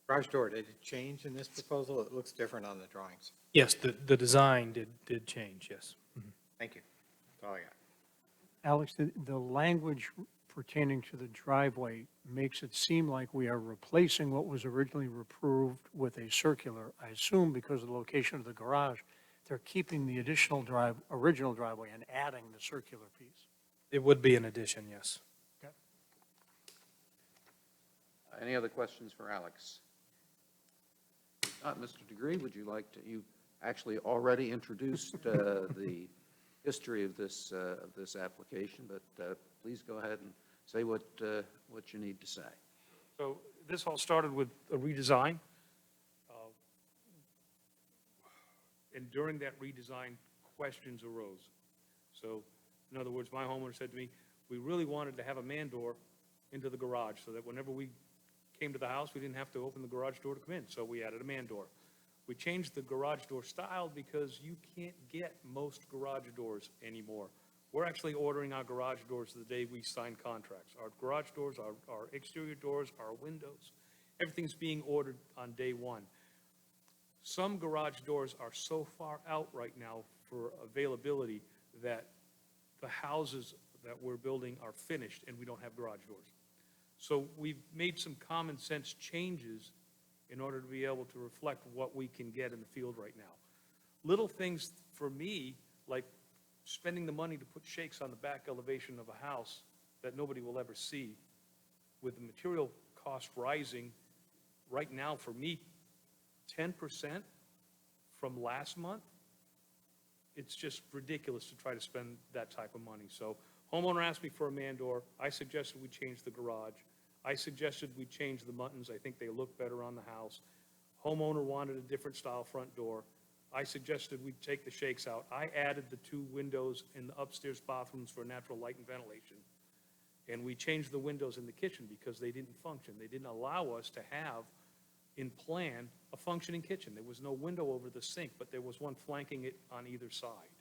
Garage door, did it change in this proposal? It looks different on the drawings. Yes, the design did change, yes. Mhm. Thank you. That's all I got. Alex, the language pertaining to the driveway makes it seem like we are replacing what was originally approved with a circular, I assume because of the location of the garage, They're keeping the original driveway and adding the circular piece. It would be an addition, yes. Any other questions for Alex? If not, Mr. Degree, would you like to, you actually already introduced the history of this application, but please go ahead and say what you need to say. So this all started with a redesign. And during that redesign, questions arose. So, in other words, my homeowner said to me, we really wanted to have a man door into the garage so that whenever we came to the house, we didn't have to open the garage door to come in. So we added a man door. We changed the garage door style because you can't get most garage doors anymore. We're actually ordering our garage doors the day we sign contracts. Our garage doors, our exterior doors, our windows, everything's being ordered on day one. Some garage doors are so far out right now for availability that the houses that we're building are finished and we don't have garage doors. So we've made some common sense changes in order to be able to reflect what we can get in the field right now. Little things for me, like spending the money to put shakes on the back elevation of a house that nobody will ever see, with the material cost rising right now for me 10% from last month, it's just ridiculous to try to spend that type of money. So homeowner asked me for a man door. I suggested we change the garage. I suggested we change the muttons. I think they look better on the house. Homeowner wanted a different style front door. I suggested we take the shakes out. I added the 2 windows in the upstairs bathrooms for natural light and ventilation. And we changed the windows in the kitchen because they didn't function. They didn't allow us to have, in plan, a functioning kitchen. There was no window over the sink, but there was one flanking it on either side.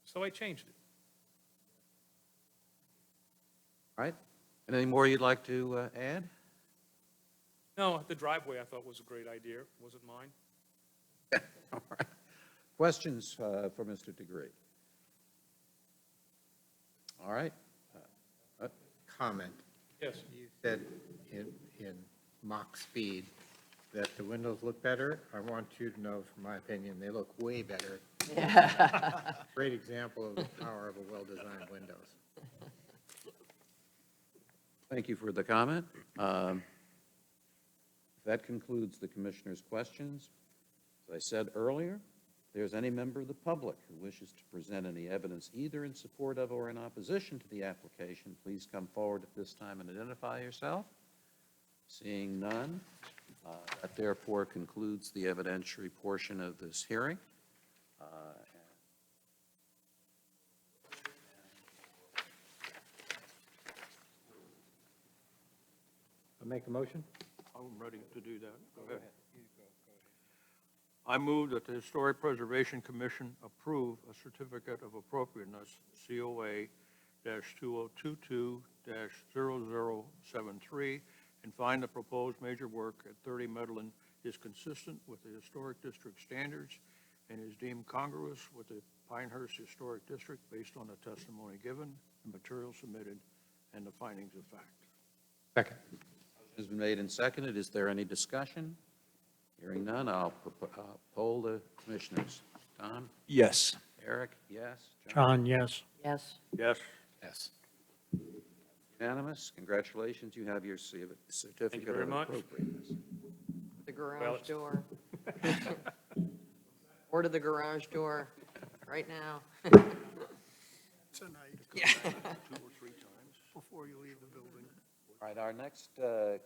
So I changed it. All right? Anything more you'd like to add? No, the driveway I thought was a great idea. Was it mine? All right. Questions for Mr. Degree? All right. Comment. Yes. You said in mock speed that the windows look better. I want you to know, from my opinion, they look way better. Great example of the power of a well-designed windows. Thank you for the comment. That concludes the commissioner's questions. As I said earlier, if there's any member of the public who wishes to present any evidence either in support of or in opposition to the application, please come forward at this time and identify yourself. Seeing none, that therefore concludes the evidentiary portion of this hearing. I'll make a motion. I'm ready to do that. Go ahead. I move that the Historic Preservation Commission approve a certificate of appropriateness, COA-2022-0073, and find the proposed major work at 30 Medlin is consistent with the Historic District standards and is deemed congruous with the Pinehurst Historic District based on the testimony given, the material submitted, and the findings of fact. Second. Has been made and seconded. Is there any discussion? Hearing none, I'll poll the commissioners. Tom? Yes. Eric? Yes? John, yes. Yes. Yes. Yes. Unanimous. Congratulations. You have your certificate very of much. appropriateness. The garage door. Order the garage door right now. Tonight. Yeah. 2 or 3 times. Before you leave the building. All right, our next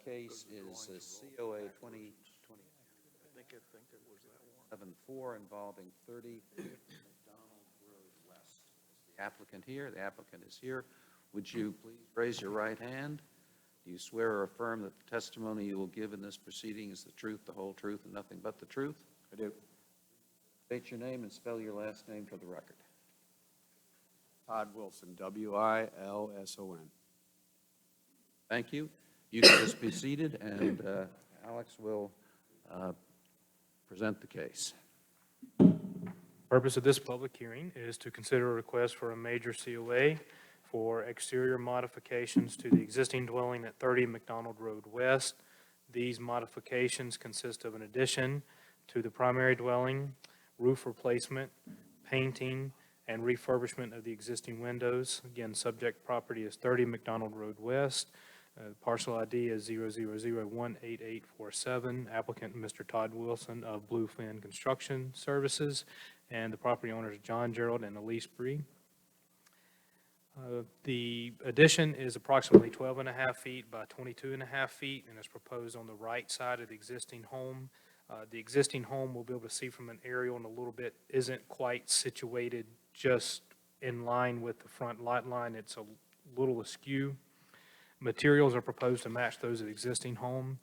case is COA 2024 involving 30 McDonald Road West. Is the applicant here? The applicant is here. Would you please raise your right hand? Do you swear or affirm that the testimony you will give in this proceeding is the truth, the whole truth, and nothing but the truth? I do. State your name and spell your last name for the record. Todd Wilson, W-I-L-S-O-N. Thank you. You can just be seated, and Alex will present the case. Purpose of this public hearing is to consider a request for a major COA for exterior modifications to the existing dwelling at 30 McDonald Road West. These modifications consist of an addition to the primary dwelling, roof replacement, painting, and refurbishment of the existing windows. Again, subject property is 30 McDonald Road West. Parcel ID is 000018847. Applicant, Mr. Todd Wilson of Bluefin Construction Services, and the property owners, John Gerald and Elise Bree. The addition is approximately 12 and a half feet by 22 and a half feet and is proposed on the right side of the existing home. The existing home, we'll be able to see from an aerial in a little bit, isn't quite situated just in line with the front lot line. It's a little askew. Materials are proposed to match those of the existing home.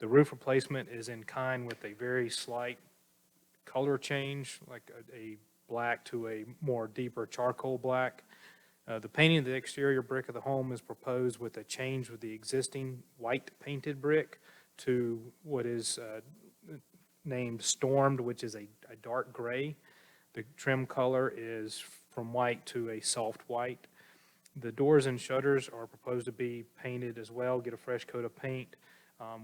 The roof replacement is in kind with a very slight color change, like a black to a more deeper charcoal black. The painting of the exterior brick of the home is proposed with a change with the existing white painted brick to what is named Stormed, which is a dark gray. The trim color is from white to a soft white. The doors and shutters are proposed to be painted as well, get a fresh coat of paint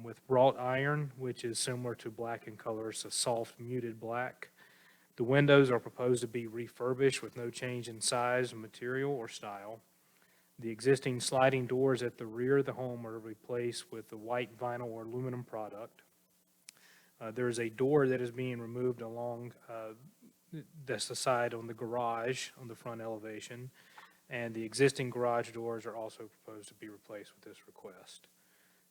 with wrought iron, which is similar to black in color. It's a soft muted black. The windows are proposed to be refurbished with no change in size, material, or style. The existing sliding doors at the rear of the home are replaced with the white vinyl or aluminum product. There is a door that is being removed along that's the side on the garage on the front elevation, and the existing garage doors are also proposed to be replaced with this request.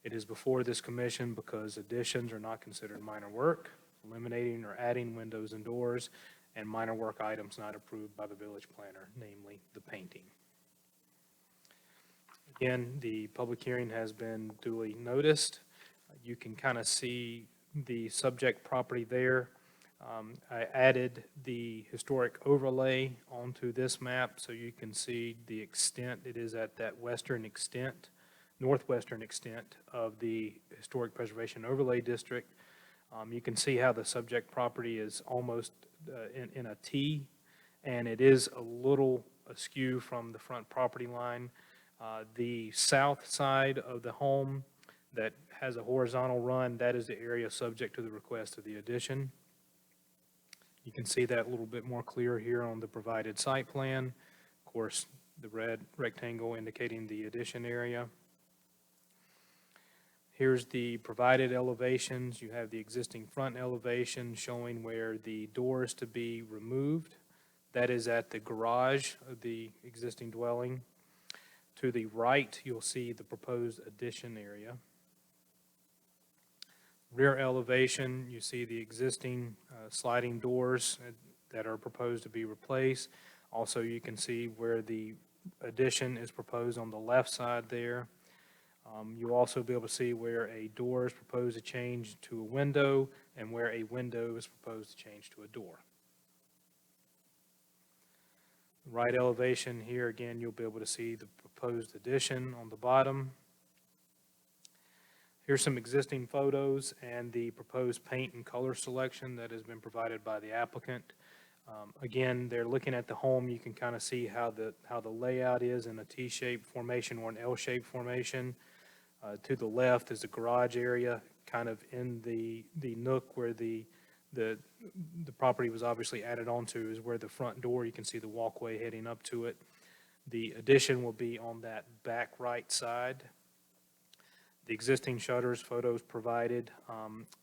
It is before this commission because additions are not considered minor work, eliminating or adding windows and doors, and minor work items not approved by the village planner, namely the painting. Again, the public hearing has been duly noticed. You can kind of see the subject property there. I added the historic overlay onto this map so you can see the extent. It is at that western extent, northwestern extent of the Historic Preservation Overlay District. You can see how the subject property is almost in a T, and it is a little askew from the front property line. The south side of the home that has a horizontal run, that is the area subject to the request of the addition. You can see that a little bit more clear here on the provided site plan. Of course, the red rectangle indicating the addition area. Here's the provided elevations. You have the existing front elevation showing where the door is to be removed. That is at the garage of the existing dwelling. To the right, you'll see the proposed addition area. Rear elevation, you see the existing sliding doors that are proposed to be replaced. Also, you can see where the addition is proposed on the left side there. You'll also be able to see where a door is proposed to change to a window and where a window is proposed to change to a door. Right elevation here, again, you'll be able to see the proposed addition on the bottom. Here's some existing photos and the proposed paint and color selection that has been provided by the applicant. Again, they're looking at the home. You can kind of see how the layout is in a T-shaped formation or an L-shaped formation. To the left is the garage area, kind of in the nook where the property was obviously added onto is where the front door, you can see the walkway heading up to it. The addition will be on that back right side. The existing shutters, photos provided,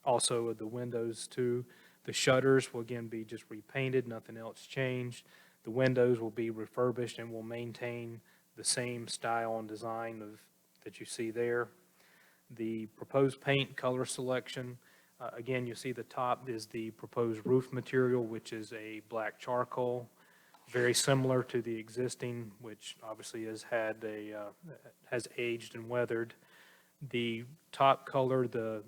also the windows too. The shutters will again be just repainted, nothing else changed. The windows will be refurbished and will maintain the same style and design that you see there. The proposed paint color selection, again, you see the top is the proposed roof material, which is a black charcoal, very similar to the existing, which obviously has aged and weathered. The top color, the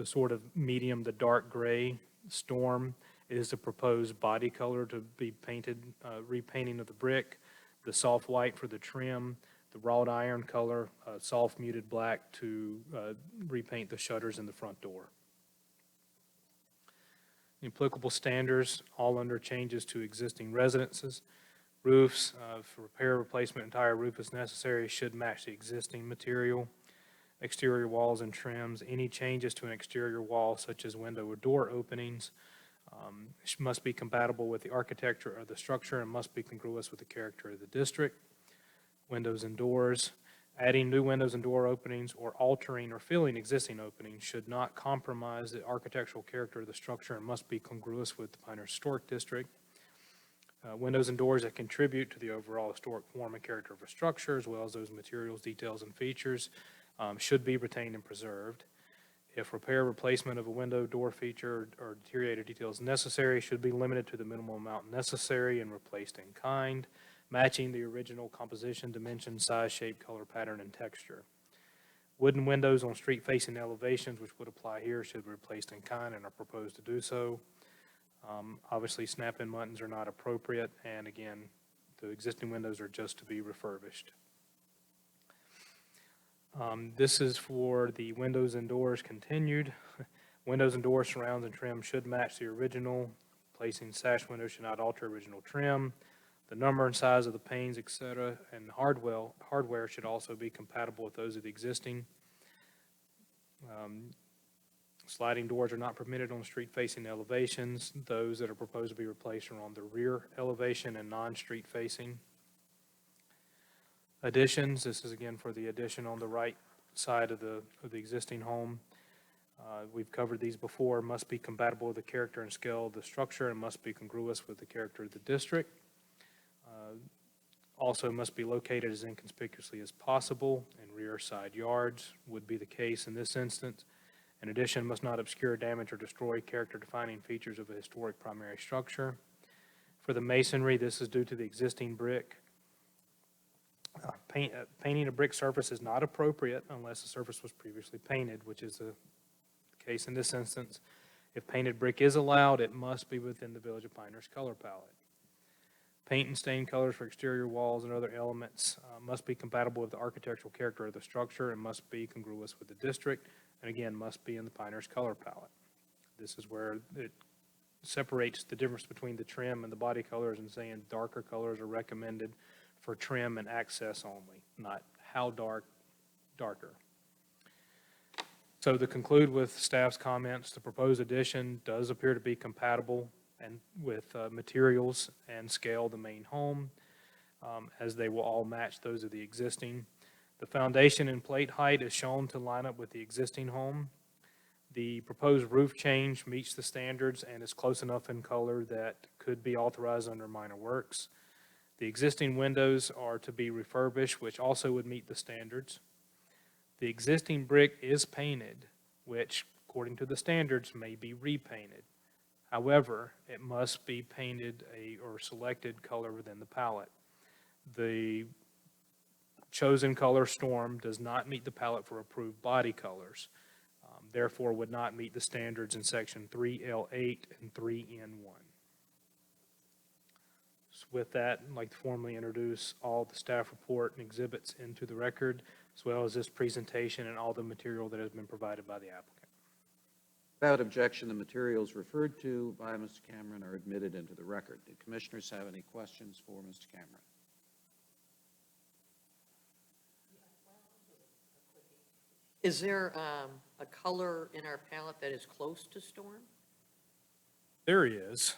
sort of medium, the dark gray Storm, is the proposed body color to be painted, repainting of the brick. The soft white for the trim, the wrought iron color, soft muted black to repaint the shutters in the front door. The applicable standards, all under changes to existing residences. Roofs, for repair, replacement, entire roof is necessary, should match the existing material. Exterior walls and trims, any changes to an exterior wall such as window or door openings Must be compatible with the architecture of the structure and must be congruous with the character of the district. Windows and doors. Adding new windows and door openings or altering or filling existing openings should not compromise the architectural character of the structure and must be congruous with the Pinehurst Historic District. Windows and doors that contribute to the overall historic form and character of a structure, as well as those materials, details, and features, should be retained and preserved. If repair, replacement of a window, door feature, or deteriorated details necessary, should be limited to the minimal amount necessary and replaced in kind, matching the original composition, dimension, size, shape, color, pattern, and texture. Wooden windows on street-facing elevations, which would apply here, should be replaced in kind and are proposed to do so. Obviously, snap-in buttons are not appropriate, and again, the existing windows are just to be refurbished. This is for the windows and doors continued. Windows and doors, surrounds, and trim should match the original. Placing sash windows should not alter original trim. The number and size of the panes, etc., and hardware should also be compatible with those of the existing. Sliding doors are not permitted on street-facing elevations. Those that are proposed to be replaced are on the rear elevation and non-street facing. Additions, this is again for the addition on the right side of the existing home. We've covered these before. Must be compatible with the character and scale of the structure and must be congruous with the character of the district. Also must be located as inconspicuously as possible in rear side yards would be the case in this instance. In addition, must not obscure, damage, or destroy character-defining features of a historic primary structure. For the masonry, this is due to the existing brick. Painting a brick surface is not appropriate unless the surface was previously painted, which is the case in this instance. If painted brick is allowed, it must be within the Village of Pinehurst color palette. Paint and stain colors for exterior walls and other elements must be compatible with the architectural character of the structure and must be congruous with the district, and again, must be in the Pinehurst color palette. This is where it separates the difference between the trim and the body colors and saying darker colors are recommended for trim and access only, not how dark, darker. So to conclude with staff's comments, the proposed addition does appear to be compatible and with materials and scale of the main home, as they will all match those of the existing. The foundation and plate height is shown to line up with the existing home. The proposed roof change meets the standards and is close enough in color that could be authorized under minor works. The existing windows are to be refurbished, which also would meet the standards. The existing brick is painted, which, according to the standards, may be repainted. However, it must be painted or selected color within the palette. The chosen color, Storm, does not meet the palette for approved body colors, therefore would not meet the standards in section 3L8 and 3N1. So with that, I'd like to formally introduce all the staff report and exhibits into the record, as well as this presentation and all the material that has been provided by the applicant. Without objection, the materials referred to by Mr. Cameron are admitted into the record. Do commissioners have any questions for Mr. Cameron? Is there a color in our palette that is close to Storm? There is.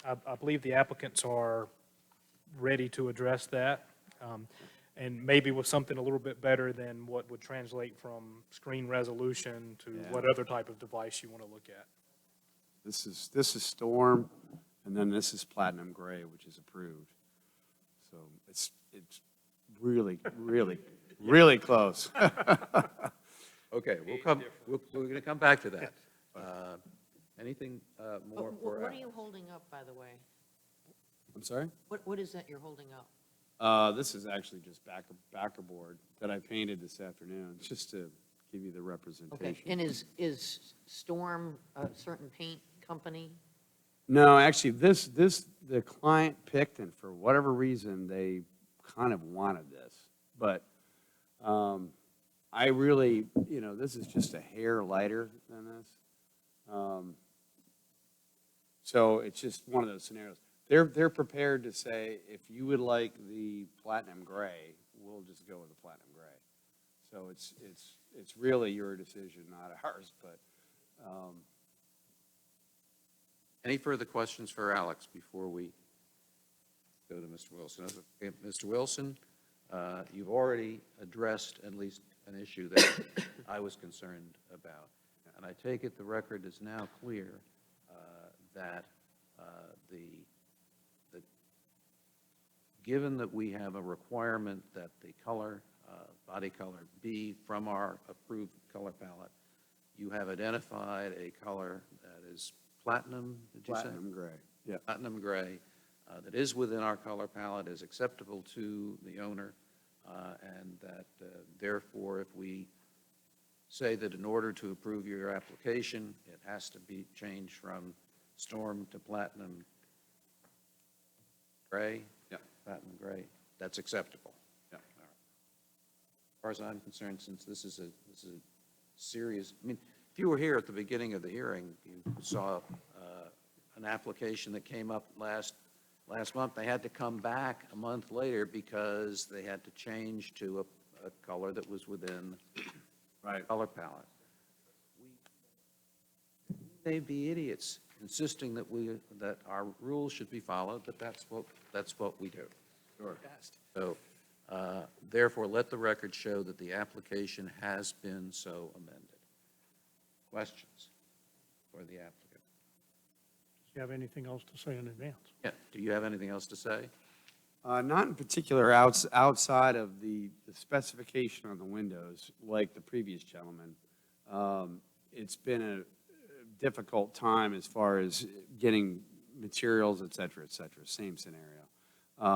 I believe the applicants are ready to address that, and maybe with something a little bit better than what would translate from screen resolution to what other type of device you want to look at. This is Storm, and then this is Platinum Gray, which is approved. So it's really, really, really close. Okay, we're going to come back to that. Anything more for? What are you holding up, by the way? I'm sorry? What is that you're holding up? This is actually just backer board that I painted this afternoon, just to give you the representation. Okay, and is Storm a certain paint company? No, actually, the client picked, and for whatever reason, they kind of wanted this. But I really, this is just a hair lighter than this. So it's just one of those scenarios. They're prepared to say, if you would like the Platinum Gray, we'll just go with the Platinum Gray. So it's really your decision, not ours. But Any further questions for Alex before we go to Mr. Wilson? Okay, Mr. Wilson, you've already addressed at least an issue that I was concerned about. And I take it the record is now clear that given that we have a requirement that the color, body color be from our approved color palette, you have identified a color that is platinum, did you say? Platinum gray. Yeah. Platinum gray, that is within our color palette, is acceptable to the owner, and that therefore, if we say that in order to approve your application, it has to be changed from storm to platinum gray? Yeah. Platinum gray, that's acceptable? Yeah. All right. As far as I'm concerned, since this is a serious, I mean, if you were here at the beginning of the hearing, you saw an application that came up last month. They had to come back a month later because they had to change to a color that was within Right. color palette. We may be idiots insisting that our rules should be followed, but that's what we do. Sure. So, therefore, let the record show that the application has been so amended. Questions for the applicant? Do you have anything else to say in advance? Yeah, do you have anything else to say? Not in particular outside of the specification on the windows, like the previous gentleman. It's been a difficult time as far as getting materials, et cetera, same scenario.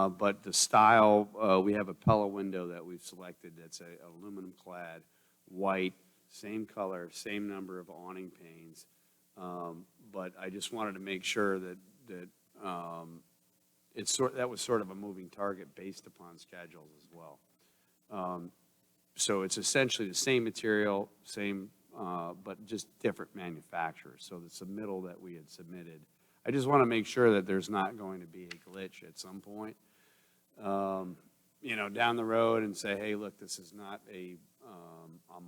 But the style, we have a Pella window that we've selected that's a aluminum clad, white, same color, same number of awning panes. But I just wanted to make sure that that was sort of a moving target based upon schedules as well. So it's essentially the same material, same, but just different manufacturers. So the submittal that we had submitted, I just want to make sure that there's not going to be a glitch at some point, down the road and say, hey, look, this is not a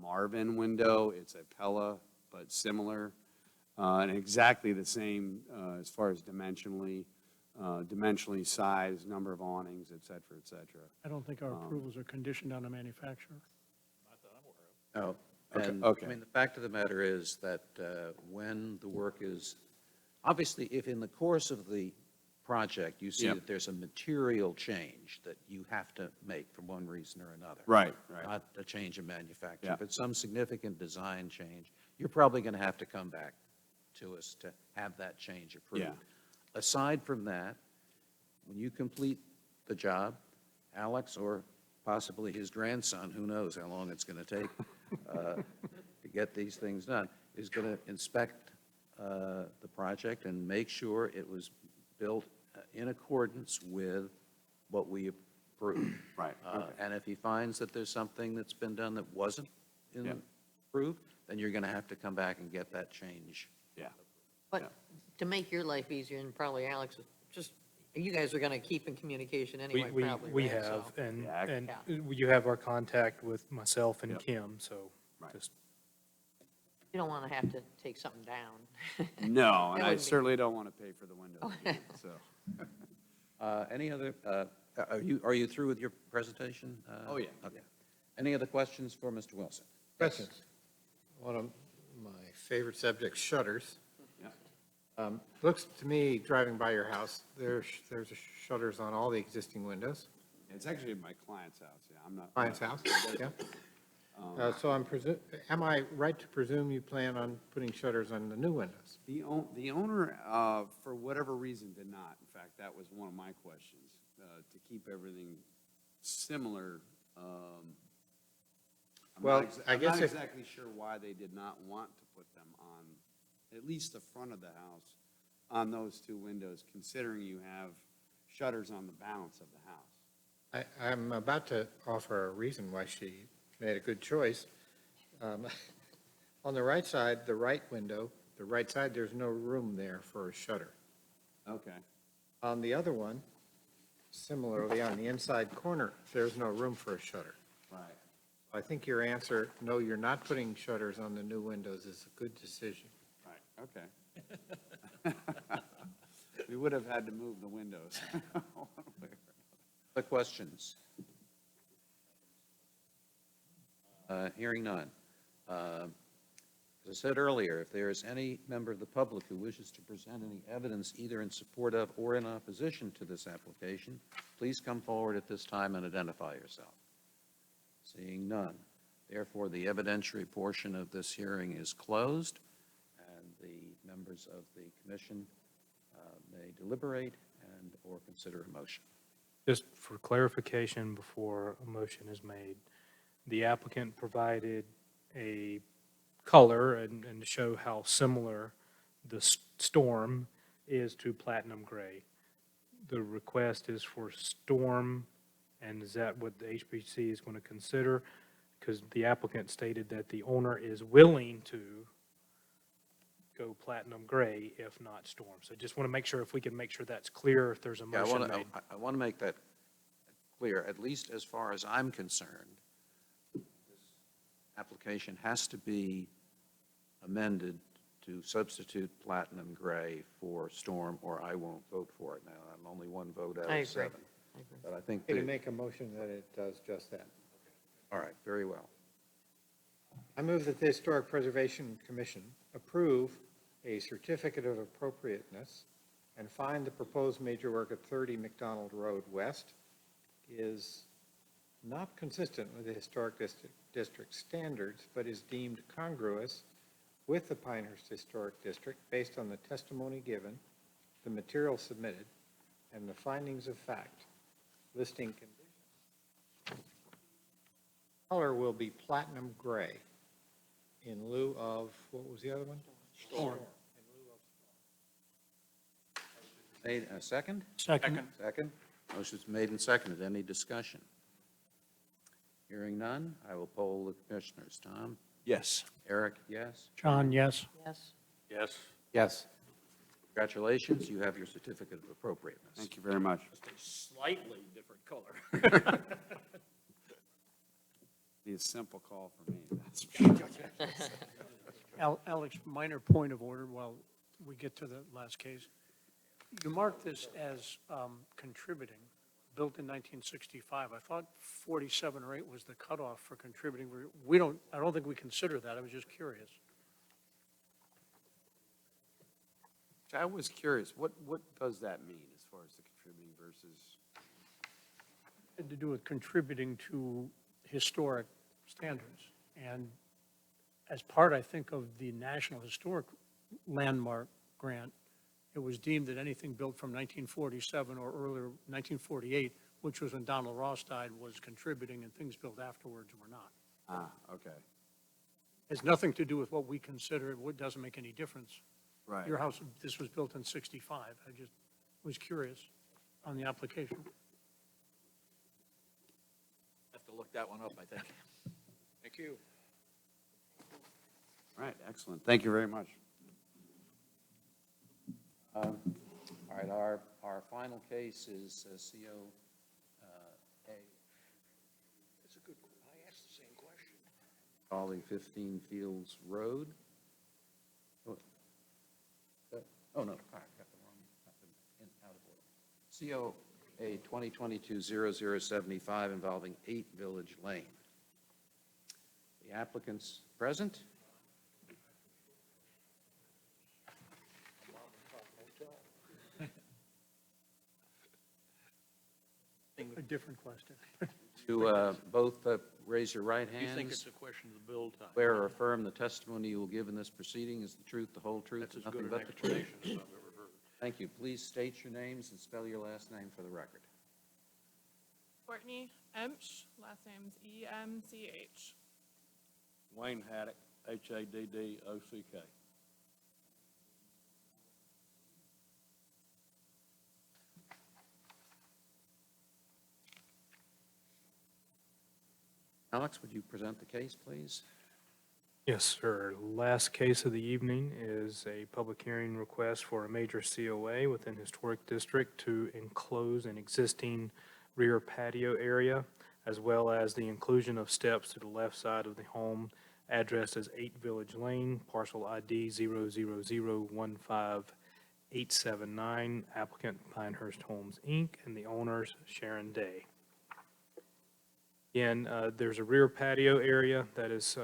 Marvin window, it's a Pella, but similar, and exactly the same as far as dimensionally, size, number of awnings, et cetera, et cetera. I don't think our approvals are conditioned on a manufacturer. No. Okay, And, okay. I mean, the fact of the matter is that when the work is, obviously, if in the course of the project, you see Yeah. that there's a material change that you have to make for one reason or another. Right. Not a change in manufacturing, Yeah. but some significant design change, you're probably going to have to come back to us to have that change approved. Yeah. Aside from that, when you complete the job, Alex, or possibly his grandson, who knows how long it's going to take to get these things done, is going to inspect the project and make sure it was built in accordance with what we approved. Right, okay. And if he finds that there's something that's been done that wasn't Yeah. approved, then you're going to have to come back and get that change. Yeah. But to make your life easier, and probably Alex, just, you guys are going to keep in communication anyway, probably, We right? have, So- and, Yeah. and Yeah. you have our contact with myself and Yep. Kim, so Right. just, You don't want to have to take something down. No, and That I would be- certainly don't want to pay for the windows again, so. Any other, are you through with your presentation? Oh, yeah. Okay. Any other questions for Mr. Wilson? Questions? One of my favorite subjects, shutters. Yeah. Looks to me, driving by your house, there's shutters on all the existing windows. It's actually my client's house, yeah, I'm not. Client's house, yeah. So am I right to presume you plan on putting shutters on the new windows? The owner, for whatever reason, did not. In fact, that was one of my questions, to keep everything similar. Well, I I'm guess not if- exactly sure why they did not want to put them on, at least the front of the house, on those two windows, considering you have shutters on the balance of the house. I'm about to offer a reason why she made a good choice. On the right side, the right window, the right side, there's no room there for a shutter. Okay. On the other one, similarly, on the inside corner, there's no room for a shutter. Right. I think your answer, no, you're not putting shutters on the new windows, is a good decision. Right, okay. We would have had to move the windows. Other questions? Hearing none. As I said earlier, if there is any member of the public who wishes to present any evidence either in support of or in opposition to this application, please come forward at this time and identify yourself. Seeing none. Therefore, the evidentiary portion of this hearing is closed, and the members of the commission may deliberate and/or consider a motion. Just for clarification before a motion is made, the applicant provided a color and to show how similar the storm is to platinum gray. The request is for storm, and is that what the HPC is going to consider? Because the applicant stated that the owner is willing to go platinum gray if not storm. So just want to make sure, if we can make sure that's clear, if there's a Yeah, motion made. I want to make that clear, at least as far as I'm concerned. This application has to be amended to substitute platinum gray for storm, or I won't vote for it now. I'm only one vote out I of agree. 7. But I think, To make a motion that it does just that. all right, very well. I move that the Historic Preservation Commission approve a certificate of appropriateness and find the proposed major work at 30 McDonald Road West is not consistent with the Historic District standards, but is deemed congruous with the Pinehurst Historic District based on the testimony given, the material submitted, and the findings of fact. Listing conditions. Color will be platinum gray in lieu of, what was the other one? Storm. Made a second? Second. Second. Motion's made and seconded. Any discussion? Hearing none, I will poll the commissioners. Tom? Yes. Eric, yes? John, yes? Yes. Yes. Yes. Congratulations, you have your certificate of appropriateness. Thank you very much. Slightly different color. Be a simple call for me, that's for sure. Alex, minor point of order while we get to the last case. You marked this as contributing, built in 1965. I thought 47 or 8 was the cutoff for contributing. I don't think we consider that. I was just curious. I was curious, what does that mean as far as the contributing versus? It had to do with contributing to historic standards. And as part, I think, of the National Historic Landmark Grant, it was deemed that anything built from 1947 or earlier, 1948, which was when Donald Ross died, was contributing, and things built afterwards were not. Ah, okay, Has nothing to do with what we consider. It doesn't make any difference. right. Your house, this was built in 65. I just was curious on the application. Have to look that one up, I think. Thank you. All right, excellent. Thank you very much. All right, our final case is COA. That's a good, I asked the same question. Calling 15 Fields Road. Oh, no, all right, got the wrong, out of order. COA 2022-0075 involving 8 Village Lane. The applicant's present. A different question. To both raise your right You think it's hands. a question of the build time? Swear or affirm the testimony you will give in this proceeding is the truth, the whole truth, That's and as good nothing an but the truth. explanation as I've ever heard. Thank you. Please state your names and spell your last name for the record. Courtney Emch, last name's E-M-C-H. Wayne Haddock, H-A-D-D-O-C-K. Alex, would you present the case, please? Yes, sir. Last case of the evening is a public hearing request for a major COA within Historic District to enclose an existing rear patio area, as well as the inclusion of steps to the left side of the home, addressed as 8 Village Lane, parcel ID 00015 879, applicant Pinehurst Homes, Inc., and the owners Sharon Day. Again, there's a rear patio area that is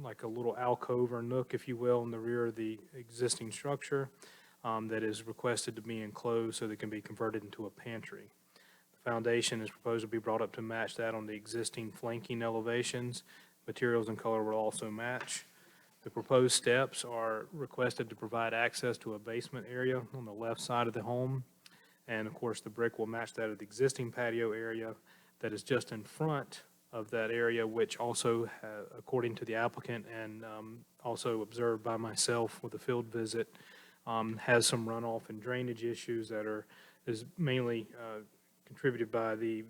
like a little alcove or nook, if you will, in the rear of the existing structure that is requested to be enclosed so that it can be converted into a pantry. The foundation is proposed to be brought up to match that on the existing flanking elevations. Materials and color will also match. The proposed steps are requested to provide access to a basement area on the left side of the home. And of course, the brick will match that of the existing patio area that is just in front of that area, which also, according to the applicant and also observed by myself with a field visit, has some runoff and drainage issues that is mainly contributed by the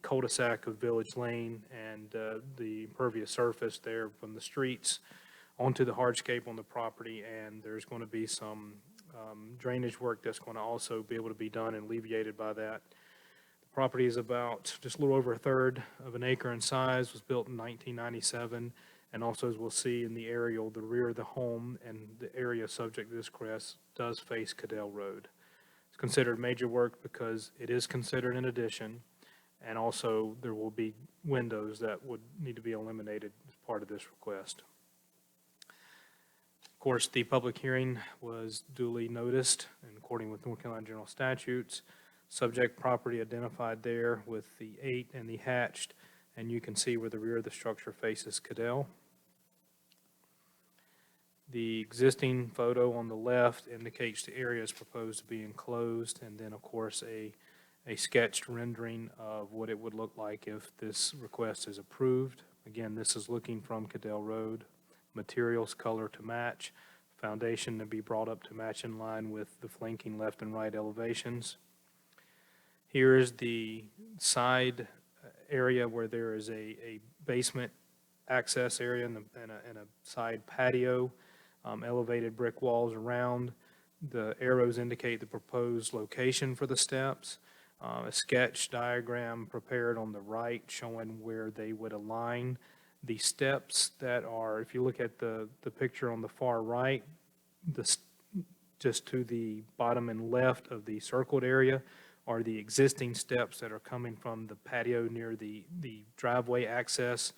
cul-de-sac of Village Lane and the impervious surface there from the streets onto the hardscape on the property, and there's going to be some drainage work that's going to also be able to be done and alleviated by that. The property is about just a little over a third of an acre in size, was built in 1997, and also, as we'll see in the aerial, the rear of the home and the area subject to this request does face Cadell Road. It's considered major work because it is considered an addition, and also there will be windows that would need to be eliminated as part of this request. Of course, the public hearing was duly noticed in accordance with North Carolina General Statutes. Subject property identified there with the 8 and the hatched, and you can see where the rear of the structure faces Cadell. The existing photo on the left indicates the area is proposed to be enclosed, and then, of course, a sketched rendering of what it would look like if this request is approved. Again, this is looking from Cadell Road. Materials color to match, foundation to be brought up to match in line with the flanking left and right elevations. Here is the side area where there is a basement access area and a side patio, elevated brick walls around. The arrows indicate the proposed location for the steps. A sketch diagram prepared on the right showing where they would align. The steps that are, if you look at the picture on the far right, just to the bottom and left of the circled area are the existing steps that are coming from the patio near the driveway access,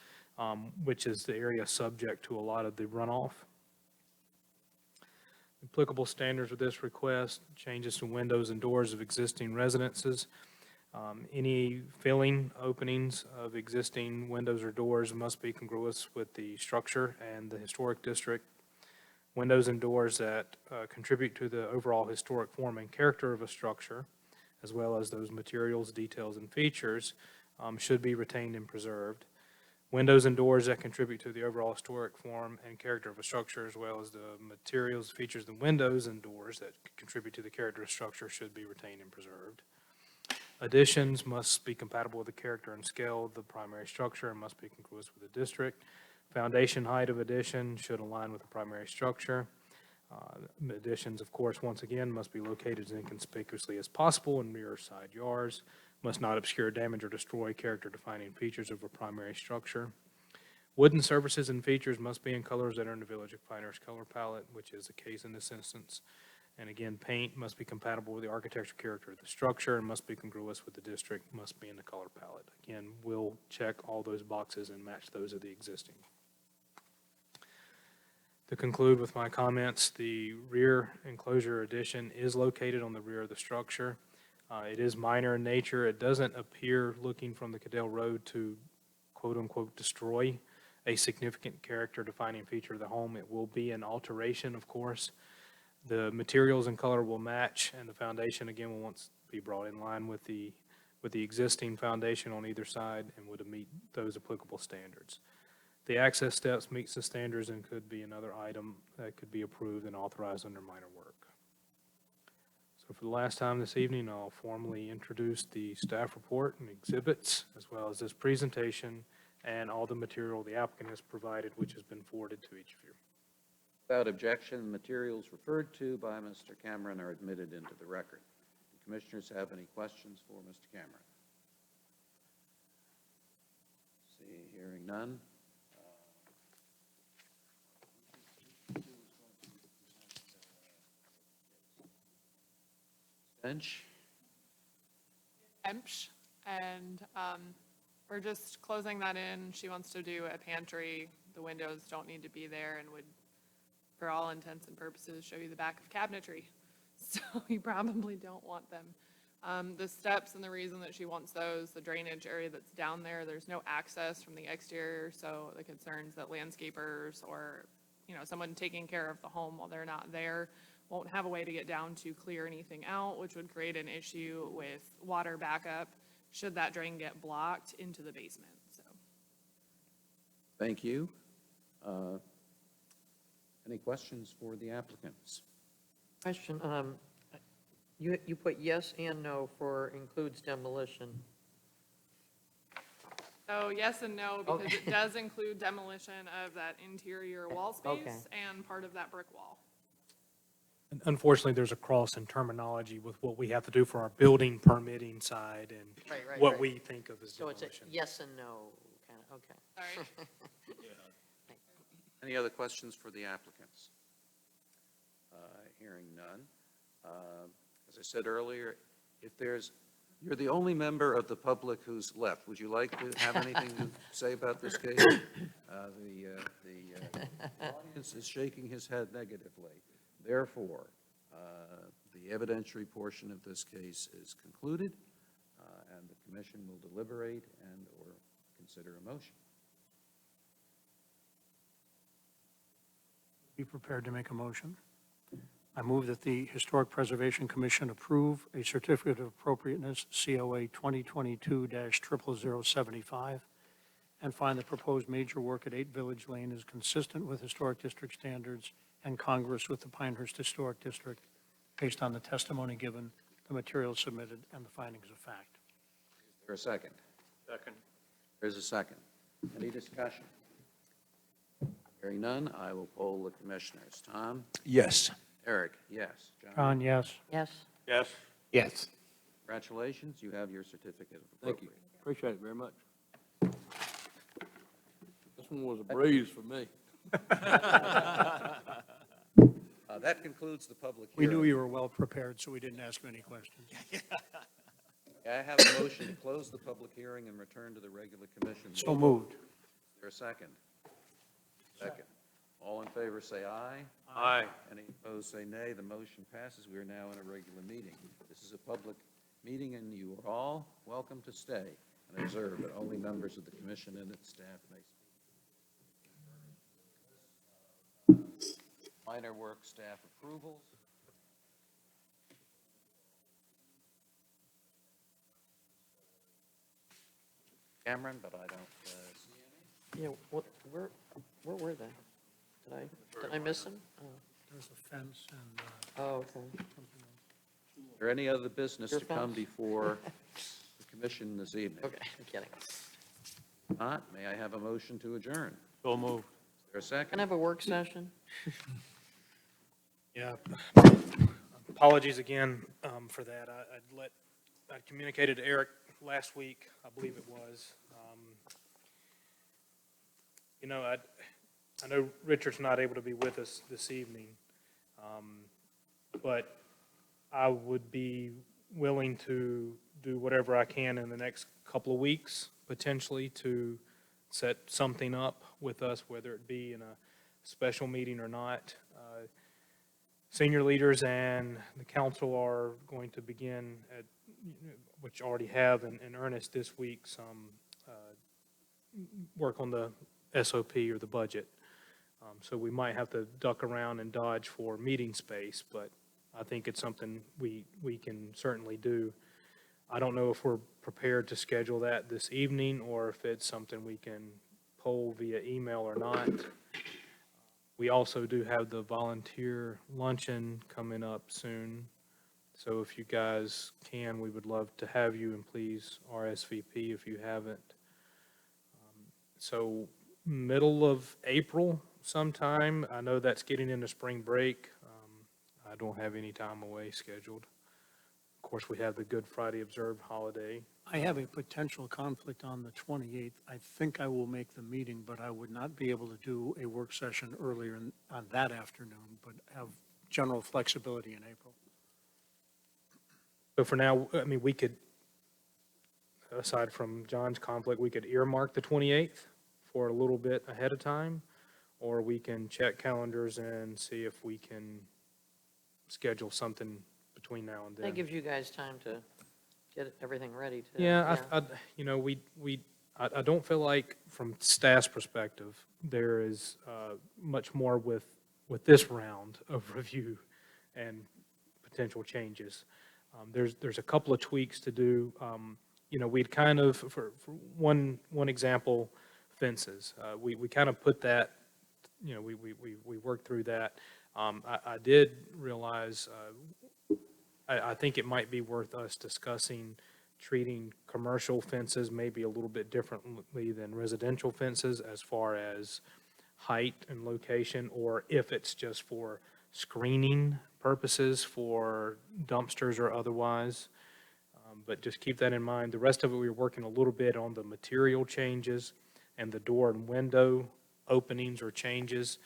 which is the area subject to a lot of the runoff. Applicable standards with this request: changes to windows and doors of existing residences. Any filling openings of existing windows or doors must be congruous with the structure and the historic district. Windows and doors that contribute to the overall historic form and character of a structure, as well as those materials, details, and features, should be retained and preserved. Windows and doors that contribute to the overall historic form and character of a structure, as well as the materials, features, and windows and doors that contribute to the character of structure, should be retained and preserved. Additions must be compatible with the character and scale of the primary structure and must be congruous with the district. Foundation height of addition should align with the primary structure. Additions, of course, once again, must be located as inconspicuously as possible in rear or side yards, must not obscure, damage, or destroy character-defining features of a primary structure. Wooden surfaces and features must be in colors that are in the Village of Pinehurst color palette, which is the case in this instance. And again, paint must be compatible with the architectural character of the structure and must be congruous with the district, must be in the color palette. Again, we'll check all those boxes and match those of the existing. To conclude with my comments, the rear enclosure addition is located on the rear of the structure. It is minor in nature. It doesn't appear, looking from the Cadell Road, to quote-unquote destroy a significant character-defining feature of the home. It will be an alteration, of course. The materials and color will match, and the foundation, again, will once be brought in line with the existing foundation on either side and would meet those applicable standards. The access steps meets the standards and could be another item that could be approved and authorized under minor work. So for the last time this evening, I'll formally introduce the staff report and exhibits, as well as this presentation and all the material the applicant has provided, which has been forwarded to each of you. Without objection, the materials referred to by Mr. Cameron are admitted into the record. Do commissioners have any questions for Mr. Cameron? See, hearing none. Bench? Emsh, and we're just closing that in. She wants to do a pantry. The windows don't need to be there and would, for all intents and purposes, show you the back of cabinetry. So you probably don't want them. The steps and the reason that she wants those, the drainage area that's down there, there's no access from the exterior, so the concerns that landscapers or, you know, someone taking care of the home while they're not there won't have a way to get down to clear anything out, which would create an issue with water backup should that drain get blocked into the basement, so. Thank you. Any questions for the applicants? Question, you put yes and no for includes demolition. So yes and no, because Okay. it does include demolition of that interior wall Okay. space and part of that brick wall. Unfortunately, there's a cross in terminology with what we have to do for our building permitting side and Right, what right. we think of as So it's a demolition. yes and no, kind of, okay. Sorry. Any other questions for the applicants? Hearing none. As I said earlier, if you're the only member of the public who's left. Would you like to have anything to say about this case? The audience is shaking his head negatively. Therefore, the evidentiary portion of this case is concluded, and the commission will deliberate and/or consider a motion. Be prepared to make a motion. I move that the Historic Preservation Commission approve a certificate of appropriateness, COA 2022-00075, and find the proposed major work at 8 Village Lane is consistent with historic district standards and congruous with the Pinehurst Historic District based on the testimony given, the materials submitted, and the findings of fact. Is there a second? Second. There's a second. Any discussion? Hearing none, I will poll the commissioners. Tom? Yes. Eric? Yes. John, yes. Yes, Yes. Yes. Congratulations, you have your certificate of Thank you. appropriate. Appreciate it very much. This one was a breeze for me. That concludes the public We hearing. knew you were well prepared, so we didn't ask many questions. I have a motion to close the public hearing and return to the regular commission. So moved. Is there a second? Second. All in favor, say aye. Aye. Any opposed, say nay. The motion passes. We are now in a regular meeting. This is a public meeting, and you are all welcome to stay and observe, but only members of the commission and its staff may speak. Minor work staff approvals. Cameron, but I don't see any. yeah, where were they? Did I miss them? Oh. There's a fence and Oh, okay. something else. Is there any other business Your to come fence? before the commission this evening? Okay, I'm kidding. If not, may I have a motion to adjourn? So moved. Is there a Can I second? have a work session? Yeah. Apologies again for that. I communicated to Eric last week, I believe it was. You know, I know Richard's not able to be with us this evening, but I would be willing to do whatever I can in the next couple of weeks, potentially, to set something up with us, whether it be in a special meeting or not. Senior leaders and the council are going to begin at, which already have in earnest this week, some work on the SOP or the budget. So we might have to duck around and dodge for meeting space, but I think it's something we can certainly do. I don't know if we're prepared to schedule that this evening or if it's something we can poll via email or not. We also do have the volunteer luncheon coming up soon. So if you guys can, we would love to have you, and please RSVP if you haven't. So middle of April sometime. I know that's getting into spring break. I don't have any time away scheduled. Of course, we have the Good Friday observed holiday. I have a potential conflict on the 28th. I think I will make the meeting, but I would not be able to do a work session earlier on that afternoon, but have general flexibility in April. So for now, I mean, we could, aside from John's conflict, we could earmark the 28th for a little bit ahead of time, or we can check calendars and see if we can schedule something between now and then. That gives you guys time to get everything ready to. Yeah, you know, I don't feel like from staff's perspective, there is much more with this round of review and potential changes. There's a couple of tweaks to do. You know, we'd kind of, for one example, fences. We kind of put that, you know, we worked through that. I did realize, I think it might be worth us discussing treating commercial fences maybe a little bit differently than residential fences as far as height and location, or if it's just for screening purposes for dumpsters or otherwise. But just keep that in mind. The rest of it, we were working a little bit on the material changes and the door and window openings or changes.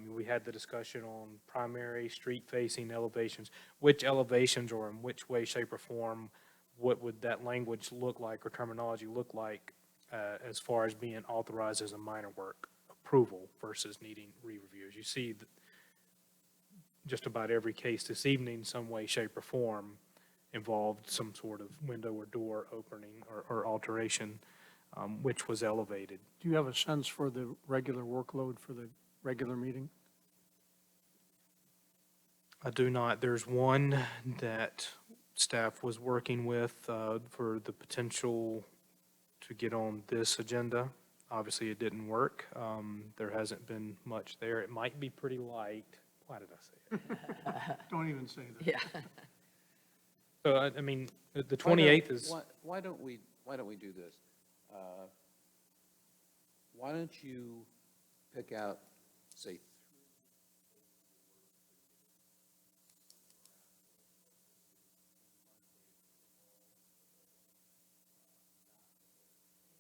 We had the discussion on primary street-facing elevations, which elevations or in which way, shape, or form, what would that language look like or terminology look like as far as being authorized as a minor work approval versus needing re-review. As you see, just about every case this evening, some way, shape, or form involved some sort of window or door opening or alteration, which was elevated. Do you have a sense for the regular workload for the regular meeting? I do not. There's one that staff was working with for the potential to get on this agenda. Obviously, it didn't work. There hasn't been much there. It might be pretty light. Why did I say it? Don't even say that. Yeah. So, I mean, the 28th is, Why don't we do this? Why don't you pick out, say,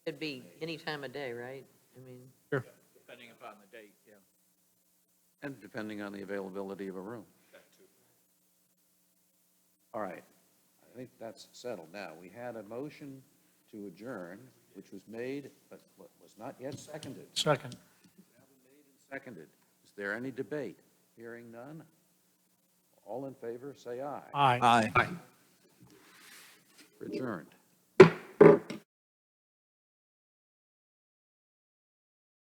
It'd be any time of day, right? I mean, sure. Depending upon the date, yeah. and depending on the availability of a room. All right, I think that's settled. Now, we had a motion to adjourn, which was made, but was not yet seconded. Second. Seconded. Is there any debate? Hearing none? All in favor, say aye. Aye. Aye. Adjourned.